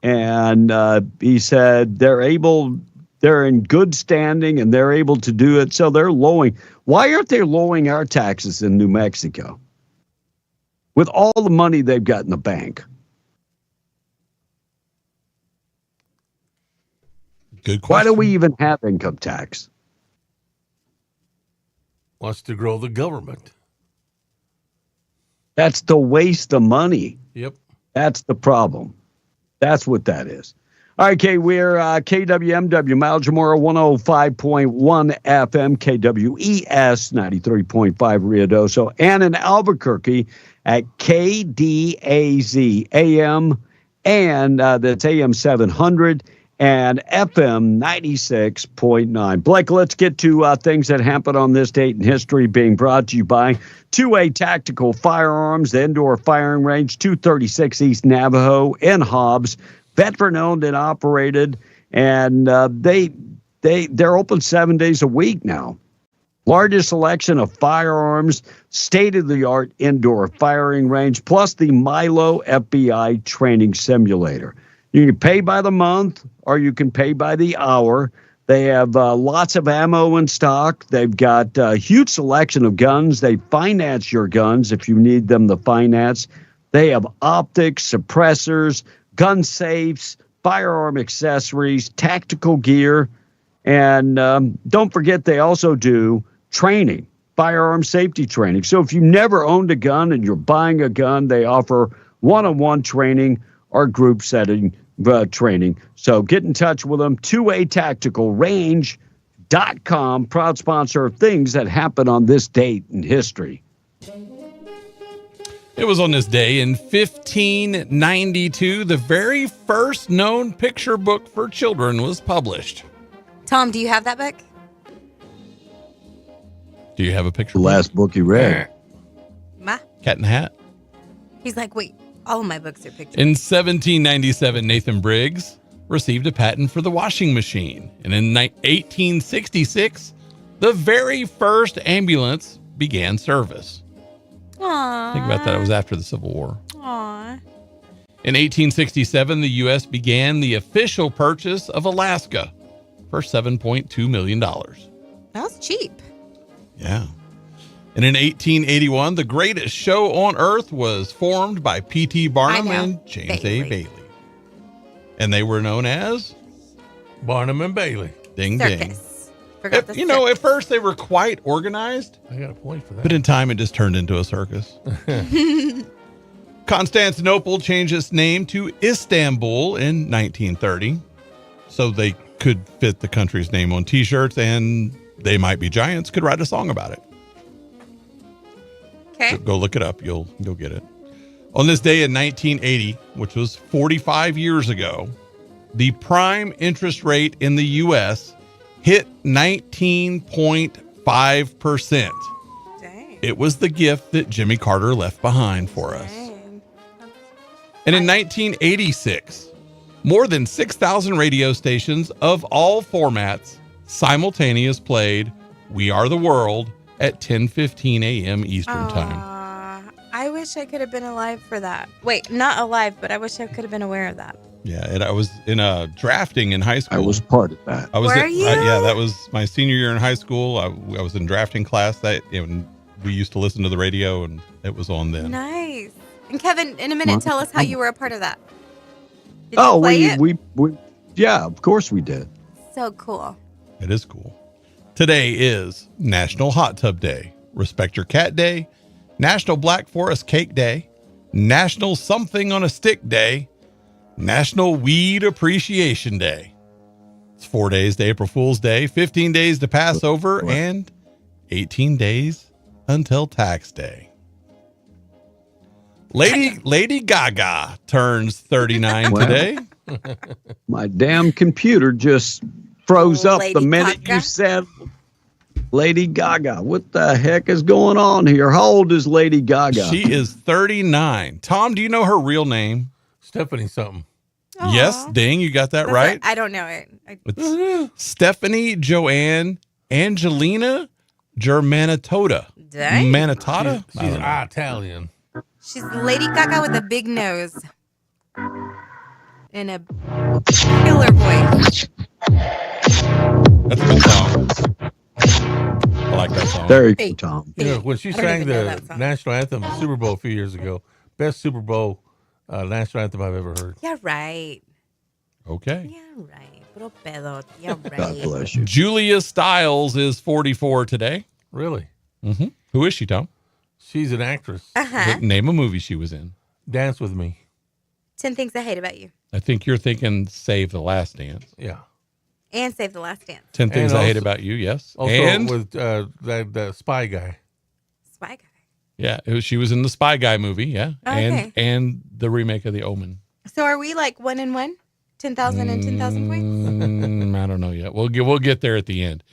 And he said they're in good standing and they're able to do it. So they're lowering. Why aren't they lowering our taxes in New Mexico with all the money they've got in the bank? Good question. Why do we even have income tax? Wants to grow the government. That's the waste of money. Yep. That's the problem. That's what that is. All right, Kay, we're KWMW, Mount Jamora 105.1 FM, KWES 93.5 Ruidoso, and in Albuquerque at KDAZ AM, and that's AM 700 and FM 96.9. Blake, let's get to things that happened on this date in history, being brought to you by 2A Tactical Firearms, the indoor firing range, 236 East Navajo in Hobbs, veteran-owned and operated, and they're open 7 days a week now. Largest selection of firearms, state-of-the-art indoor firing range, plus the Milo FBI training simulator. You can pay by the month or you can pay by the hour. They have lots of ammo in stock. They've got a huge selection of guns. They finance your guns if you need them to finance. They have optics, suppressors, gun safes, firearm accessories, tactical gear. And don't forget, they also do training, firearm safety training. So if you never owned a gun and you're buying a gun, they offer one-on-one training or group setting training. So get in touch with them. 2atacticalrange.com, proud sponsor of things that happen on this date in history. It was on this day in 1592, the very first known picture book for children was published. Tom, do you have that book? Do you have a picture The last book he read. Ma? Cat in the Hat? He's like, wait, all of my books are pictures. In 1797, Nathan Briggs received a patent for the washing machine. And in 1866, the very first ambulance began service. Aww. Think about that. It was after the Civil War. Aww. In 1867, the U.S. began the official purchase of Alaska for $7.2 million. That was cheap. Yeah. And in 1881, the greatest show on earth was formed by P.T. Barnum and James A. Bailey. And they were known as Barnum and Bailey. Ding, Circus. ding. At first they were quite organized. I got a point for that. But in time, it just turned into a circus. Constantinople changed its name to Istanbul in 1930. So they could fit the country's name on T-shirts, and They Might Be Giants could write a song about it. Okay. So go look it up. You'll get it. On this day in 1980, which was 45 years ago, the prime interest rate in the U.S. hit 19.5%. Dang. It was the gift that Jimmy Carter left behind for us. Dang. And in 1986, more than 6,000 radio stations of all formats simultaneously played We Are the World at 10:15 a.m. Eastern Time. I wish I could have been alive for that. Wait, not alive, but I wish I could have been aware of that. Yeah, and I was in drafting in high school. I was part of that. Were you? Yeah, that was my senior year in high school. I was in drafting class and we used to listen to the radio, and it was on then. Nice. And Kevin, in a minute, tell us how you were a part of that. Did you play it? we yeah, of course we did. So cool. It is cool. Today is National Hot Tub Day, Respect Your Cat Day, National Black Forest Cake Day, National Something on a Stick Day, National Weed Appreciation Day. It's 4 days to April Fool's Day, 15 days to Passover, and 18 days until Tax Day. Lady Gaga turns 39 today. My damn computer just froze up Lady the minute Gaga? you said Lady Gaga. What the heck is going on here? How old is Lady Gaga? She is 39. Tom, do you know her real name? Stephanie something. Yes, ding, you got that right. I don't know it. It's Stephanie Joanne Angelina Germanatoda. Dang. Manitotta? She's Italian. She's Lady Gaga with a big nose and a killer voice. That's a good song. I like that song. There you go, Tom. You know, when she I don't sang even know the that song. national anthem at Super Bowl a few years ago, best Super Bowl national anthem I've ever heard. Yeah, right. Okay. Yeah, right. Puro pedo. Yeah, right. God bless you. Julia Stiles is 44 today. Really? Mm-hmm. Who is she, Tom? She's an actress. Uh-huh. Name a movie she was in. Dance with Me. 10 Things I Hate About You. I think you're thinking Save the Last Dance. Yeah. And Save the Last Dance. 10 Things And I Hate also- About You, yes. Also And with the spy guy. Spy Guy. yeah, she was in the Spy Guy movie, yeah. Okay. And the remake of The Omen. So are we like 1 and 1? 10,000 and 10,000 points? I don't know yet. We'll get there at the end.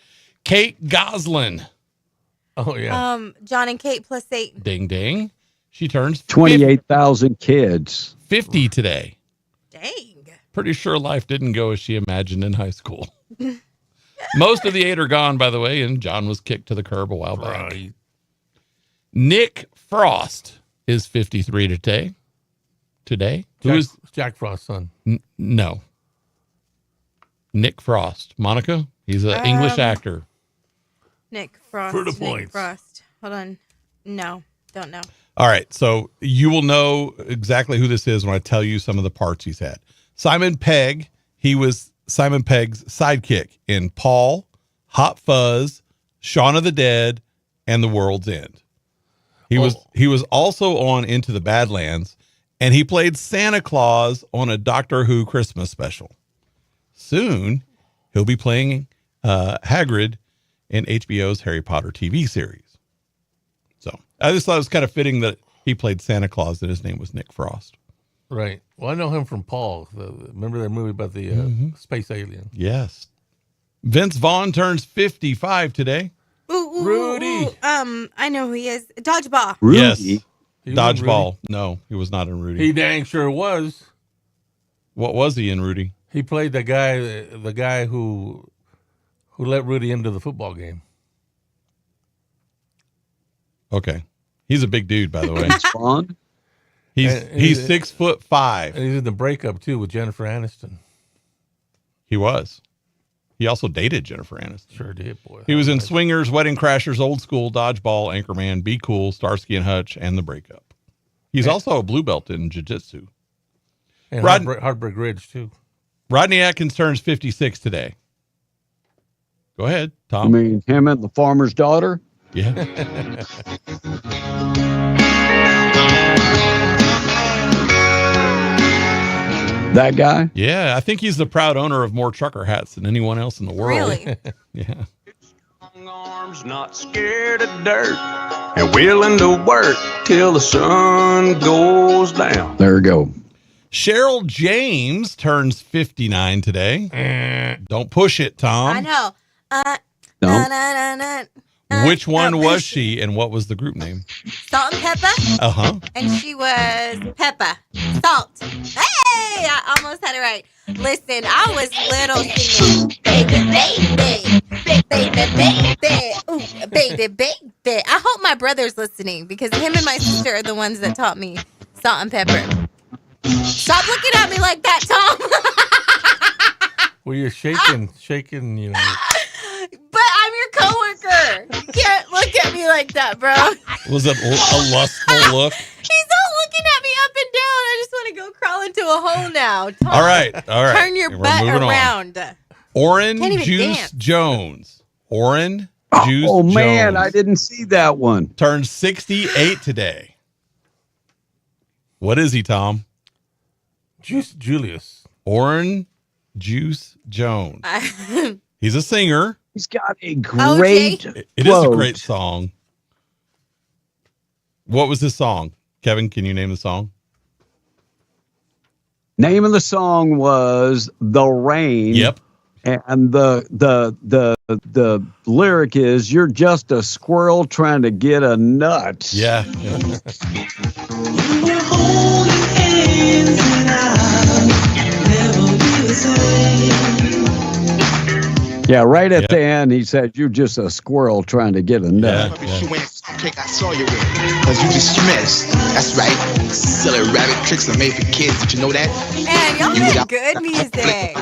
Kate Goslin. Oh yeah. John and Kate plus 8. Ding ding. She turns 28,000 kids. 50 today. Dang. Pretty sure life didn't go as she imagined in high school. Most of the 8 are gone, by the way, and John was kicked to the curb a while back. Right. Nick Frost is 53 today. Who is Jack Frost's son? no. Nick Frost. Monica? He's an English actor. Nick Frost. For the Nick points. Frost. Hold on. No, don't know. All right, so you will know exactly who this is when I tell you some of the parts he's had. Simon Pegg, he was Simon Pegg's sidekick in Paul, Hot Fuzz, Shaun of the Dead, and The World's End. He was also on Into the Badlands, and he played Santa Claus on a Doctor Who Christmas special. Soon, he'll be playing Hagrid in HBO's Harry Potter TV series. So I just thought it was kind of fitting that he played Santa Claus and his name was Nick Frost. Right. Well, I know him from Paul. Remember that movie about the space alien? Yes. Vince Vaughn turns 55 today. Ooh, Rudy. I know who he is. Dodgeball. Rudy. Yes. He was in Dodgeball. No, he was not in Rudy. He dang sure was. What was he in Rudy? He played the guy who let Rudy into the football game. Okay. He's a big dude, by the way. Vaughn? He's And 6'5". And he's in the breakup too with Jennifer Aniston. He was. He also dated Jennifer Aniston. Sure did, boy. He was in Swingers, Wedding Crashers, Old School, Dodgeball, Anchorman, Be Cool, Starsky and Hutch, and The Breakup. He's also a blue belt in jiu-jitsu. And Heartbreak Ridge too. Rodney Atkins turns 56 today. Go ahead, I Tom. mean, him and the farmer's daughter? Yeah. That guy? Yeah, I think he's the proud owner of more trucker hats than anyone else in the world. Really? Yeah. Arms, not scared of dirt, and willing to work till the sun goes down. There we go. Cheryl James turns 59 today. Don't push it, Tom. I know. No. Which one was she, and what was the group name? Salt and Pepper. Uh-huh. And she was Peppa. Salt. Hey, I almost had it right. Listen, I was little singing, baby, baby, ooh, baby. I hope my brother's listening because him and my sister are the ones that taught me salt and pepper. Stop looking at me like that, Tom. Well, you're shaking, you know. But I'm your coworker. You can't look at me like that, bro. Was it a lustful look? He's all looking at me up and down. I just want to go crawl into a hole now. Tom, All right. Turn your We're butt moving on. around. Oren Can't even Juice dance. Jones. Oren Juice Oh, man, Jones I didn't see that one. turns 68 today. What is he, Tom? Julius. Oren Juice Jones. He's a singer. He's got a great It is a great song. What was his song? Kevin, can you name the song? Name of the song was "The Rain." Yep. And the lyric is, "You're just a squirrel trying to get a nut." Yeah. Yeah, right at the end, he said, "You're just a squirrel trying to get a nut." I saw you with because you dismissed. That's right. Silly rabbit tricks are made for kids. Did you know that? Man, y'all make good music.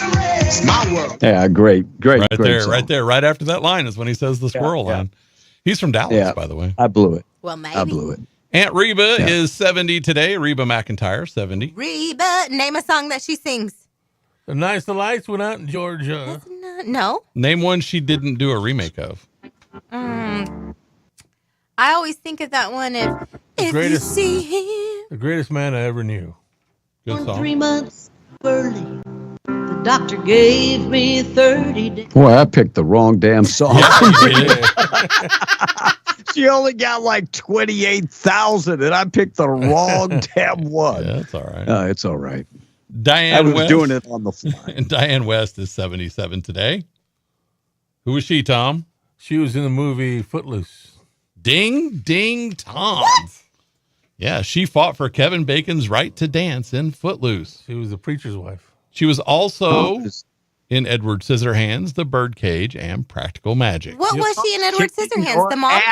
It's my world. Yeah, great Right great there, song. right there, right after that line is when he says the squirrel line. He's from Dallas, by the way. I blew it. Well, maybe. I blew it. Aunt Reba is 70 today. Reba McEntire, 70. Reba, name a song that she sings. The Nights the Lights went out in Georgia. No. Name one she didn't do a remake of. I always think of that one. If you see him. The greatest man I ever knew. Good song. 3 months early, the doctor gave me 30 days. Boy, I picked the wrong damn song. She only got like 28,000, and I picked the wrong damn one. Yeah, that's all right. It's all right. Diane I was West. doing it on the fly. And Diane West is 77 today. Who was she, Tom? She was in the movie Footloose. Ding, ding, Tom. Yeah, she fought for Kevin Bacon's right to dance in Footloose. She was the preacher's wife. She was also in Edward Scissorhands, The Birdcage, and Practical Magic. What was she in Edward Scissorhands? The mom?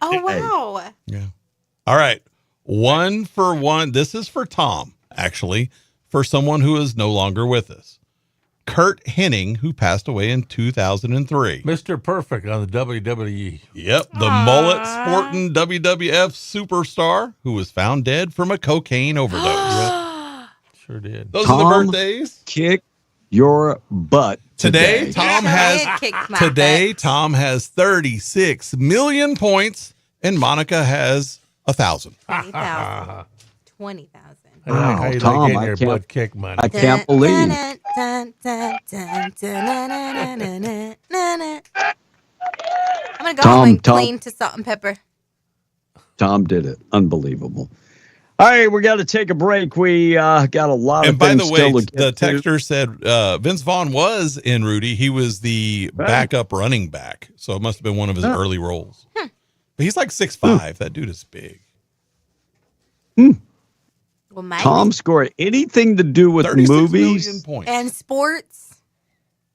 Oh, wow. Yeah. All right. 1 for 1. This is for Tom, actually, for someone who is no longer with us. Kurt Hennig, who passed away in 2003. Mr. Perfect on the WWE. Yep, the mullet sporting WWF superstar who was found dead from a cocaine overdose. Sure did. Those are the birthdays. Kick your butt Today, Tom has 36 million points, and Monica has 1,000. 20,000. How you Tom, like getting I your can't- butt kicked, money? I can't believe. I'm going to go Tom, home and Tom. clean to salt and pepper. Tom did it. Unbelievable. All right, we got to take a break. We got a lot And of by things the way, still to get the to. texter said Vince Vaughn was in Rudy. He was the backup running back, so it must have been one of his early roles. But he's like 6'5". That dude is big. Well, maybe. Tom scored anything to do with 36 movies. million points. And sports.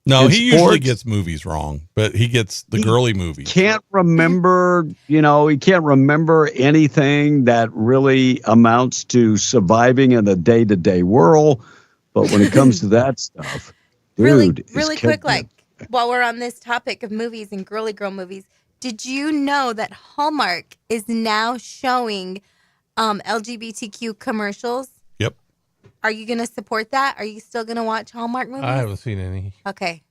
No, In he usually sports? gets movies wrong, but he gets the girly movies. Can't remember, he can't remember anything that really amounts to surviving in a day-to-day world. But when it comes to that stuff, dude, Really quick, while we're on this topic of movies and girly girl movies, did you know that Hallmark is now showing LGBTQ commercials? Yep. Are you going to support that? Are you still going to watch Hallmark movies? I haven't seen any. Okay.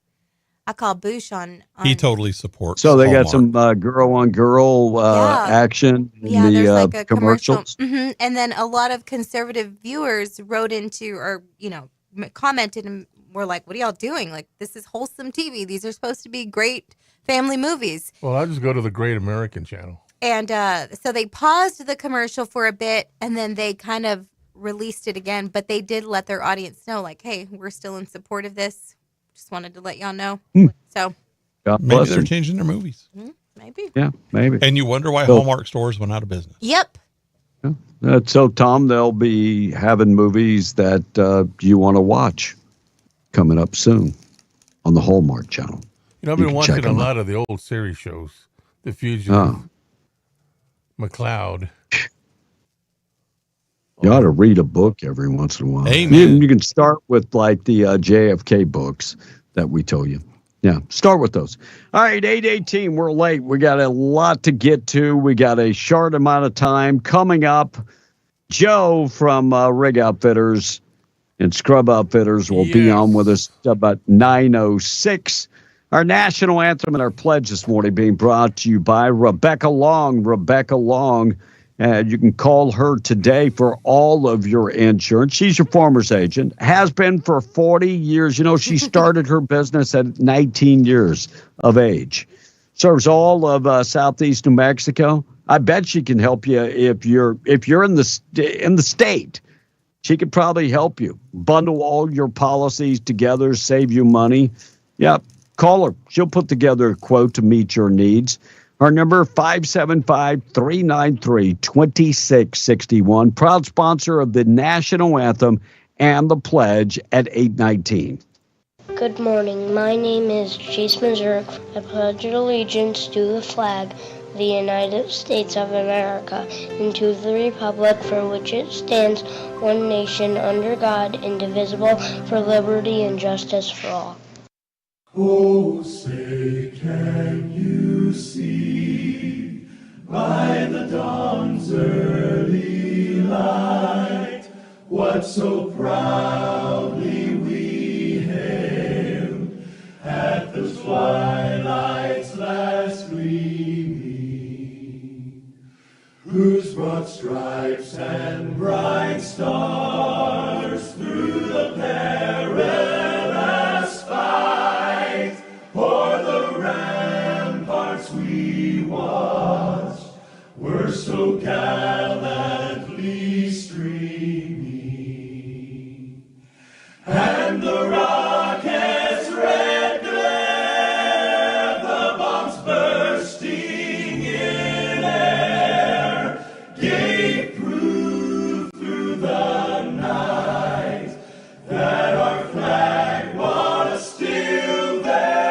I call Boosh on He totally supports. So they got Hallmark. some girl-on-girl action in Yeah, there's the like a commercial. commercials. And then a lot of conservative viewers wrote into or, commented and were like, what are y'all doing? Like, this is wholesome TV. These are supposed to be great family movies. Well, I just go to the Great American Channel. And so they paused the commercial for a bit and then they kind of released it again. But they did let their audience know, like, hey, we're still in support of this. Just wanted to let y'all know. So God Maybe bless they're them. changing their movies. maybe. Yeah, maybe. And you wonder why So- Hallmark stores went out of business. Yep. So, Tom, they'll be having movies that you want to watch coming up soon on the Hallmark Channel. I've You been can check watching a them lot of the old series shows. The Fugitive, McCloud. You ought to read a book every once in a while. Amen. You can start with like the JFK books that we told you. Yeah, start with those. All right, 8:18. We're late. We got a lot to get to. We got a short amount of time coming up. Joe from Rig Outfitters and Scrub Outfitters will be on with us about 9:06. Our national anthem and our pledge this morning being brought to you by Rebecca Long. Rebecca Long. You can call her today for all of your insurance. She's your farmer's agent, has been for 40 years. She started her business at 19 years of age. serves all of southeast New Mexico. I bet she can help you if you're in the state. She could probably help you bundle all your policies together, save you money. Yep, call her. She'll put together a quote to meet your needs. Our number 575-393-2661. Proud sponsor of the national anthem and the pledge at 819. Good morning. My name is Chase Mazurek. I pledge allegiance to the flag of the United States of America and to the republic for which it stands, one nation under God, indivisible, for liberty and justice for all. Oh, say, can you see by the dawn's early light what so proudly we hailed at the twilight's last gleaming, whose broad stripes and bright stars through the perilous fight o'er the ramparts we watched were so gallantly streaming, and the rocket's red glare, the bombs bursting in air, gave proof through the night that our flag was still there.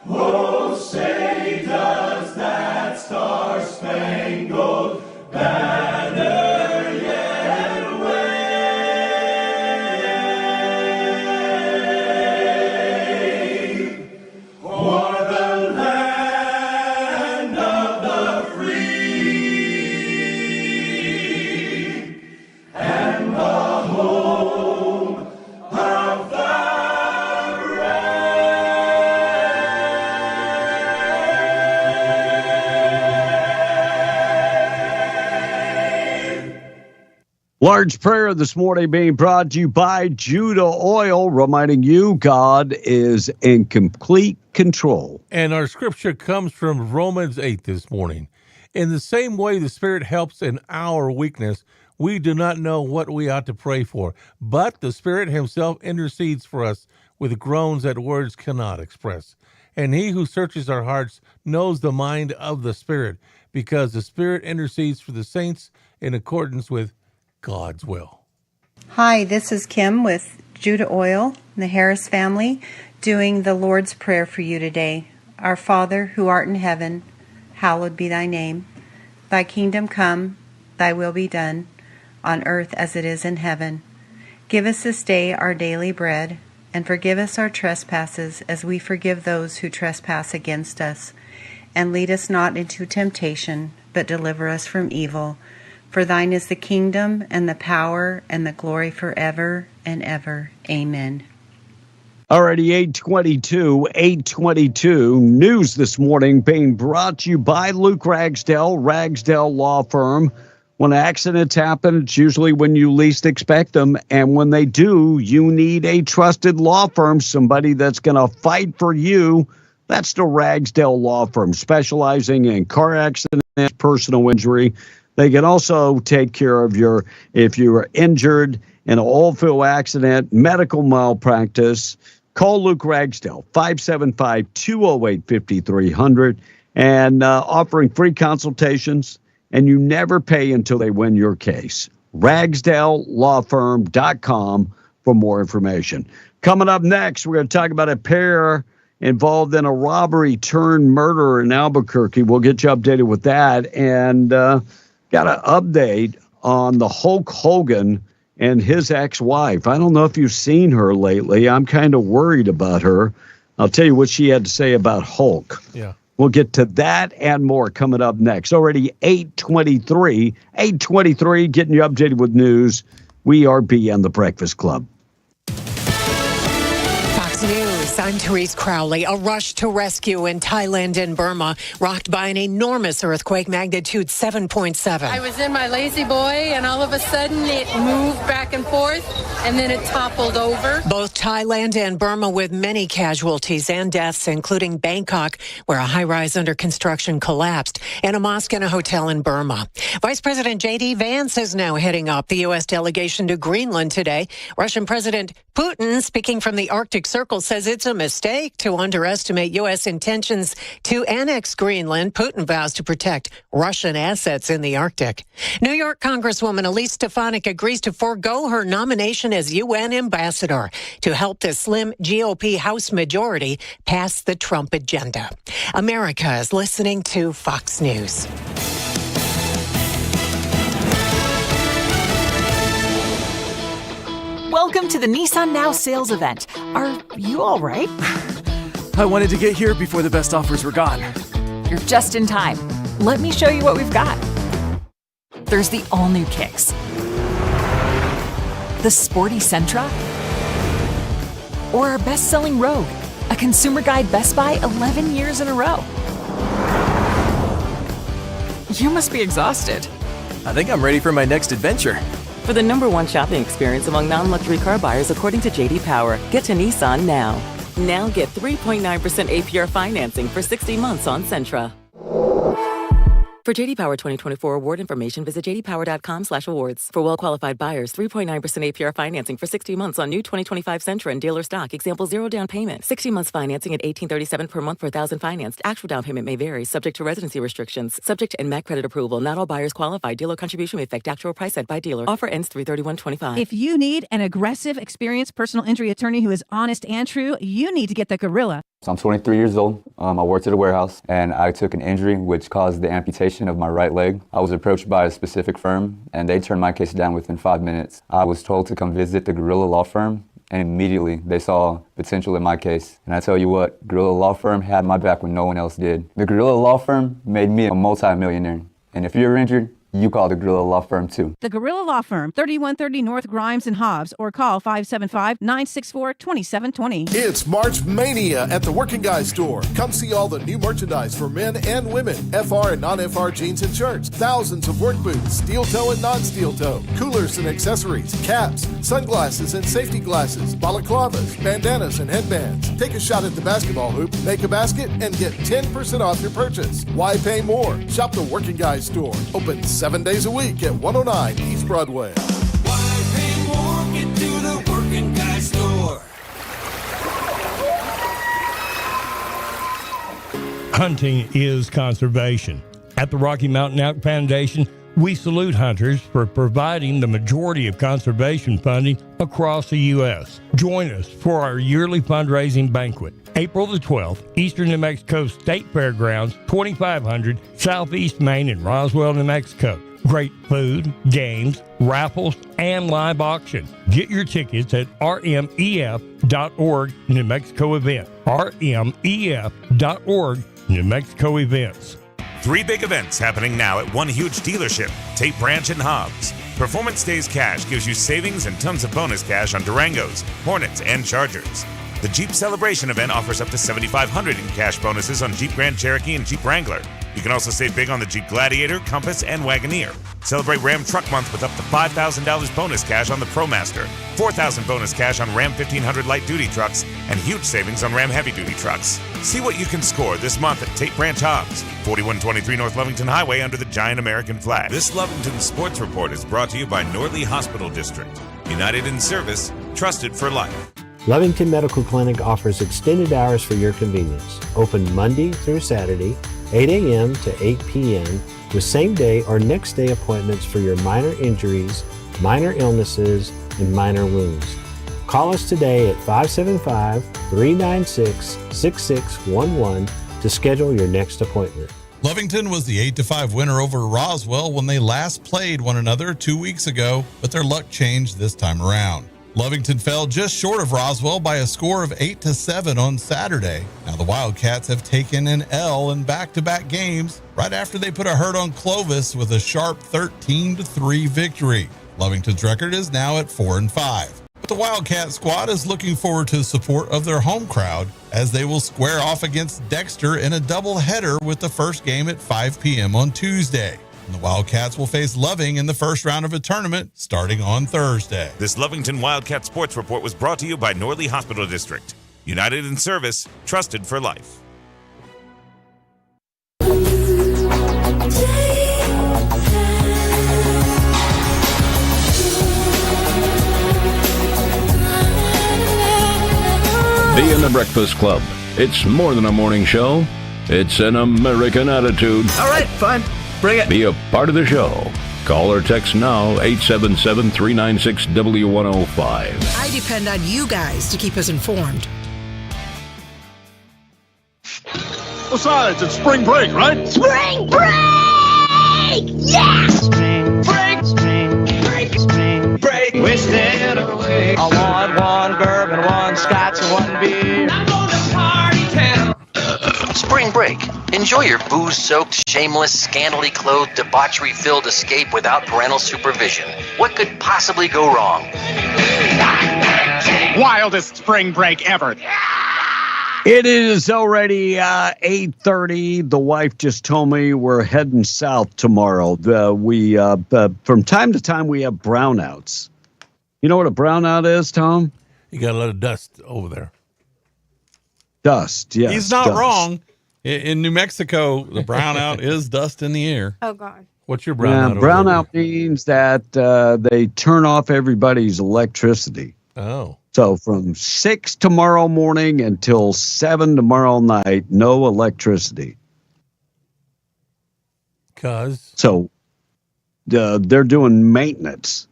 Oh, say does that star-spangled banner yet wave o'er the land of the free and the home of the Large prayer this morning being brought to you by Judah Oil, reminding you God is in complete control. And our scripture comes from Romans 8 this morning. In the same way the Spirit helps in our weakness, we do not know what we ought to pray for, but the Spirit himself intercedes for us with groans that words cannot express. And he who searches our hearts knows the mind of the Spirit, because the Spirit intercedes for the saints in accordance with God's will. Hi, this is Kim with Judah Oil, the Harris family, doing the Lord's Prayer for you today. Our Father, who art in heaven, hallowed be thy name. Thy kingdom come, thy will be done, on earth as it is in heaven. Give us this day our daily bread, and forgive us our trespasses as we forgive those who trespass against us. And lead us not into temptation, but deliver us from evil. For thine is the kingdom and the power and the glory forever and ever. Amen. Alrighty, 822 news this morning being brought to you by Luke Ragsdale Law Firm. When accidents happen, it's usually when you least expect them. And when they do, you need a trusted law firm, somebody that's going to fight for you. That's the Ragsdale Law Firm, specializing in car accidents, personal injury. They can also take care of if you are injured in an oil field accident, medical malpractice. Call Luke Ragsdale, 575-208-5300, and offering free consultations, and you never pay until they win your case. RagsdaleLawFirm.com for more information. Coming up next, we're going to talk about a pair involved in a robbery turned murder in Albuquerque. We'll get you updated with that. And got an update on the Hulk Hogan and his ex-wife. I don't know if you've seen her lately. I'm kind of worried about her. I'll tell you what she had to say about Hulk. Yeah. We'll get to that and more coming up next. Already 8:23, getting you updated with news. We are beyond the Breakfast Club. Fox News. News. I'm Therese Crowley. A rush to rescue in Thailand and Burma, rocked by an enormous earthquake, magnitude 7.7. I was in my lazy boy, and all of a sudden it moved back and forth, and then it toppled over. Both Thailand and Burma with many casualties and deaths, including Bangkok, where a high-rise under construction collapsed, and a mosque and a hotel in Burma. Vice President J.D. Vance is now heading up the U.S. delegation to Greenland today. Russian President Putin, speaking from the Arctic Circle, says it's a mistake to underestimate U.S. intentions to annex Greenland. Putin vows to protect Russian assets in the Arctic. New York Congresswoman Elise Stefanik agrees to forego her nomination as UN ambassador to help the slim GOP House majority pass the Trump agenda. America is listening to Fox News. Welcome to the Nissan Now sales event. Are you all right? I wanted to get here before the best offers were gone. You're just in time. Let me show you what we've got. There's the all-new Kicks, the sporty Sentra, or our best-selling Rogue, a Consumer Guide Best Buy 11 years in a row. You must be exhausted. I think I'm ready for my next adventure. For the #1 shopping experience among non-luxury car buyers, according to J.D. Power, get to Nissan now. Now get 3.9% APR financing for 60 months on Sentra. For J.D. Power 2024 award information, visit jdpower.com/awards. For well-qualified buyers, 3.9% APR financing for 60 months on new 2025 Sentra and dealer stock. Example, 0 down payment. 60 months financing at $1,837 per month for 1,000 financed. Actual down payment may vary, subject to residency restrictions. Subject to NMAC credit approval. Not all buyers qualify. Dealer contribution may affect actual price set by dealer. Offer ends 3/31/25. If you need an aggressive, experienced personal injury attorney who is honest and true, you need to get the Gorilla. So I'm 23 years old. I worked at a warehouse, and I took an injury which caused the amputation of my right leg. I was approached by a specific firm, and they turned my case down within 5 minutes. I was told to come visit the Gorilla Law Firm, and immediately they saw potential in my case. And I tell you what, Gorilla Law Firm had my back when no one else did. The Gorilla Law Firm made me a multi-millionaire. And if you're injured, you call the Gorilla Law Firm too. The Gorilla Law Firm, 3130 North Grimes and Hobbs, or call 575-964-2720. It's March Mania at the Working Guys store. Come see all the new merchandise for men and women. FR and non-FR jeans and shirts. Thousands of work boots, steel toe and non-steel toe. Coolers and accessories. Caps, sunglasses and safety glasses. Balaclavas, bandanas and headbands. Take a shot at the basketball hoop, make a basket, and get 10% off your purchase. Why pay more? Shop the Working Guys store. Open 7 days a week at 109 East Broadway. Why pay more? Get to the Working Guy store. Hunting is conservation. At the Rocky Mountain Elk Foundation, we salute hunters for providing the majority of conservation funding across the U.S. Join us for our yearly fundraising banquet, April the 12th, Eastern New Mexico State Fairgrounds, 2500 Southeast Main in Roswell, New Mexico. Great food, games, raffles, and live auction. Get your tickets at rmef.org New Mexico event. rmef.org New Mexico events. 3 big events happening now at one huge dealership, Tate Branch and Hobbs. Performance Days Cash gives you savings and tons of bonus cash on Durangos, Hornets, and Chargers. The Jeep Celebration event offers up to $7,500 in cash bonuses on Jeep Grand Cherokee and Jeep Wrangler. You can also save big on the Jeep Gladiator, Compass, and Wagoneer. Celebrate Ram Truck Month with up to $5,000 bonus cash on the ProMaster, $4,000 bonus cash on Ram 1500 light-duty trucks, and huge savings on Ram heavy-duty trucks. See what you can score this month at Tate Branch Hobbs, 4123 North Lovington Highway under the giant American flag. This Lovington Sports Report is brought to you by Norley Hospital District. United in service, trusted for life. Lovington Medical Clinic offers extended hours for your convenience. Open Monday through Saturday, 8 a.m. to 8 p.m. with same-day or next-day appointments for your minor injuries, minor illnesses, and minor wounds. Call us today at 575-396-6611 to schedule your next appointment. Lovington was the 8-5 winner over Roswell when they last played one another 2 weeks ago, but their luck changed this time around. Lovington fell just short of Roswell by a score of 8-7 on Saturday. Now the Wildcats have taken an L in back-to-back games right after they put a hurt on Clovis with a sharp 13-3 victory. Lovington's record is now at 4-5. But the Wildcat squad is looking forward to the support of their home crowd as they will square off against Dexter in a doubleheader with the first game at 5 p.m. on Tuesday. And the Wildcats will face Loving in the first round of a tournament starting on Thursday. This Lovington Wildcat Sports Report was brought to you by Norley Hospital District. United in service, trusted for life. Be in the Breakfast Club. It's more than a morning show. It's an American attitude. All right, fine. Bring it. Be a part of the show. Call or text now, 877-396-W105. I depend on you guys to keep us informed. Besides, it's spring break, right? Spring break! Yeah! Spring break, spring break, spring break. Wasted away. I want one bourbon, one scotch, and one beer. I'm going to party town. Spring break. Enjoy your booze-soaked, shameless, scantily clothed, debauchery-filled escape without parental supervision. What could possibly go wrong? Wildest spring break ever. It is already 8:30. The wife just told me we're heading south tomorrow. From time to time we have brownouts. You know what a brownout is, Tom? You got a lot of dust over there. Dust, yes. He's not dust. wrong. In New Mexico, the brownout is dust in the air. Oh, God. What's your brownout? Brownout means that they turn off everybody's electricity. Oh. So from 6 tomorrow morning until 7 tomorrow night, no electricity. So they're doing maintenance.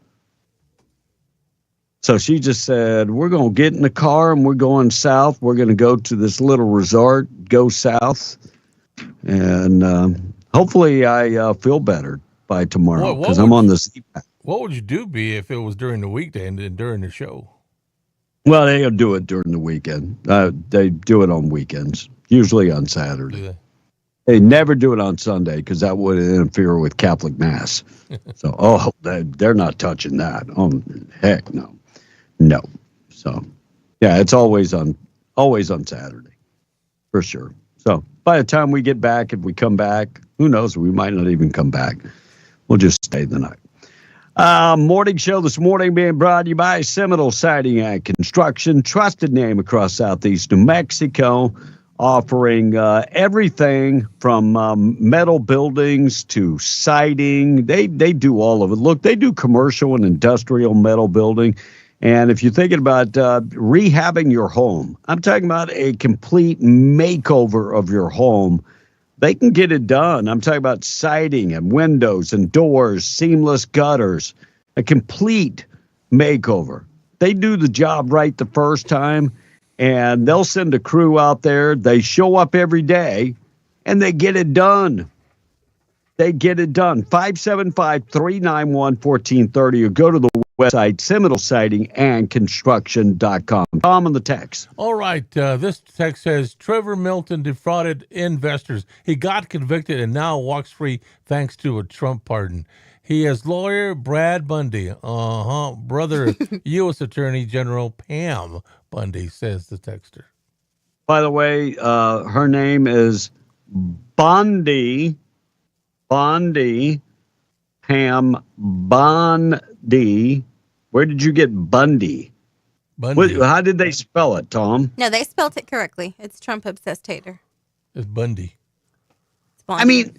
So she just said, we're going to get in the car and we're going south. We're going to go to this little resort, go south. And hopefully I feel better by tomorrow because I'm on the CPAP. What would you do if it was during the weekday and during the show? Well, they'll do it during the weekend. They do it on weekends, usually on Saturday. They never do it on Sunday because that would interfere with Catholic Mass. So, they're not touching that. Oh, heck no. No. So, yeah, it's always on Saturday for sure. So, by the time we get back, if we come back, who knows? We might not even come back. We'll just stay the night. Morning show this morning being brought to you by Seminole Siding and Construction, trusted name across Southeast New Mexico, offering everything from metal buildings to siding. They do all of it. Look, they do commercial and industrial metal building. And if you're thinking about rehabbing your home, I'm talking about a complete makeover of your home. They can get it done. I'm talking about siding and windows and doors, seamless gutters, a complete makeover. They do the job right the first time, and they'll send a crew out there. They show up every day, and they get it done. They get it done. 575-391-1430 or go to the website, SeminoleSidingAndConstruction.com. Tom on the text. All right. This text says, Trevor Milton defrauded investors. He got convicted and now walks free thanks to a Trump pardon. He is lawyer Brad Bundy. Brother, U.S. Attorney General Pam Bundy, says the texter. By the way, her name is Bundy. Pam Bundy. Where did you get Bundy? How did they spell it, Tom? No, they spelled it correctly. It's Trump obsessed hater. It's Bundy. I mean,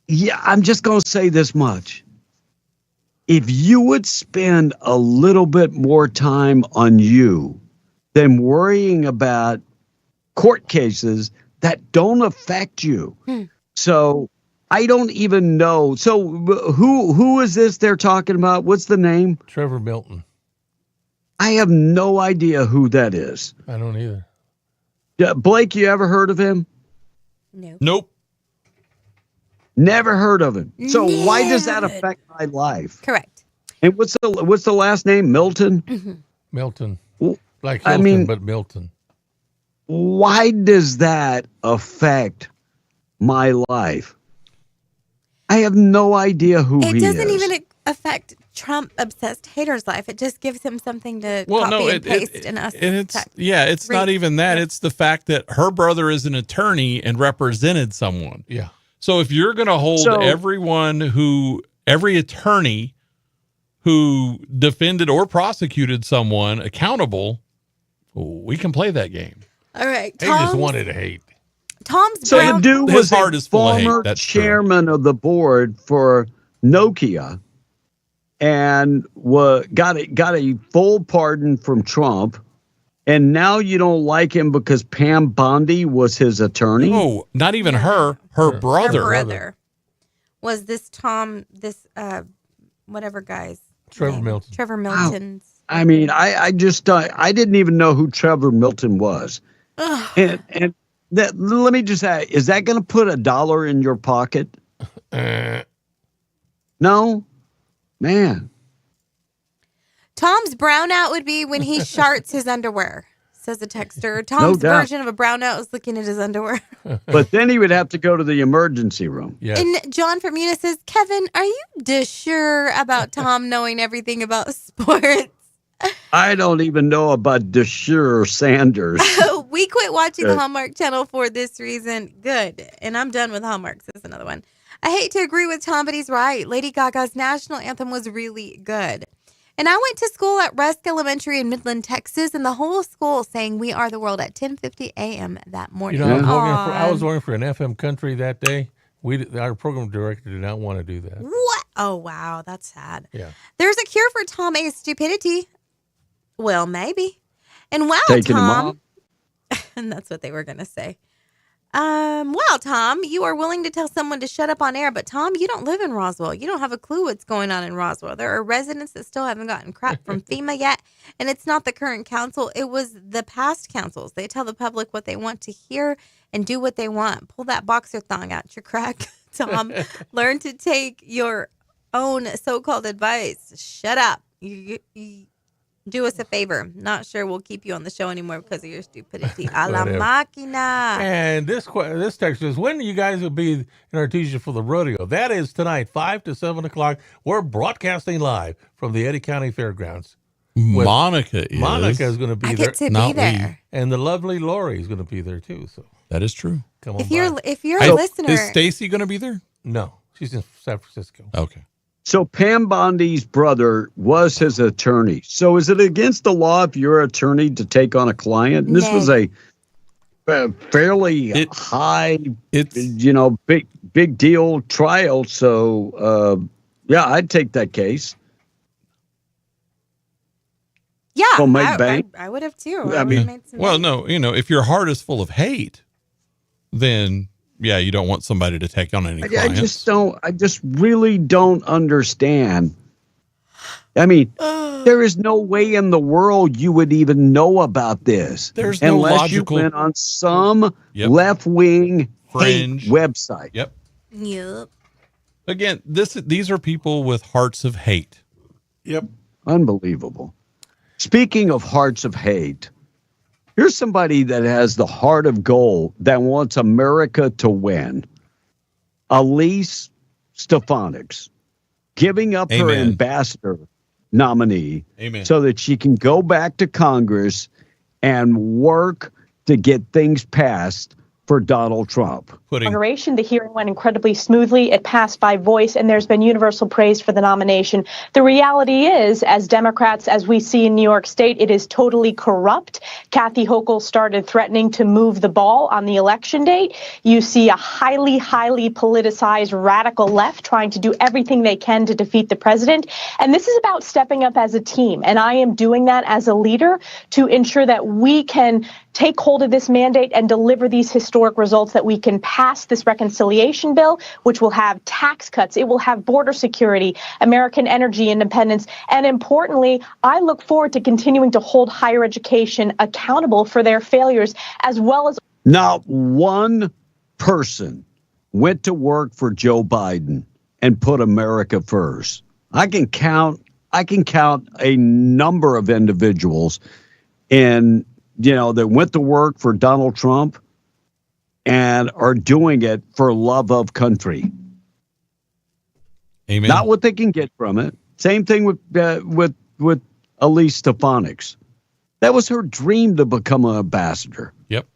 yeah, I'm just going to say this much. If you would spend a little bit more time on you than worrying about court cases that don't affect you. So I don't even know. So who is this they're talking about? What's the name? Trevor Milton. I have no idea who that is. I don't either. Blake, you ever heard of him? No. Nope. Never heard of him. So why does that affect my life? Correct. And what's the last name? Milton? Mm-hmm. Milton. Like Hilton, but Milton. Why does that affect my life? I have no idea who he is. It doesn't even affect Trump obsessed haters' life. It just gives him something to Well, copy no, and paste in us. It's not even that. It's the fact that her brother is an attorney and represented someone. Yeah. So if you're going to hold every attorney who defended or prosecuted someone accountable, we can play that game. All right. They just wanted to hate. Tom's So brown. the dude His was heart a is full of hate. former That's true. chairman of the board for Nokia, and got a full pardon from Trump, and now you don't like him because Pam Bondi was his attorney? No, not even her brother. Her brother was this whatever guy's Trevor name? Milton. Trevor Milton's. I mean, I just I didn't even know who Trevor Milton was. And let me just ask, is that going to put $1 in your pocket? No? Man. Tom's brownout would be when he sharts his underwear, says the texter. Tom's doubt. version of a brownout is looking at his underwear. But then he would have to go to the emergency room. Yes. And John from Eunice says, Kevin, are you sure about Tom knowing everything about sports? I don't even know about Deshaun Sanders. We quit watching the Hallmark Channel for this reason. Good. And I'm done with Hallmark. This is another one. I hate to agree with Tom, but he's right. Lady Gaga's national anthem was really good. And I went to school at Rusk Elementary in Midland, Texas, and the whole school sang We Are the World at 10:50 a.m. that morning. You know, I was working for an FM country that day. Our program director did not want to do that. What? Oh, wow. That's sad. Yeah. There's a cure for Tom A's stupidity. Well, maybe. And wow, Taking him Tom. And that's what they were going to say. Wow, Tom, you are willing to tell someone to shut up on air, but Tom, you don't live in Roswell. You don't have a clue what's going on in Roswell. There are residents that still haven't gotten crap from FEMA yet, and it's not the current council. It was the past councils. They tell the public what they want to hear and do what they want. Pull that boxer thong out your crack, Tom. Learn to take your own so-called advice. Shut up. You do us a favor. Not sure we'll keep you on the show anymore because of your stupidity. A la máquina. And this text is, when you guys will be in Artesia for the rodeo? That is tonight, 5 to 7 o'clock. We're broadcasting live from the Eddy County Fairgrounds. Monica is going to be I there. get to be there. And the lovely Lori is going to be there too. So that is true. Come on. If you're a listener, is Stacy going to be there? No, she's in San Francisco. Okay. So Pam Bondi's brother was his attorney. So is it against the law if you're an attorney to take on a client? And this was a fairly high, big deal trial. So, I'd take that case. Yeah, Go make bank. I would have too. I mean, if your heart is full of hate, then you don't want somebody to take on any clients. I just really don't understand. I mean, there is no way in the world you would even know about this. There's no unless logical- you went on some left-wing Fringe hate website. Yep. Again, these are people with hearts of hate. Yep. Unbelievable. Speaking of hearts of hate, here's somebody that has the heart of gold that wants America to win. Elise Stefanik, giving up her Amen. ambassador nominee Amen. so that she can go back to Congress and work to get things passed for Donald Trump. Inauguration, the hearing went incredibly smoothly. It passed by voice, and there's been universal praise for the nomination. The reality is, as Democrats, as we see in New York State, it is totally corrupt. Kathy Hochul started threatening to move the ball on the election date. You see a highly, highly politicized radical left trying to do everything they can to defeat the president. And this is about stepping up as a team. And I am doing that as a leader to ensure that we can take hold of this mandate and deliver these historic results, that we can pass this reconciliation bill, which will have tax cuts. It will have border security, American energy independence. And importantly, I look forward to continuing to hold higher education accountable for their failures, as well as. Not one person went to work for Joe Biden and put America first. I can count a number of individuals that went to work for Donald Trump and are doing it for love of country. Amen. Not what they can get from it. Same thing with Elise Stefanik's. That was her dream to become an ambassador. Yep.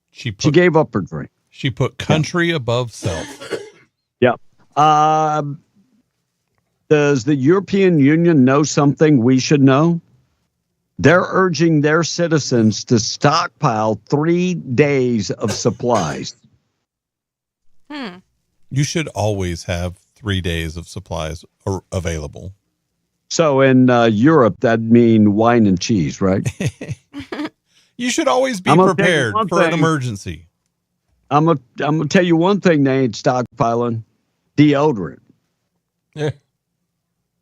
She gave up her dream. She put country above self. Yep. Does the European Union know something we should know? They're urging their citizens to stockpile 3 days of supplies. You should always have 3 days of supplies available. So in Europe, that'd mean wine and cheese, right? You should always be prepared for an emergency. I'm gonna tell you one thing they ain't stockpiling: deodorant. Yeah.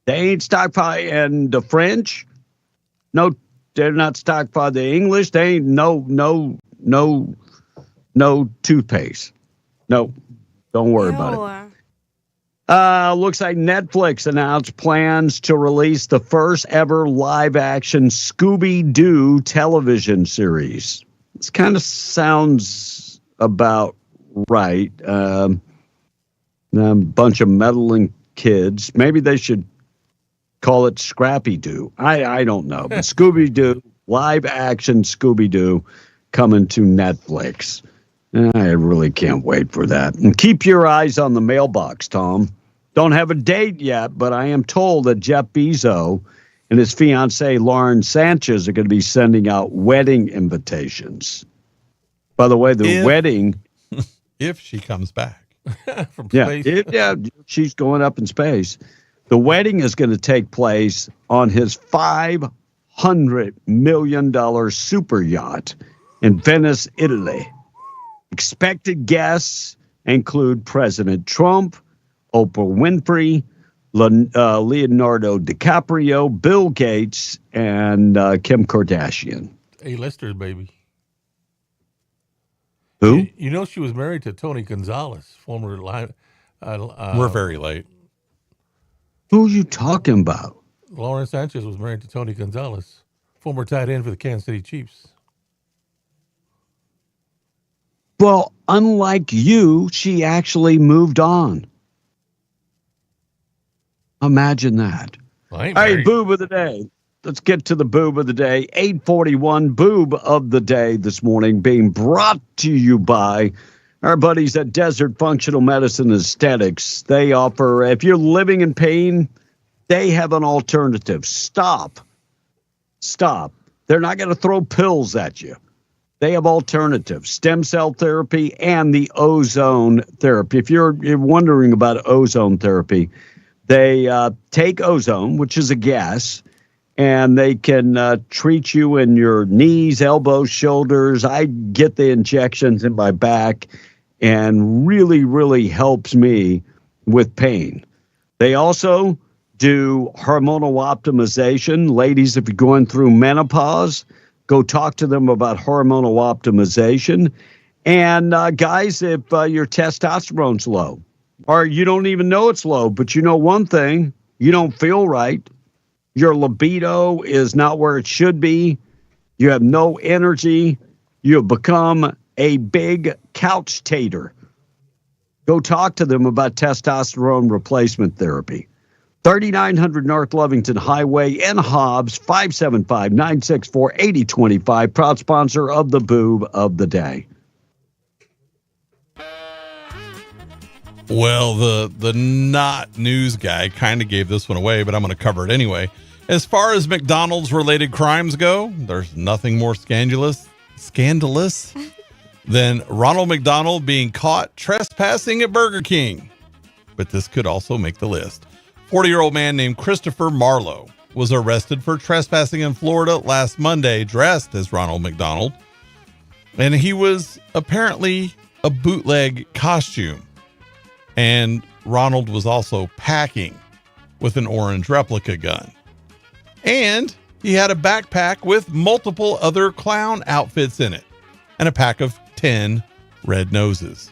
They ain't stockpiling. And the French, no, they're not stockpiling. The English, they ain't no toothpaste. No, don't worry about it. Looks like Netflix announced plans to release the first ever live action Scooby-Doo television series. This kind of sounds about right. A bunch of meddling kids. Maybe they should call it Scrappy-Doo. I don't know. But Scooby-Doo, live action Scooby-Doo coming to Netflix. I really can't wait for that. And keep your eyes on the mailbox, Tom. Don't have a date yet, but I am told that Jeff Bezos and his fiancée, Lauren Sanchez, are going to be sending out wedding invitations. By the way, the wedding... If she comes back. From space. She's going up in space. The wedding is going to take place on his $500 million super yacht in Venice, Italy. Expected guests include President Trump, Oprah Winfrey, Leonardo DiCaprio, Bill Gates, and Kim Kardashian. A-listers, baby. Who? You know she was married to Tony Gonzalez, former line. We're very late. Who are you talking about? Lauren Sanchez was married to Tony Gonzalez, former tight end for the Kansas City Chiefs. Well, unlike you, she actually moved on. Imagine that. Hey, boob of the day. Let's get to the boob of the day. 841 boob of the day this morning being brought to you by our buddies at Desert Functional Medicine Aesthetics. They offer, if you're living in pain, they have an alternative. Stop. They're not going to throw pills at you. They have alternatives, stem cell therapy and the ozone therapy. If you're wondering about ozone therapy, they take ozone, which is a gas, and they can treat you in your knees, elbows, shoulders. I get the injections in my back and really, really helps me with pain. They also do hormonal optimization. Ladies, if you're going through menopause, go talk to them about hormonal optimization. And guys, if your testosterone's low, or you don't even know it's low, but you know one thing, you don't feel right. Your libido is not where it should be. You have no energy. You have become a big couch tater. Go talk to them about testosterone replacement therapy. 3900 North Lovington Highway in Hobbs, 575-964-8025. Proud sponsor of the boob of the day. Well, the not news guy kind of gave this one away, but I'm going to cover it anyway. As far as McDonald's related crimes go, there's nothing more scandalous than Ronald McDonald being caught trespassing at Burger King. But this could also make the list. 40-year-old man named Christopher Marlowe was arrested for trespassing in Florida last Monday, dressed as Ronald McDonald. And he was apparently a bootleg costume. And Ronald was also packing with an orange replica gun. And he had a backpack with multiple other clown outfits in it and a pack of 10 red noses.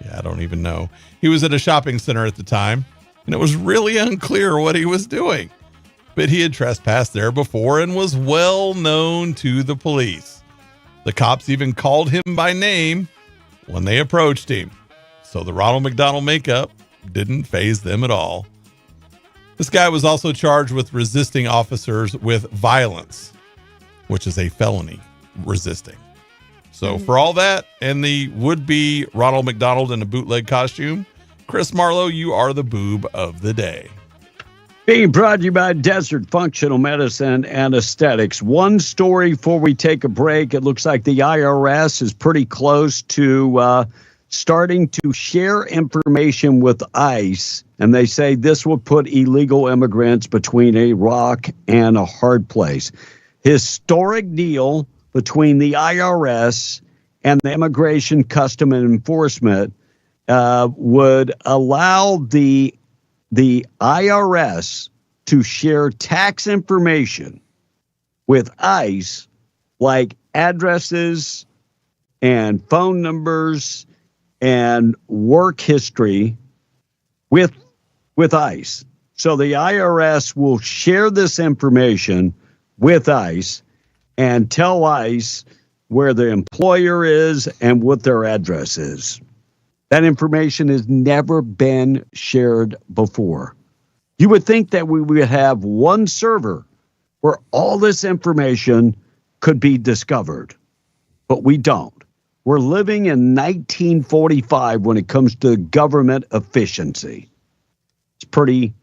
Yeah, I don't even know. He was at a shopping center at the time, and it was really unclear what he was doing. But he had trespassed there before and was well known to the police. The cops even called him by name when they approached him. So the Ronald McDonald makeup didn't faze them at all. This guy was also charged with resisting officers with violence, which is a felony, resisting. So for all that and the would-be Ronald McDonald in a bootleg costume, Chris Marlowe, you are the boob of the day. Being brought to you by Desert Functional Medicine and Aesthetics. One story before we take a break. It looks like the IRS is pretty close to starting to share information with ICE, and they say this will put illegal immigrants between a rock and a hard place. Historic deal between the IRS and the Immigration, Custom and Enforcement would allow the IRS to share tax information with ICE, like addresses and phone numbers and work history with ICE. So the IRS will share this information with ICE and tell ICE where the employer is and what their address is. That information has never been shared before. You would think that we would have one server where all this information could be discovered, but we don't. We're living in 1945 when it comes to government efficiency. It's pretty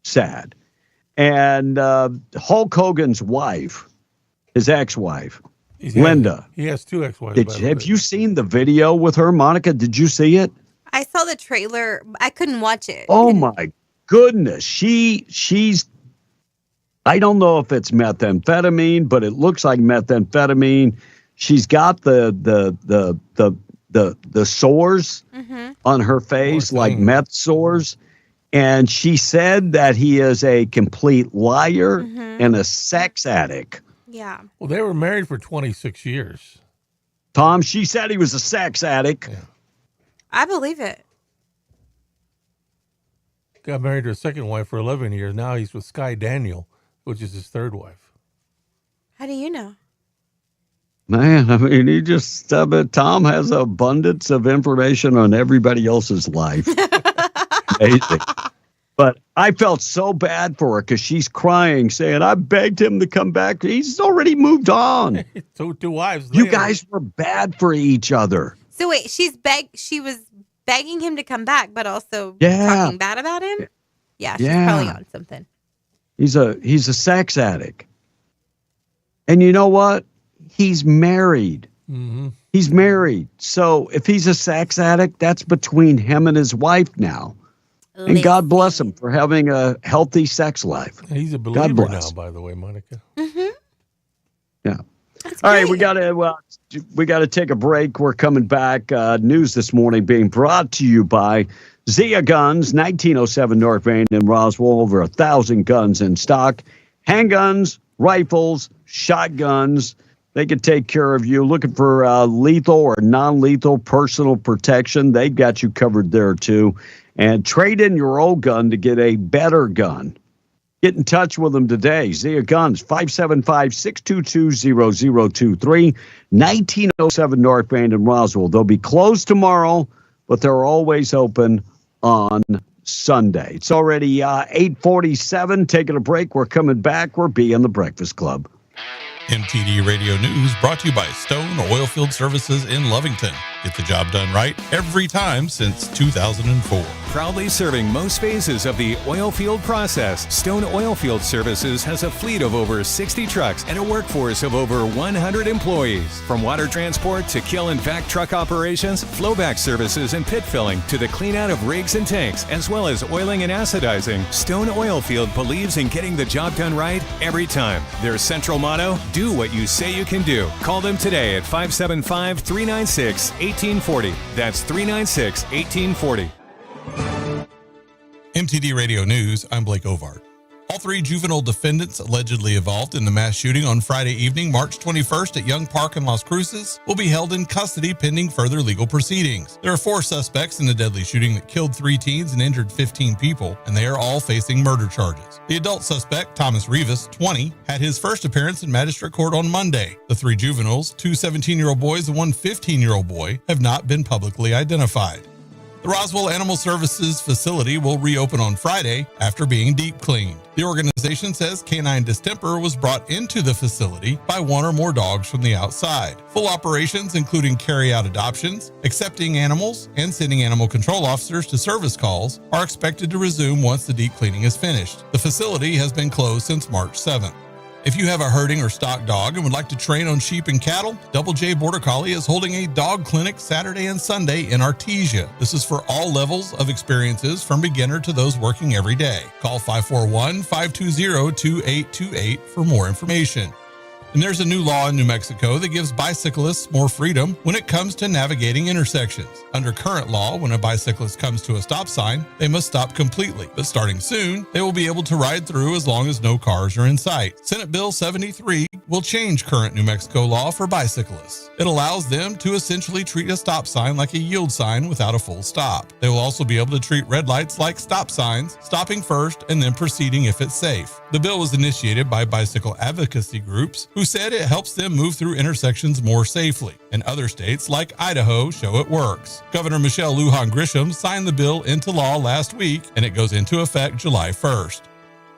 sad. And Hulk Hogan's wife, his ex-wife, Linda. He has two ex-wives. Have you seen the video with her, Monica? Did you see it? I saw the trailer. I couldn't watch it. Oh my goodness. She's I don't know if it's methamphetamine, but it looks like methamphetamine. She's got the sores on her face, like meth sores. And she said that he is a complete liar and a sex addict. Yeah. Well, they were married for 26 years. Tom, she said he was a sex addict. Yeah. I believe it. Got married to a second wife for 11 years. Now he's with Sky Daniel, which is his third wife. How do you know? Man, I mean, he just, Tom has abundance of information on everybody else's life. Amazing. But I felt so bad for her because she's crying, saying, I begged him to come back. He's already moved on. Two wives. You guys were bad for each other. So wait, she was begging him to come back, but also Yeah. talking bad about him? Yeah, she's Yeah. probably on something. He's a sex addict. And you know what? He's married. Mm-hmm. He's married. So if he's a sex addict, that's between him and his wife now. And God bless him for having a healthy sex life. He's a God believer bless. now, by the way, Monica. Yeah. All right, we gotta take a break. We're coming back. News this morning being brought to you by Zia Guns, 1907 North Main in Roswell. Over 1,000 guns in stock, handguns, rifles, shotguns. They can take care of you. Looking for lethal or non-lethal personal protection, they've got you covered there too. And trade in your old gun to get a better gun. Get in touch with them today. Zia Guns, 575-622-0023, 1907 North Main in Roswell. They'll be closed tomorrow, but they're always open on Sunday. It's already 8:47. Taking a break. We're coming back. We're being the Breakfast Club. MTD Radio News brought to you by Stone Oilfield Services in Lovington. Get the job done right every time since 2004. Proudly serving most phases of the oil field process, Stone Oilfield Services has a fleet of over 60 trucks and a workforce of over 100 employees. From water transport to kill and vac truck operations, flowback services and pit filling to the clean out of rigs and tanks, as well as oiling and acidizing, Stone Oilfield believes in getting the job done right every time. Their central motto, do what you say you can do. Call them today at 575-396-1840. That's 396-1840. MTD Radio News, I'm Blake Ovart. All three juvenile defendants allegedly involved in the mass shooting on Friday evening, March 21st at Young Park in Las Cruces, will be held in custody pending further legal proceedings. There are 4 suspects in the deadly shooting that killed 3 teens and injured 15 people, and they are all facing murder charges. The adult suspect, Thomas Rivas, 20, had his first appearance in magistrate court on Monday. The 3 juveniles, 2 17-year-old boys and 1 15-year-old boy, have not been publicly identified. The Roswell Animal Services facility will reopen on Friday after being deep cleaned. The organization says canine distemper was brought into the facility by one or more dogs from the outside. Full operations, including carry-out adoptions, accepting animals, and sending animal control officers to service calls, are expected to resume once the deep cleaning is finished. The facility has been closed since March 7th. If you have a herding or stock dog and would like to train on sheep and cattle, Double J Border Collie is holding a dog clinic Saturday and Sunday in Artesia. This is for all levels of experiences from beginner to those working every day. Call 541-520-2828 for more information. And there's a new law in New Mexico that gives bicyclists more freedom when it comes to navigating intersections. Under current law, when a bicyclist comes to a stop sign, they must stop completely. But starting soon, they will be able to ride through as long as no cars are in sight. Senate Bill 73 will change current New Mexico law for bicyclists. It allows them to essentially treat a stop sign like a yield sign without a full stop. They will also be able to treat red lights like stop signs, stopping first and then proceeding if it's safe. The bill was initiated by bicycle advocacy groups who said it helps them move through intersections more safely. And other states like Idaho show it works. Governor Michelle Lujan Grisham signed the bill into law last week, and it goes into effect July 1st.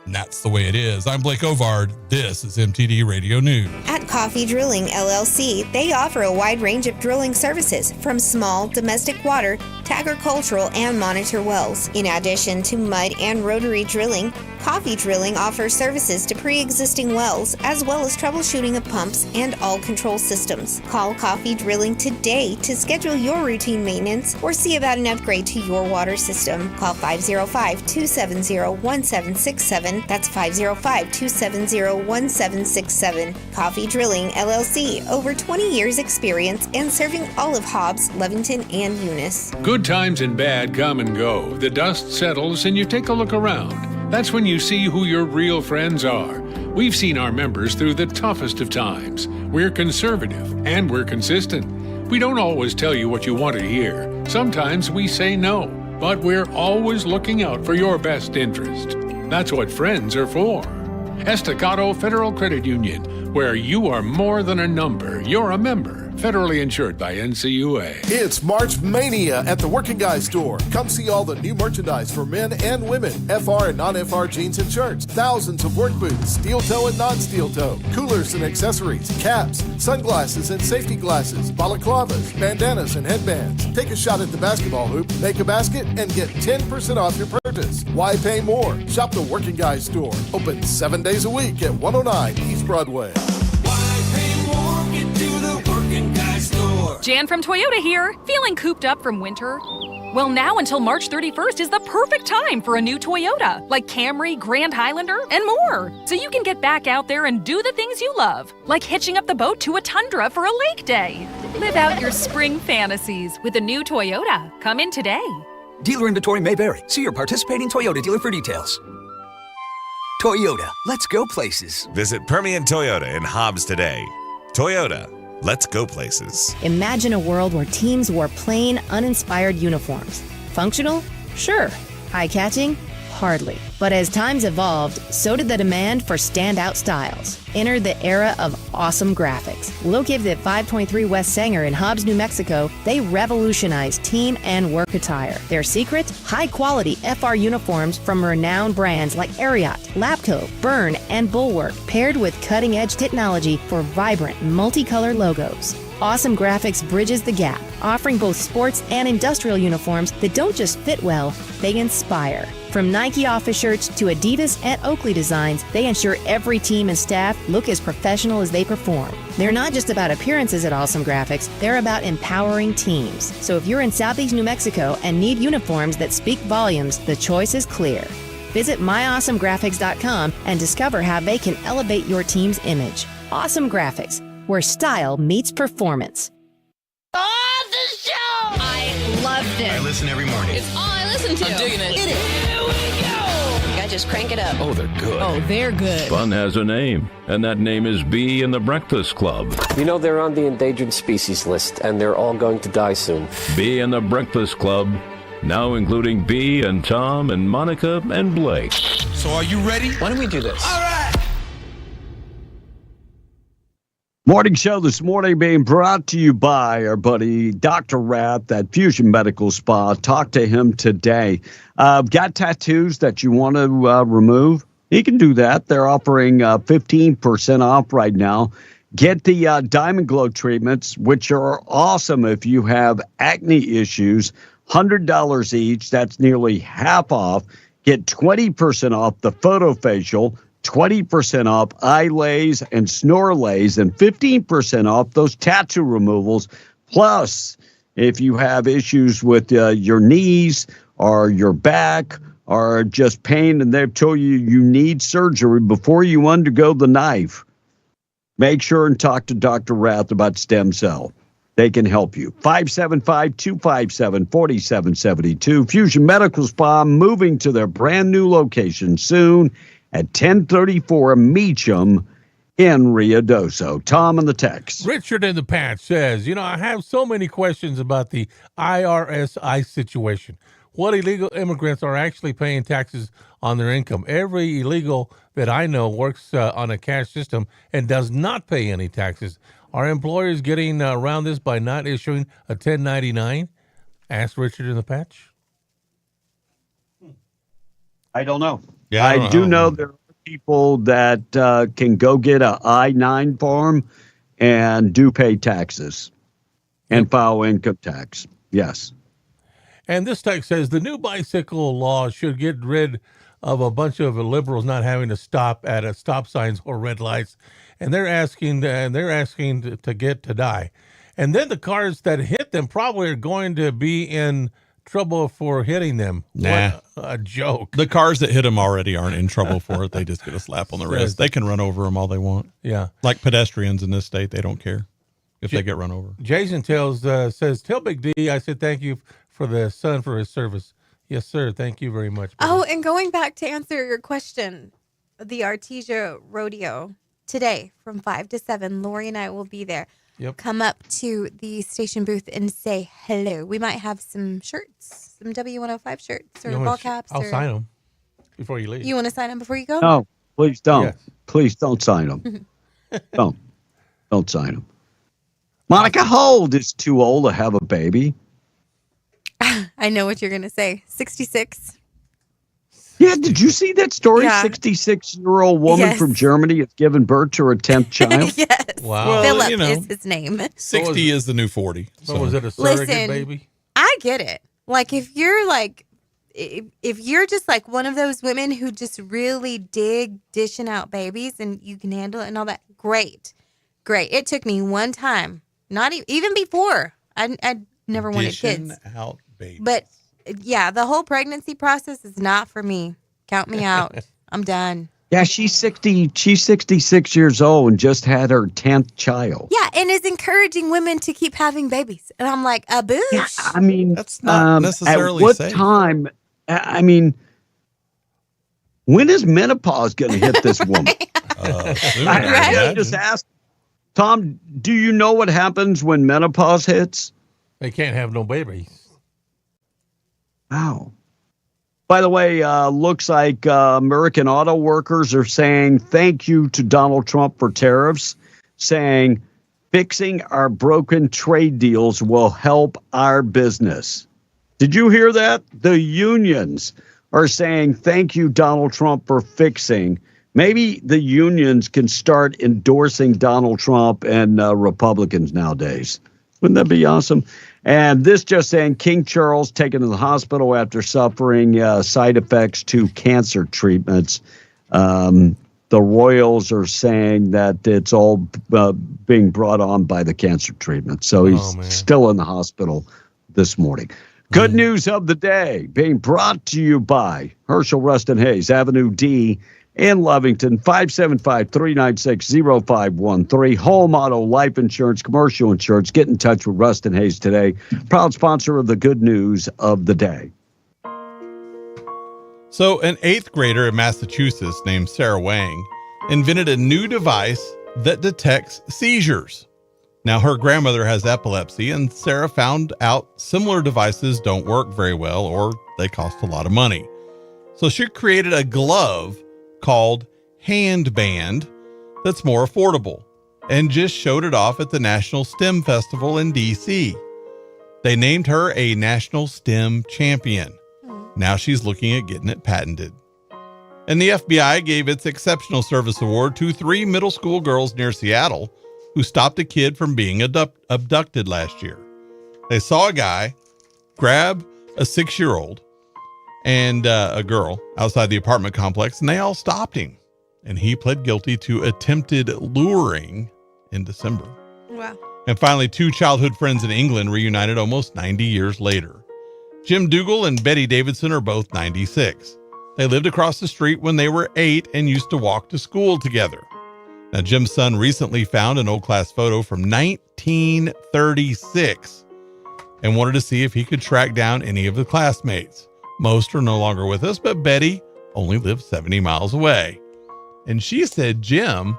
And that's the way it is. I'm Blake Ovard. This is MTD Radio News. At Coffee Drilling LLC, they offer a wide range of drilling services from small domestic water to agricultural and monitor wells. In addition to mud and rotary drilling, Coffee Drilling offers services to pre-existing wells as well as troubleshooting of pumps and all control systems. Call Coffee Drilling today to schedule your routine maintenance or see about an upgrade to your water system. Call 505-270-1767. That's 505-270-1767. Coffee Drilling LLC, over 20 years experience and serving all of Hobbs, Lovington, and Eunice. Good times and bad come and go. The dust settles and you take a look around. That's when you see who your real friends are. We've seen our members through the toughest of times. We're conservative and we're consistent. We don't always tell you what you want to hear. Sometimes we say no, but we're always looking out for your best interest. That's what friends are for. Estacado Federal Credit Union, where you are more than a number. You're a member. Federally insured by NCUA. It's March Mania at the Working Guys store. Come see all the new merchandise for men and women. FR and non-FR jeans and shirts. Thousands of work boots, steel toe and non-steel toe. Coolers and accessories. Caps, sunglasses and safety glasses. Balaclavas, bandanas and headbands. Take a shot at the basketball hoop, make a basket, and get 10% off your purchase. Why pay more? Shop the Working Guys store. Open 7 days a week at 109 East Broadway. Jan from Toyota here. Feeling cooped up from winter? Well, now until March 31st is the perfect time for a new Toyota, like Camry, Grand Highlander, and more. So you can get back out there and do the things you love, like hitching up the boat to a Tundra for a lake day. Live out your spring fantasies with a new Toyota. Come in today. Dealer inventory may vary. See your participating Toyota dealer for details. Toyota, let's go places. Visit Permian Toyota in Hobbs today. Toyota, let's go places. Imagine a world where teams wore plain, uninspired uniforms. Functional? Sure. Eye-catching? Hardly. But as times evolved, so did the demand for standout styles. Enter the era of awesome graphics. Located at 523 West Sanger in Hobbs, New Mexico, they revolutionized team and work attire. Their secret? High-quality FR uniforms from renowned brands like Ariat, Labco, Byrne, and Bulwark, paired with cutting-edge technology for vibrant, multicolored logos. Awesome Graphics bridges the gap, offering both sports and industrial uniforms that don't just fit well, they inspire. From Nike office shirts to Adidas and Oakley designs, they ensure every team and staff look as professional as they perform. They're not just about appearances at Awesome Graphics, they're about empowering teams. So if you're in Southeast New Mexico and need uniforms that speak volumes, the choice is clear. Visit myawesomegraphics.com and discover how they can elevate your team's image. Awesome Graphics, where style meets performance. Oh, the show! I loved it. I listen every morning. It's all I listen to. I'm digging it. Here we go! I just crank it up. Oh, they're good. Oh, they're good. Fun has a name, and that name is Bee and the Breakfast Club. You know they're on the endangered species list, and they're all going to die soon. Bee and the Breakfast Club, now including Bee and Tom and Monica and Blake. So are you ready? Why don't we do this? All right! Morning show this morning being brought to you by our buddy Dr. Rath at Fusion Medical Spa. Talk to him today. Got tattoos that you want to remove? He can do that. They're offering 15% off right now. Get the Diamond Glow treatments, which are awesome if you have acne issues. $100 each. That's nearly half off. Get 20% off the photofacial, 20% off eye lays and snore lays, and 15% off those tattoo removals. Plus, if you have issues with your knees or your back or just pain and they've told you you need surgery before you undergo the knife, make sure and talk to Dr. Rath about stem cell. They can help you. 575-257-4772. Fusion Medical Spa moving to their brand new location soon at 1034 Meacham in Ruidoso. Tom in the text. Richard in the patch says, I have so many questions about the IRS ICE situation. What illegal immigrants are actually paying taxes on their income? Every illegal that I know works on a cash system and does not pay any taxes. Are employers getting around this by not issuing a 1099? Asked Richard in the patch. I don't know. Yeah, I do know there are people that can go get a I-9 form and do pay taxes and file income tax. Yes. And this text says the new bicycle law should get rid of a bunch of liberals not having to stop at stop signs or red lights, and they're asking to get to die. And then the cars that hit them probably are going to be in trouble for hitting them. Nah. What a joke. The cars that hit them already aren't in trouble for it. They just get a slap on the wrist. They can run over them all they want. Yeah. Like pedestrians in this state, they don't care if they get run over. Jason says, tell Big D I said thank you for the son for his service. Yes, sir. Thank you very much. Oh, and going back to answer your question, the Artesia Rodeo today from 5 to 7, Lori and I will be there. Yep. Come up to the station booth and say hello. We might have some shirts, some W105 shirts or ball caps. I'll sign them before you leave. You want to sign them before you go? No, please don't. Yes. Please don't sign them. Don't sign them. Monica, how old is too old to have a baby? I know what you're going to say. 66. Yeah, did you see that story? Yeah. 66-year-old woman Yes. from Germany has given birth to her 10th child. Yes. Wow. Well, Philip is his name. 60 is the new 40. So was it a surrogate Listen, baby? I get it. Like if you're just like one of those women who just really dig dishing out babies and you can handle it and all that, great. It took me one time, not even before. I never wanted Dishing kids. out babies. But yeah, the whole pregnancy process is not for me. Count me out. I'm done. Yeah, she's 60. She's 66 years old and just had her 10th child. Yeah, and is encouraging women to keep having babies. And I'm like, a boosh. Yeah, I mean, That's not necessarily at what safe. time? I mean, when is menopause going to hit this woman? Soon, I imagine. just asked Tom. Do you know what happens when menopause hits? They can't have no babies. Wow. By the way, looks like American auto workers are saying thank you to Donald Trump for tariffs, saying fixing our broken trade deals will help our business. Did you hear that? The unions are saying thank you, Donald Trump, for fixing. Maybe the unions can start endorsing Donald Trump and Republicans nowadays. Wouldn't that be awesome? And this just saying King Charles taken to the hospital after suffering side effects to cancer treatments. The Royals are saying that it's all being brought on by the cancer treatment. So he's still in the hospital this morning. Good news of the day being brought to you by Herschel Rustin Hayes, Avenue D in Lovington, 575-396-0513. Home, auto, life insurance, commercial insurance. Get in touch with Rustin Hayes today. Proud sponsor of the good news of the day. So an 8th grader in Massachusetts named Sarah Wang invented a new device that detects seizures. Now, her grandmother has epilepsy, and Sarah found out similar devices don't work very well or they cost a lot of money. So she created a glove called Handband that's more affordable. and just showed it off at the National STEM Festival in D.C. They named her a National STEM Champion. Now she's looking at getting it patented. And the FBI gave its Exceptional Service Award to 3 middle school girls near Seattle who stopped a kid from being abducted last year. They saw a guy grab a 6-year-old and a girl outside the apartment complex, and they all stopped him. And he pled guilty to attempted luring in December. Wow. And finally, 2 childhood friends in England reunited almost 90 years later. Jim Dougal and Betty Davidson are both 96. They lived across the street when they were 8 and used to walk to school together. Now, Jim's son recently found an old class photo from 1936 and wanted to see if he could track down any of the classmates. Most are no longer with us, but Betty only lives 70 miles away. And she said Jim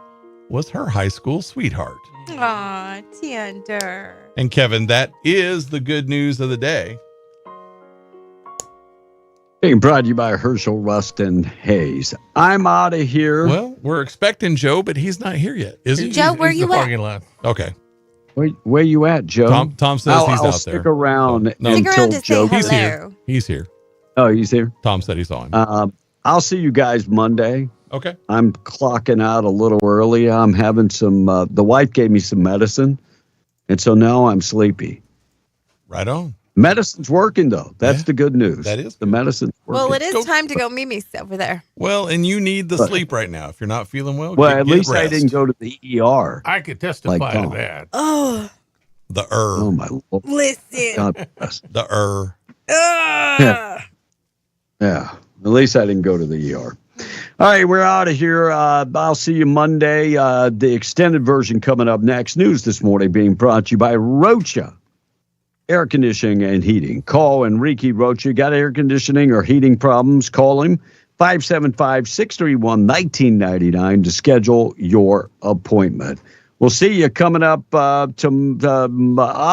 was her high school sweetheart. Aw, tender. And Kevin, that is the good news of the day. Being brought to you by Herschel, Rust, and Hayes. I'm out of here. Well, we're expecting Joe, but he's not here yet, is he? Joe, where you at? Lot. Okay. Where you at, Joe? Tom says he's I'll out stick there. around No, Stick around to Joe. say He's hello. here. He's here. Oh, he's here? Tom said he saw him. I'll see you guys Monday. Okay. I'm clocking out a little early. I'm having some, the wife gave me some medicine, and so now I'm sleepy. Right on. Medicine's working, though. That's the good news. That is the medicine's working. Well, it is time to go Mimi's over there. Well, and you need the sleep right now. If you're not feeling well, Well, at least I rest. didn't go to the ER. I could testify Like to Tom. that. Oh, Oh, my Lord. listen. God bless. Ugh. Yeah. At least I didn't go to the ER. All right, we're out of here. I'll see you Monday. The extended version coming up next. News this morning being brought to you by Rocha Air Conditioning and Heating. Call Enrique Rocha. Got air conditioning or heating problems? Call him 575-631-1999 to schedule your appointment. We'll see you coming up. I'll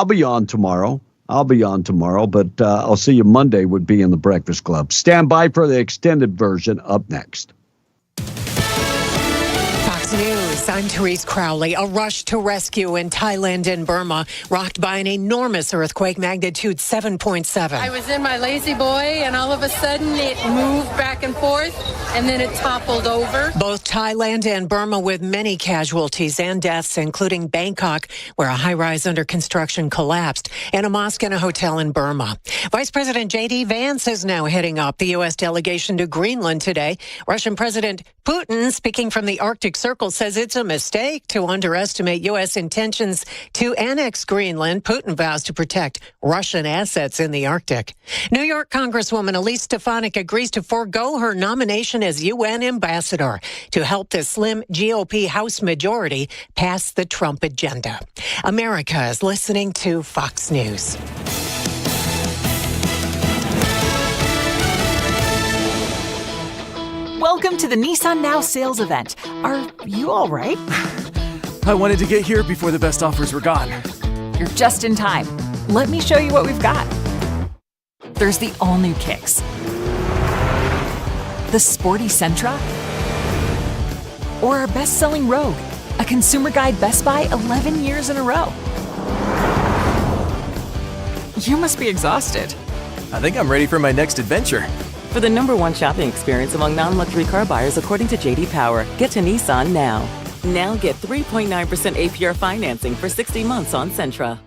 be on tomorrow. But I'll see you Monday would be in the Breakfast Club. Stand by for the extended version up next. Fox News, I'm Therese Crowley. A rush to rescue in Thailand and Burma, rocked by an enormous earthquake, magnitude 7.7. I was in my lazy boy, and all of a sudden it moved back and forth, and then it toppled over. Both Thailand and Burma with many casualties and deaths, including Bangkok, where a high-rise under construction collapsed, and a mosque and a hotel in Burma. Vice President J.D. Vance is now heading up the U.S. delegation to Greenland today. Russian President Putin, speaking from the Arctic Circle, says it's a mistake to underestimate U.S. intentions to annex Greenland. Putin vows to protect Russian assets in the Arctic. New York Congresswoman Elise Stefanik agrees to forego her nomination as UN ambassador to help the slim GOP House majority pass the Trump agenda. America is listening to Fox News. Welcome to the Nissan Now sales event. Are you all right? I wanted to get here before the best offers were gone. You're just in time. Let me show you what we've got. There's the all-new Kicks, the sporty Sentra, or our best-selling Rogue, a Consumer Guide Best Buy 11 years in a row. You must be exhausted. I think I'm ready for my next adventure. For the #1 shopping experience among non-luxury car buyers according to J.D. Power, get to Nissan now. Now get 3.9% APR financing for 60 months on Sentra.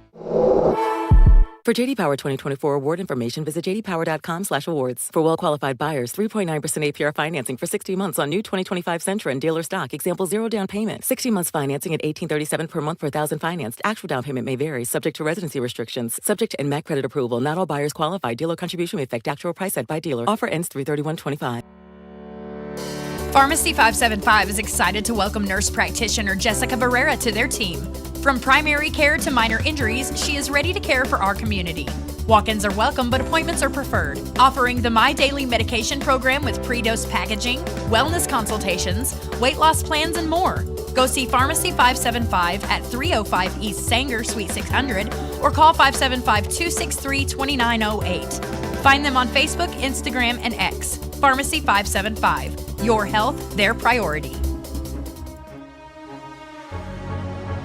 For J.D. Power 2024 award information, visit jdpower.com/awards. For well-qualified buyers, 3.9% APR financing for 60 months on new 2025 Sentra and dealer stock. Example, 0 down payment. 60 months financing at $1,837 per month per thousand financed. Actual down payment may vary, subject to residency restrictions. Subject to NMAC credit approval. Not all buyers qualify. Dealer contribution may affect actual price set by dealer. Offer ends 3/31/25. Pharmacy 575 is excited to welcome nurse practitioner Jessica Barrera to their team. From primary care to minor injuries, she is ready to care for our community. Walk-ins are welcome, but appointments are preferred. Offering the My Daily medication program with pre-dose packaging, wellness consultations, weight loss plans, and more. Go see Pharmacy 575 at 305 East Sanger, Suite 600, or call 575-263-2908. Find them on Facebook, Instagram, and X. Pharmacy 575. Your health, their priority.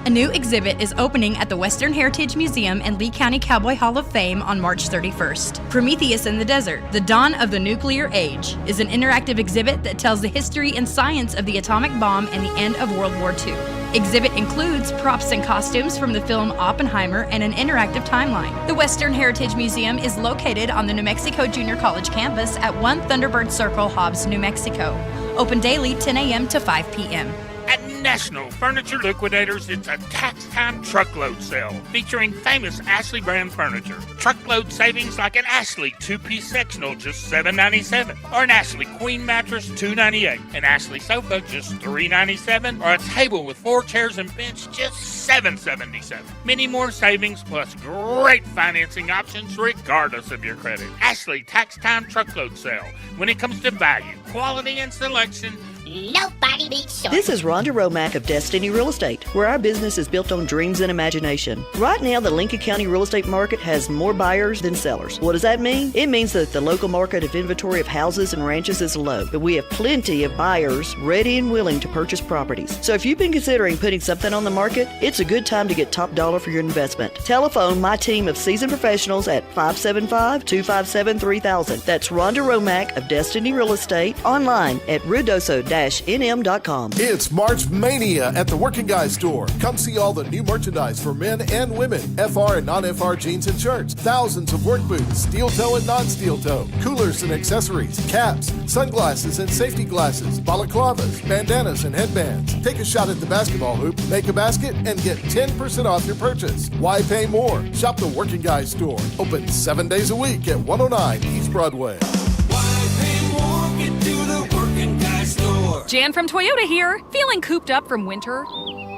A new exhibit is opening at the Western Heritage Museum and Lee County Cowboy Hall of Fame on March 31st. Prometheus in the Desert, The Dawn of the Nuclear Age, is an interactive exhibit that tells the history and science of the atomic bomb and the end of World War II. Exhibit includes props and costumes from the film Oppenheimer and an interactive timeline. The Western Heritage Museum is located on the New Mexico Junior College campus at 1 Thunderbird Circle, Hobbs, New Mexico. Open daily 10 a.m. to 5 p.m. At National Furniture Liquidators, it's a tax time truckload sale featuring famous Ashley brand furniture. Truckload savings like an Ashley two-piece sectional, just $7.97, or an Ashley queen mattress, $2.98, an Ashley sofa, just $3.97, or a table with 4 chairs and bench, just $7.77. Many more savings plus great financing options regardless of your credit. Ashley Tax Time Truckload Sale. When it comes to value, quality, and selection, nobody beats short. This is Rhonda Romack of Destiny Real Estate, where our business is built on dreams and imagination. Right now, the Lincoln County real estate market has more buyers than sellers. What does that mean? It means that the local market of inventory of houses and ranches is low, but we have plenty of buyers ready and willing to purchase properties. So if you've been considering putting something on the market, it's a good time to get top dollar for your investment. Telephone my team of seasoned professionals at 575-257-3000. That's Rhonda Romack of Destiny Real Estate, online at rudoso-nm.com. It's March Mania at the Working Guys store. Come see all the new merchandise for men and women. FR and non-FR jeans and shirts. Thousands of work boots, steel toe and non-steel toe. Coolers and accessories. Caps, sunglasses and safety glasses. Balaclavas, bandanas and headbands. Take a shot at the basketball hoop, make a basket, and get 10% off your purchase. Why pay more? Shop the Working Guys store. Open 7 days a week at 109 East Broadway. Jan from Toyota here. Feeling cooped up from winter?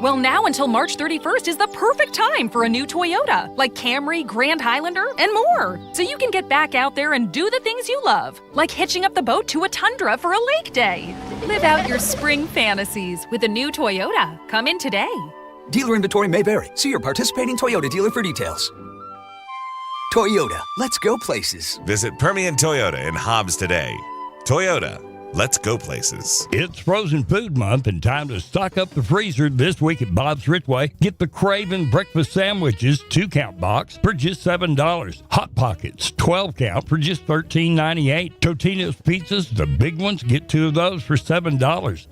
Well, now until March 31st is the perfect time for a new Toyota, like Camry, Grand Highlander, and more. So you can get back out there and do the things you love, like hitching up the boat to a tundra for a lake day. Live out your spring fantasies with a new Toyota. Come in today. Dealer inventory may vary. See your participating Toyota dealer for details. Toyota, let's go places. Visit Permian Toyota in Hobbs today. Toyota, let's go places. It's Frozen Food Month and time to stock up the freezer this week at Bob's Ritway. Get the Craven breakfast sandwiches 2-count box for just $7. Hot Pockets 12-count for just $13.98. Totino's pizzas, the big ones, get 2 of those for $7.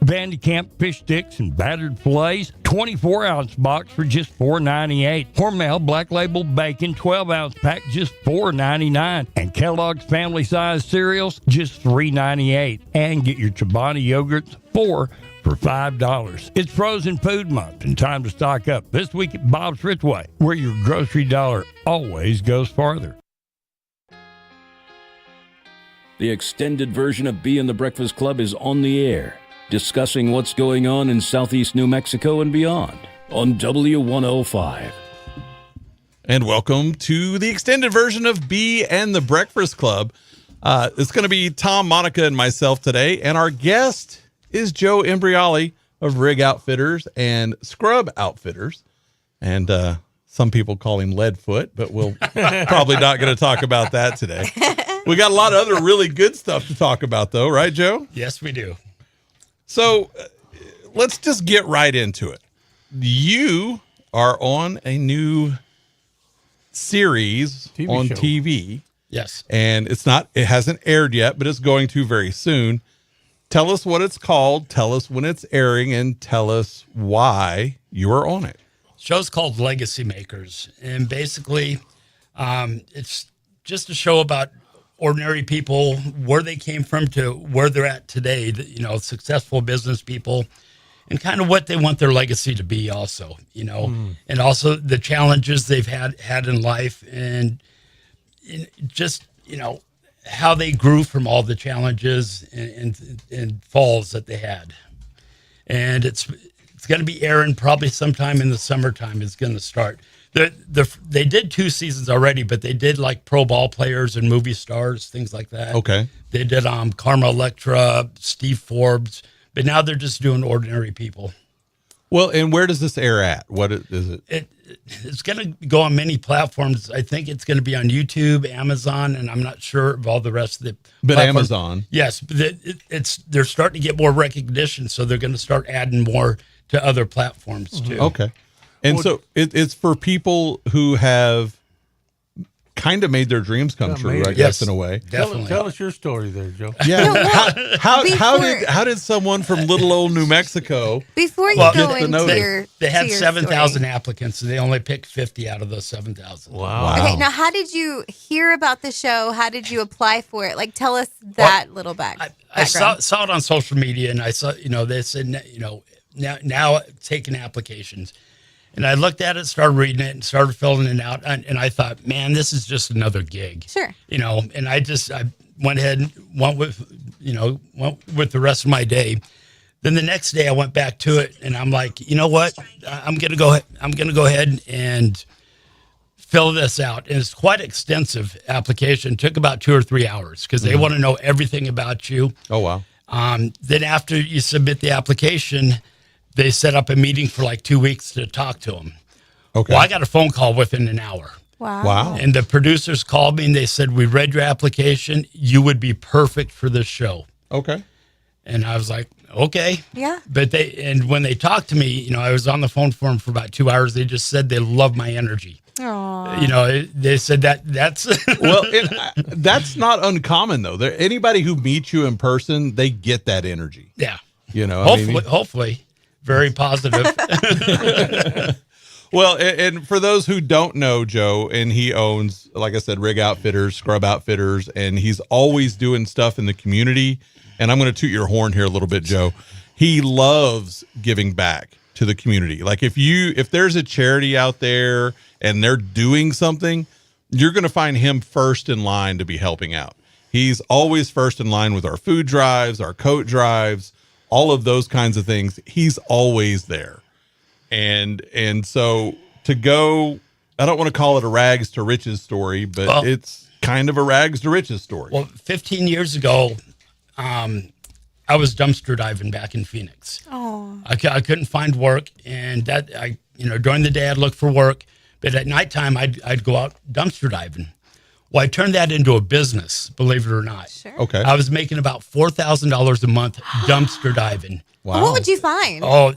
Vandy Camp fish sticks and battered fillets 24-ounce box for just $4.98. Hormel Black Label bacon 12-ounce pack just $4.99. And Kellogg's family size cereals just $3.98. And get your Chobani yogurts 4 for $5. It's Frozen Food Month and time to stock up this week at Bob's Ritway, where your grocery dollar always goes farther. The extended version of Bee and the Breakfast Club is on the air, discussing what's going on in southeast New Mexico and beyond on W105. And welcome to the extended version of Bee and the Breakfast Club. It's going to be Tom, Monica, and myself today. And our guest is Joe Imbriali of Rig Outfitters and Scrub Outfitters. And some people call him Leadfoot, but we'll probably not going to talk about that today. We got a lot of other really good stuff to talk about, though. Right, Joe? Yes, we do. So let's just get right into it. You are on a new series on show. TV. Yes. And it hasn't aired yet, but it's going to very soon. Tell us what it's called, tell us when it's airing, and tell us why you are on it. Show's called Legacy Makers. And basically, it's just a show about ordinary people, where they came from to where they're at today, successful business people, and kind of what they want their legacy to be also, and also the challenges they've had in life, and just, how they grew from all the challenges and falls that they had. And it's going to be airing probably sometime in the summertime. It's going to start. They did 2 seasons already, but they did like pro ball players and movie stars, things like that. Okay. They did Karma Electra, Steve Forbes, but now they're just doing ordinary people. Well, and where does this air at? What is it? It's going to go on many platforms. I think it's going to be on YouTube, Amazon, and I'm not sure of all the rest of the But platforms. Amazon. Yes, but they're starting to get more recognition, so they're going to start adding more to other platforms too. Okay. And so it's for people who have kind of made their dreams come true, I guess, in a way. Definitely. Tell us your story there, Joe. Yeah. How did someone from little old New Mexico Before you go into your they had to your 7,000 story. applicants, and they only picked 50 out of those 7,000. Wow. Okay, now how did you hear about the show? How did you apply for it? Like, tell us that little background. I saw it on social media, and I saw, they said, now taking applications. And I looked at it, started reading it, and started filling it out. And I thought, man, this is just another gig. Sure. And I went ahead and went with the rest of my day. Then the next day I went back to it, and I'm like, you know what? I'm gonna go ahead and fill this out. And it's quite extensive application. It took about 2 or 3 hours because they want to know everything about you. Oh wow. Then after you submit the application, they set up a meeting for like 2 weeks to talk to them. Okay. Well, I got a phone call within an hour. Wow. And the producers called me and they said, we read your application. You would be perfect for this show. Okay. And I was like, okay. Yeah. But when they talked to me, I was on the phone for them for about 2 hours. They just said they love my energy. Aww. They said that's well, that's not uncommon though. Anybody who meets you in person, they get that energy. Yeah. Hopefully. Very positive. Well, and for those who don't know Joe, and he owns, like I said, Rig Outfitters, Scrub Outfitters, and he's always doing stuff in the community. And I'm going to toot your horn here a little bit, Joe. He loves giving back to the community. Like if there's a charity out there and they're doing something, you're going to find him first in line to be helping out. He's always first in line with our food drives, our coat drives, all of those kinds of things. He's always there. And so to go, I don't want to call it a rags to riches story, but it's kind of a rags to riches story. Well, 15 years ago, I was dumpster diving back in Phoenix. Oh. I couldn't find work, and during the day I'd look for work, but at nighttime I'd go out dumpster diving. Well, I turned that into a business, believe it or not. Sure. Okay. I was making about $4,000 a month dumpster diving. Wow. What would you find? Oh,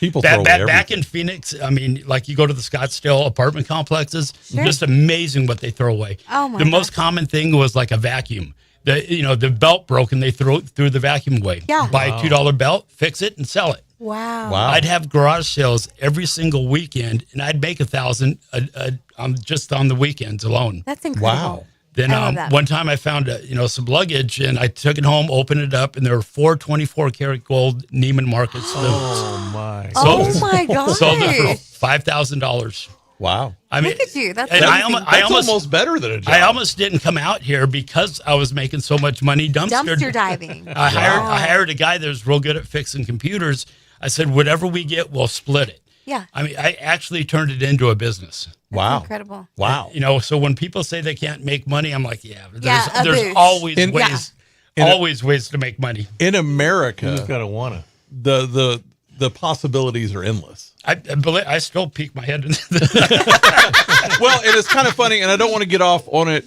people throw away back in Phoenix, I mean, like you go to the Scottsdale apartment complexes, Sure. just amazing what they throw away. Oh my The most common thing was like a vacuum. The belt broke and they threw the vacuum away. Yeah. Buy a $2 belt, fix it, and sell it. Wow. I'd have garage sales every single weekend, and I'd make $1,000 just on the weekends alone. That's incredible. Then I love that. one time I found some luggage, and I took it home, opened it up, and there were 4 24-karat gold Neiman Marcus spoons. Oh my! Oh my gosh. Sold it for $5,000. Wow! I mean, Look at you. That's and amazing. I almost almost better than a job. I almost didn't come out here because I was making so much money dumpster diving. I hired a guy that was real good at fixing computers. I said, whatever we get, we'll split it. Yeah. I mean, I actually turned it into a business. Wow. Incredible. Wow. So when people say they can't make money, I'm like, there's boost. always always ways to make money. In America, You just gotta wanna. the possibilities are endless. I still peek my head into Well, and it's kind of funny, and I don't want to get off on it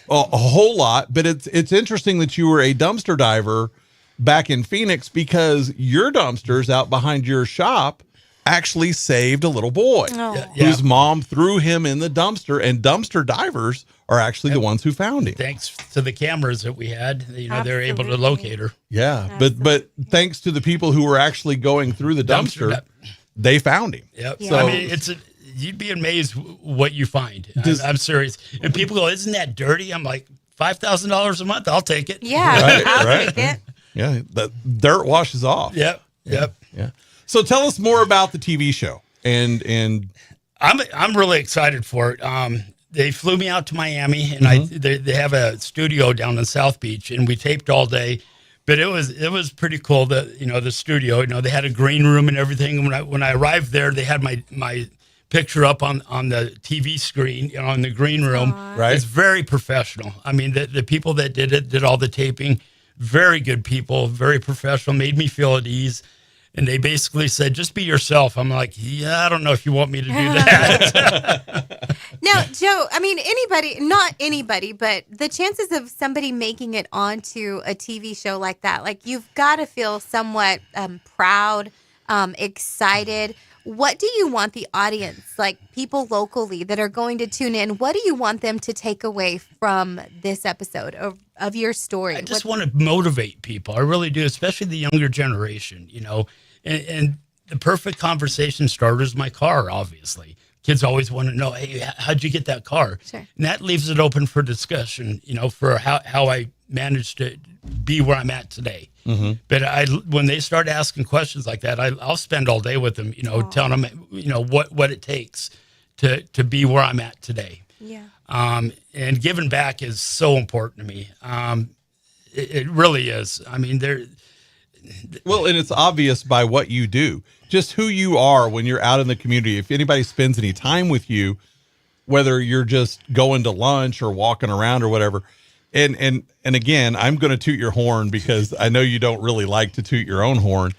a whole lot, but it's interesting that you were a dumpster diver back in Phoenix because your dumpsters out behind your shop actually saved a little boy whose mom threw him in the dumpster, and dumpster divers are actually the ones who found him. Thanks to the cameras that we had, they're able to locate her. Yeah, but thanks to the people who were actually going through the dumpster, they found him. Yep. So I mean, you'd be amazed what you find. I'm serious. And people go, "Isn't that dirty?" I'm like, $5,000 a month, I'll take it. Yeah, I'll take it. Yeah, the dirt washes off. Yep. Yeah. So tell us more about the TV show, and I'm really excited for it. They flew me out to Miami, and they have a studio down in South Beach, and we taped all day. But it was pretty cool. The studio. They had a green room and everything. When I arrived there, they had my picture up on the TV screen on the green room. Right. It's very professional. I mean, the people that did all the taping, very good people, very professional, made me feel at ease. And they basically said, just be yourself. I'm like, I don't know if you want me to do that. Now, Joe, I mean, not anybody, but the chances of somebody making it onto a TV show like that, like you've got to feel somewhat proud excited. What do you want the audience, like people locally that are going to tune in, what do you want them to take away from this episode of your story? I just want to motivate people. I really do, especially the younger generation, and the perfect conversation starter is my car, obviously. Kids always want to know, hey, how'd you get that car? Sure. And that leaves it open for discussion, for how I managed to be where I'm at today. Mm-hmm. But when they start asking questions like that, I'll spend all day with them, telling them, what it takes to be where I'm at today. Yeah. And giving back is so important to me. It really is. I mean, Well, and it's obvious by what you do, just who you are when you're out in the community. If anybody spends any time with you, whether you're just going to lunch or walking around or whatever. And again, I'm going to toot your horn because I know you don't really like to toot your own horn,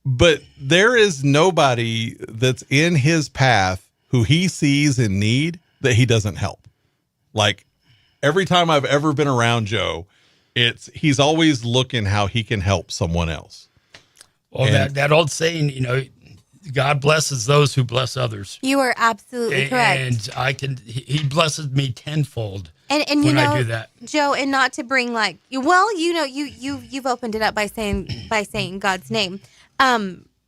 but there is nobody that's in his path who he sees in need that he doesn't help. Like every time I've ever been around Joe, he's always looking how he can help someone else. Well, that old saying, God blesses those who bless others. You are absolutely correct. And he blesses me tenfold. And when I do that, Joe, and not to bring you've opened it up by saying God's name.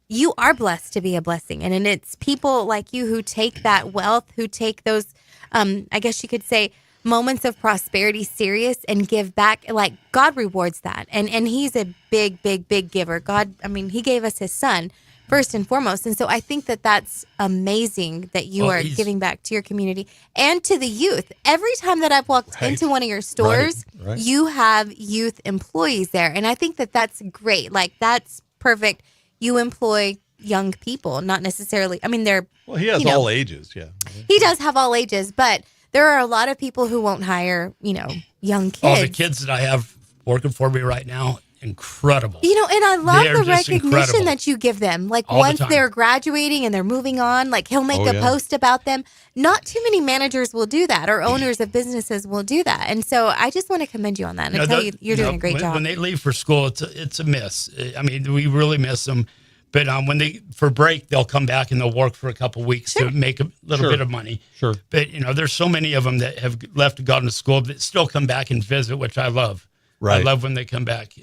You are blessed to be a blessing, and it's people like you who take that wealth, who take those, I guess you could say, moments of prosperity serious and give back. Like God rewards that, and He's a big, big, big giver. God, He gave us His Son first and foremost, and so I think that's amazing that you are giving back to your community and to the youth. Every time that I've walked into one of your stores, you have youth employees there, and I think that's great. Like that's perfect. You employ young people, not necessarily. They're he has all ages. Yeah, he does have all ages, but there are a lot of people who won't hire, young kids. All the kids that I have working for me right now, incredible. And I love They're the just recognition incredible. that you give them. Like All the once time. they're graduating and they're moving on, like he'll make a post about them. Not too many managers will do that, or owners of businesses will do that. And so I just want to commend you on that and tell you you're doing a great job. When they leave for school, it's a miss. We really miss them. But when for break, they'll come back and they'll work for a couple weeks to make a little bit of money. Sure. But, there's so many of them that have left and gone to school that still come back and visit, which I love. Right. I love when they come back.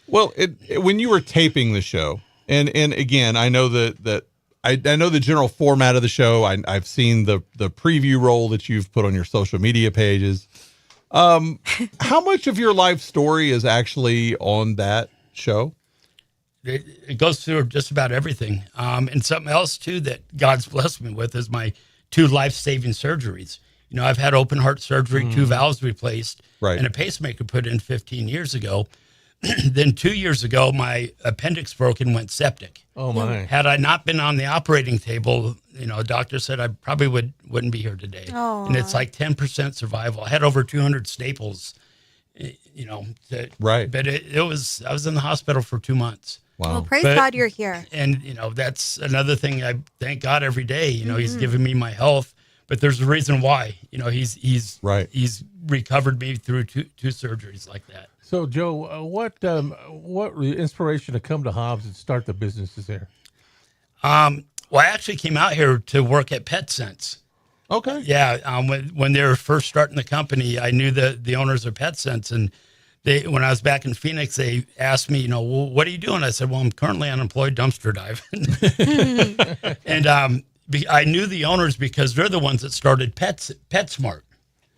Well, when you were taping the show, and again, I know that I know the general format of the show. I've seen the preview roll that you've put on your social media pages. How much of your life story is actually on that show? It goes through just about everything. And something else, too, that God's blessed me with is my 2 life-saving surgeries. I've had open heart surgery, 2 valves replaced, and a pacemaker put in 15 years ago. Then 2 years ago, my appendix broke and went septic. Oh, my. Had I not been on the operating table, a doctor said I probably wouldn't be here today. Aww. And it's like 10% survival. I had over 200 staples, Right. But I was in the hospital for 2 months. Wow. Well, praise God you're here. And, that's another thing I thank God every day. He's given me my health, but there's a reason why. He's recovered me through two surgeries like that. So, Joe, what inspiration to come to Hobbs and start the businesses there? Well, I actually came out here to work at PetSense. Okay. Yeah. When they were first starting the company, I knew the owners of PetSense, and when I was back in Phoenix, they asked me, well, what are you doing? I said, well, I'm currently unemployed dumpster diving. And I knew the owners because they're the ones that started PetSmart.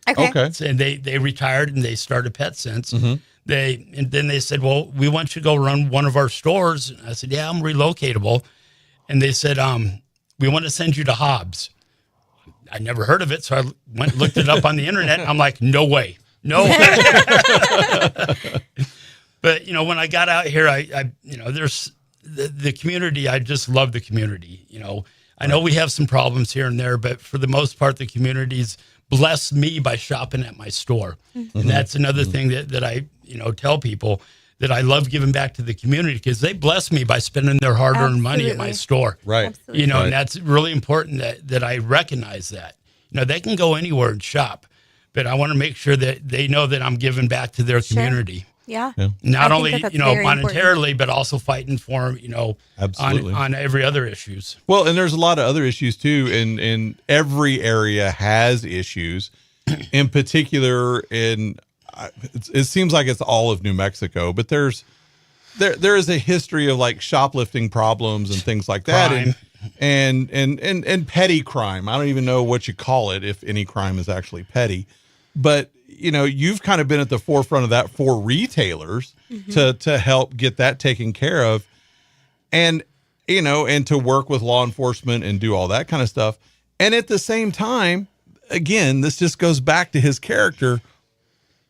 Okay. And they retired and they started PetSense. Mm-hmm. And then they said, well, we want you to go run one of our stores. And I said, yeah, I'm relocatable. And they said, we want to send you to Hobbs. I never heard of it, so I went and looked it up on the internet. I'm like, no way. No. But, when I got out here, I there's the community. I just love the community. I know we have some problems here and there, but for the most part, the community's blessed me by shopping at my store. Mm-hmm. And that's another thing that I, tell people, that I love giving back to the community because they bless me by spending their hard-earned money at my store. Right. Absolutely. And that's really important that I recognize that. They can go anywhere and shop, but I want to make sure that they know that I'm giving back to their community. Yeah. Not I only, think that's you know, very monetarily, important. but also fighting for him, you know, Absolutely. on every other issues. Well, and there's a lot of other issues too. In every area has issues. In particular, it seems like it's all of New Mexico, but there is a history of like shoplifting problems and things like that, Crime. and petty crime. I don't even know what you call it, if any crime is actually petty, but you know, you've kind of been at the forefront of that for retailers to help get that taken care of, and you know, and to work with law enforcement and do all that kind of stuff. And at the same time, again, this just goes back to his character.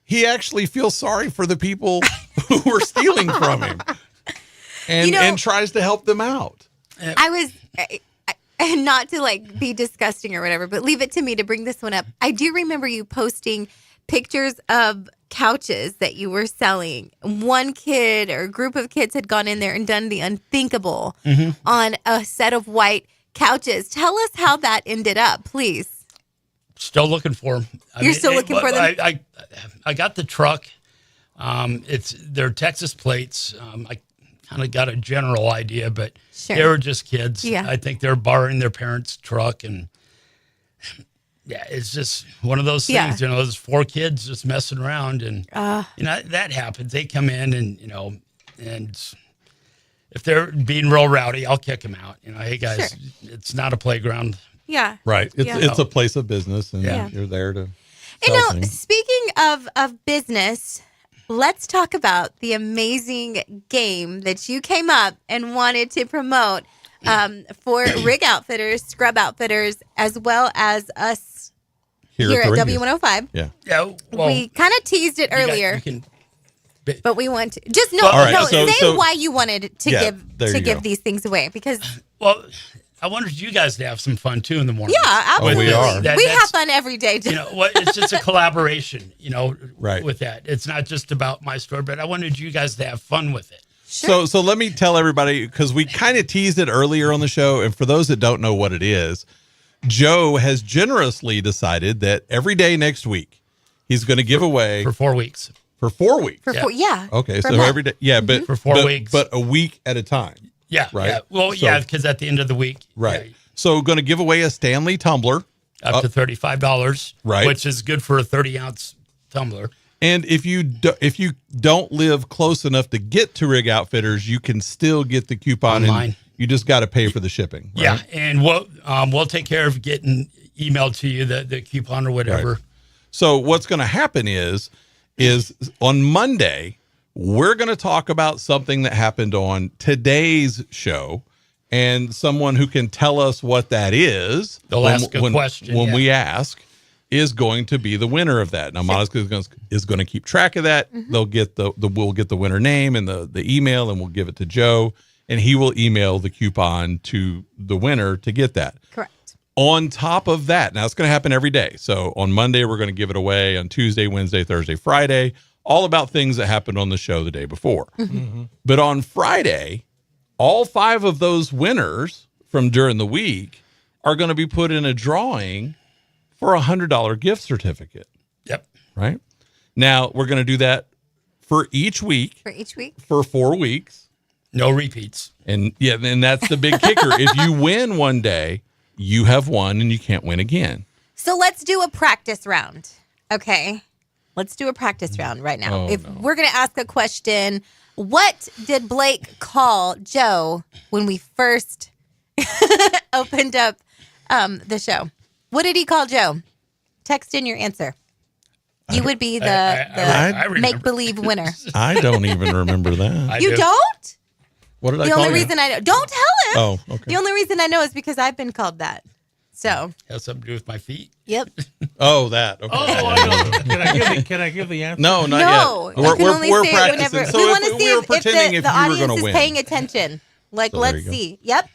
He actually feels sorry for the people who were stealing from him, and tries to help them out. I was, not to like be disgusting or whatever, but leave it to me to bring this one up. I do remember you posting pictures of couches that you were selling. One kid or a group of kids had gone in there and done the unthinkable on a set of white couches. Tell us how that ended up, please. Still looking for them. You're still looking for them? I got the truck. They're Texas plates. I kind of got a general idea, but they were just kids. Yeah. I think they're borrowing their parents' truck, and yeah, it's just one of those things. Yeah. You know, there's 4 kids just messing around, and you know that happens. They come in, and you know, and if they're being real rowdy, I'll kick them out. You know, hey guys, it's not a playground. Yeah. Right. It's a place of business, and you're there to sell things. Speaking of business, let's talk about the amazing game that you came up and wanted to promote for Rig Outfitters, Scrub Outfitters, as well as us here at W105. Yeah. Yeah. Well, we kind of teased it earlier. But we want to just say why you wanted to give these things away, because I wanted you guys to have some fun too in the morning. Yeah, absolutely. we are. We have fun every day. You know what? It's just a collaboration. You know, right. With that, it's not just about my store, but I wanted you guys to have fun with it. Sure. So let me tell everybody, because we kind of teased it earlier on the show, and for those that don't know what it is, Joe has generously decided that every day next week he's going to give away for 4 weeks. For 4 weeks. Okay, so every day, but for 4 weeks, but a week at a time. Yeah. Right. Yeah. Well, because at the end of the week, right. So going to give away a Stanley tumbler up to $35, right? Which is good for a 30-ounce tumbler. And if you don't live close enough to get to Rig Outfitters, you can still get the coupon online. And you just got to pay for the shipping. Right? Yeah, and we'll take care of getting emailed to you the coupon or whatever. Right. So what's going to happen is on Monday we're going to talk about something that happened on today's show, and someone who can tell us what that is. They'll ask a question when we ask. Is going to be the winner of that. Now, Monica is going to keep track of that. They'll get we'll get the winner name and the email, and we'll give it to Joe, and he will email the coupon to the winner to get that. Correct. On top of that, now it's going to happen every day. So on Monday, we're going to give it away. On Tuesday, Wednesday, Thursday, Friday, all about things that happened on the show the day before. But on Friday, all 5 of those winners from during the week are going to be put in a drawing for $100 gift certificate. Yep. Right. Now we're going to do that for each week. For 4 weeks. No repeats. And that's the big kicker. If you win one day, you have won and you can't win again. So let's do a practice round. Okay. Let's do a practice round right now. We're going to ask a question, what did Blake call Joe when we first opened up the show? What did he call Joe? Text in your answer. You would be the make-believe winner. I don't even remember that. You don't? What did I the call only you? reason I know. Don't tell him. Oh, okay. The only reason I know is because I've been called that. So. Has something to do with my feet? Yep. Oh, that. Okay. Can I give the answer? No, not yet. We're practicing. Whenever. So we want to see we were pretending if if the you were going audience to is win. paying attention. Like, So let's there you go. see. Yep.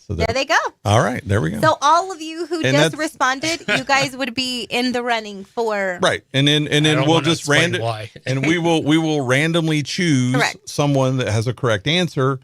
So there they go. All right, there we go. So all of you who And just that's- responded, you guys would be in the running for Right, and then don't we'll wanna just explain random, why. and we will randomly choose Correct. someone that has a correct answer,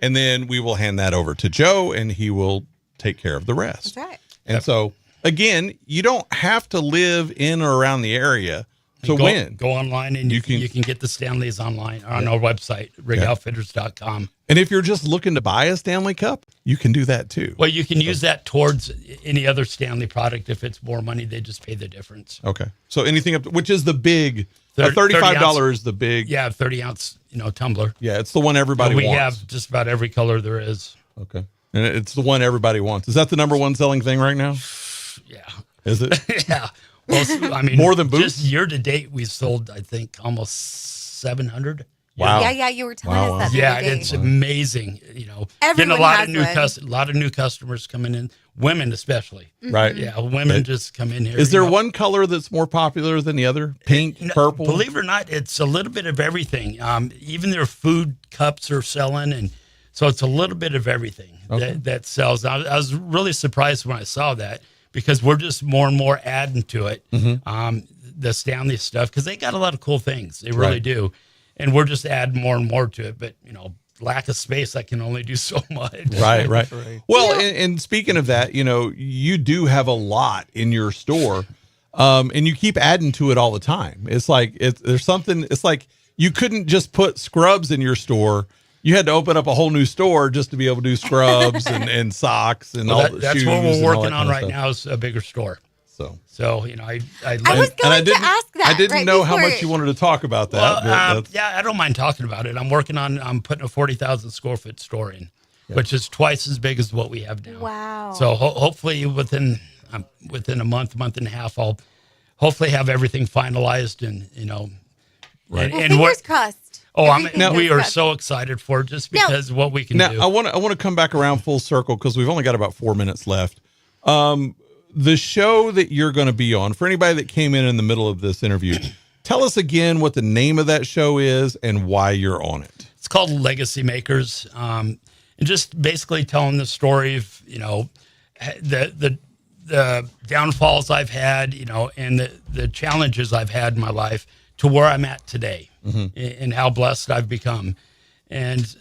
and then we will hand that over to Joe, and he will take care of the rest. That's right. And so again, you don't have to live in or around the area So go online and you can get the Stanleys online on our website, rigoutfitters.com. And if you're just looking to buy a Stanley Cup, you can do that too. Well, you can use that towards any other Stanley product. If it's more money, they just pay the difference. Okay. So anything up, which is the big, $35 is the big. Yeah, 30 ounce, tumbler. Yeah, it's the one everybody we wants. have just about every color there is. Okay. And it's the one everybody wants. Is that the number one selling thing right now? Yeah. Is it? Yeah. Well, I mean, more than boots? Just year to date, we sold, I think, almost 700. Wow. Yeah, you were telling us that. Yeah, it's amazing. Getting a lot of new customers coming in, women especially. Right. Yeah, women just come in here. Is there one color that's more popular than the other? Pink, purple? Believe it or not, it's a little bit of everything. Even their food cups are selling, and so it's a little bit of everything that sells. I was really surprised when I saw that, because we're just more and more adding to it. The Stanley stuff, because they got a lot of cool things. They really do. And we're just adding more and more to it. But, lack of space, I can only do so much. Right. Well, and speaking of that, you do have a lot in your store, and you keep adding to it all the time. It's like, it's like you couldn't just put scrubs in your store. You had to open up a whole new store just to be able to do scrubs and socks and all the that's shoes. what we're working on right stuff. now, is a bigger store. So I was going to ask that. I didn't know how much you wanted to talk about that. Well, I don't mind talking about it. I'm putting a 40,000 square foot store in, which is twice as big as what we have now. Wow. So hopefully within a month and a half, I'll hopefully have everything finalized and fingers crossed. We are so excited for it, just because of what we can do. I want to come back around full circle, because we've only got about 4 minutes left. The show that you're going to be on, for anybody that came in the middle of this interview, tell us again what the name of that show is and why you're on it. It's called Legacy Makers, and just basically telling the story of the downfalls I've had, and the challenges I've had in my life to where I'm at today, and how blessed I've become. And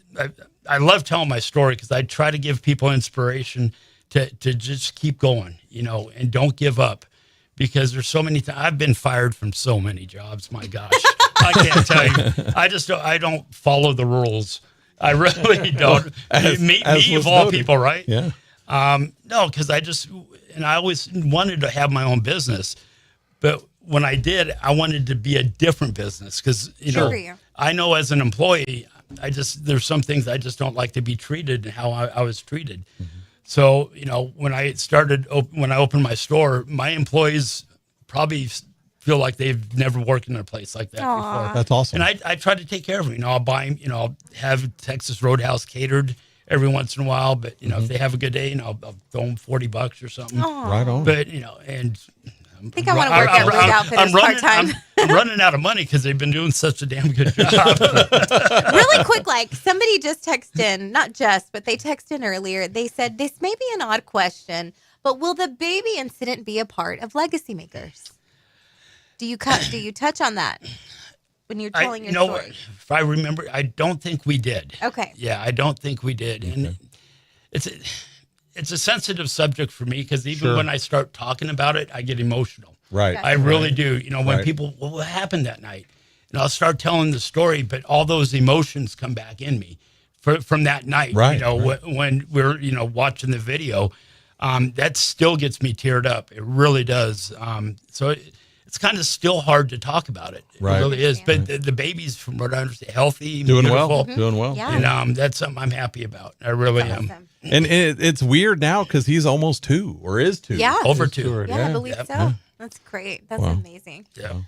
I love telling my story, because I try to give people inspiration to just keep going, and don't give up, because there's so many I've been fired from so many jobs. My gosh, I can't tell you. I don't follow the rules. I really don't. Me of all people, right? Yeah. No, because I always wanted to have my own business, but when I did, I wanted to be a different business, because I know as an employee, there's some things I just don't like to be treated and how I was treated. So, when I opened my store, my employees probably feel like they've never worked in a place like that before. That's awesome. And I try to take care of them. I'll buy them, I'll have Texas Roadhouse catered every once in a while, but, if they have a good day, I'll throw them $40 or something. Right on. But, and I think I want to work at Road Outfitters part-time. I'm running out of money because they've been doing such a damn good job. Really quick, somebody just texted in, not just, but they texted in earlier. They said, this may be an odd question, but will the baby incident be a part of Legacy Makers? Do you touch on that when you're telling your story? If I remember, I don't think we did. Okay. Yeah, I don't think we did. And it's a sensitive subject for me, because even when I start talking about it, I get emotional. Right. I really do. When people, what happened that night? And I'll start telling the story, but all those emotions come back in me from that night. Right. When we're, watching the video, that still gets me teared up. It really does. So it's kind of still hard to talk about it. Right. It really is. But the baby's, from what I understand, healthy, doing beautiful. well, doing well. Yeah. And that's something I'm happy about. I really am. And it's weird now, because he's almost 2 or is 2. Yeah. Over 2. Yeah, I believe so. That's great. That's amazing. Yeah.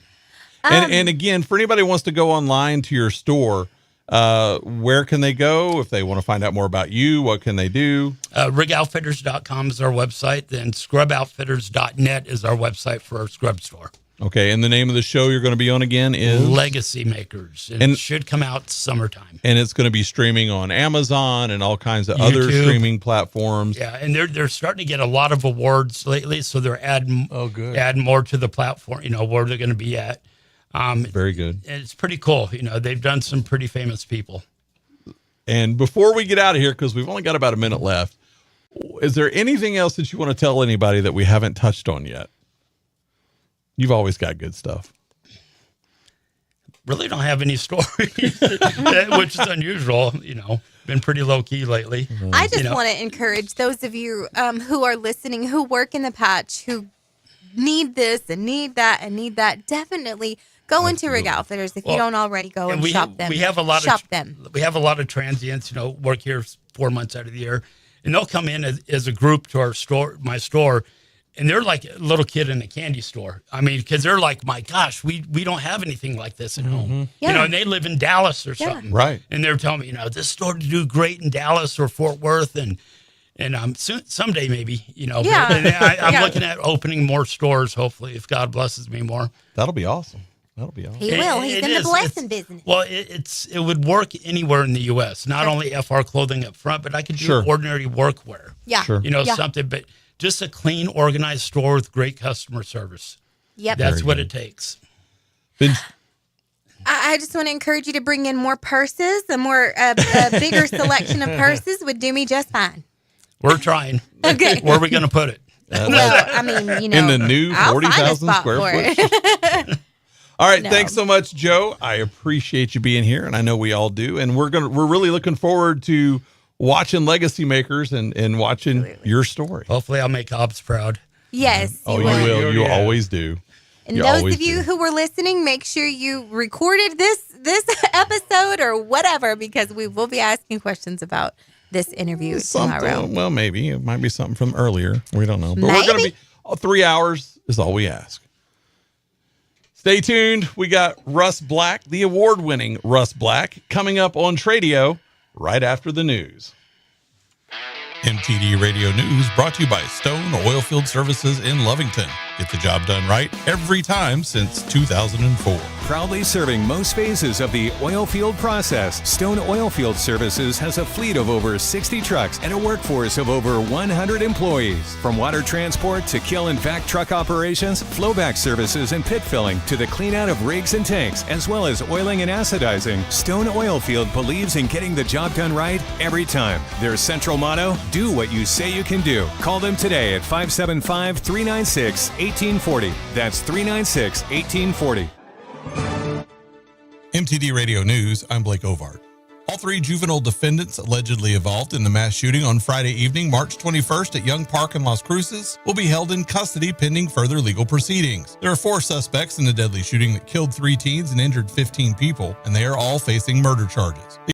And again, for anybody who wants to go online to your store, where can they go if they want to find out more about you? What can they do? Rigoutfitters.com is our website. Then scruboutfitters.net is our website for our scrub store. Okay, and the name of the show you're going to be on again is Legacy Makers, and it should come out summertime. And it's going to be streaming on Amazon and all kinds of other streaming platforms. Yeah, and they're starting to get a lot of awards lately, so they're adding more to the platform. Where they're going to be at. Very good. And it's pretty cool. They've done some pretty famous people. And before we get out of here, because we've only got about a minute left, is there anything else that you want to tell anybody that we haven't touched on yet? You've always got good stuff. really don't have any stories, which is unusual. Been pretty low key lately. I just want to encourage those of you who are listening, who work in the patch, who need this and need that and need that. Definitely go into Rig Outfitters if you don't already go and shop them. We have a lot of transients, work here 4 months out of the year, and they'll come in as a group to my store. And they're like a little kid in a candy store. I mean, because they're like, my gosh, we don't have anything like this at home. Yeah. And they live in Dallas or something. Right. And they're telling me, this store to do great in Dallas or Fort Worth. And someday maybe, I'm looking at opening more stores, hopefully, if God blesses me more. That'll be awesome. He will. He's in the blessing business. Well, it would work anywhere in the U.S., not only FR clothing up front, but I could do ordinary workwear. Yeah. Sure. Something, but just a clean, organized store with great customer service. Yep. That's what it takes. I just want to encourage you to bring in more purses. A bigger selection of purses would do me just fine. We're trying. Okay. Where are we going to put it? Well, I mean, in the new 40,000 square foot. All right, thanks so much, Joe. I appreciate you being here, and I know we all do. And we're really looking forward to watching Legacy Makers and watching your story. Hopefully, I'll make Hobbs proud. Yes. You will. You always do. And those of you who were listening, make sure you recorded this episode or whatever, because we will be asking questions about this interview tomorrow. Well, maybe it might be something from earlier. We don't know, but we're going to be 3 hours is all we ask. Stay tuned. We got Russ Black, the award-winning Russ Black, coming up on Tradio right after the news. MTD Radio News brought to you by Stone Oilfield Services in Lovington. Get the job done right every time since 2004. Proudly serving most phases of the oil field process, Stone Oilfield Services has a fleet of over 60 trucks and a workforce of over 100 employees. From water transport to kill and vac truck operations, flowback services and pit filling to the clean out of rigs and tanks, as well as oiling and acidizing, Stone Oilfield believes in getting the job done right every time. Their central motto, do what you say you can do. Call them today at 575-396-1840. That's 396-1840. MTD Radio News, I'm Blake Ovart. All 3 juvenile defendants allegedly involved in the mass shooting on Friday evening, March 21st at Young Park in Las Cruces will be held in custody pending further legal proceedings. There are 4 suspects in the deadly shooting that killed 3 teens and injured 15 people, and they are all facing murder charges.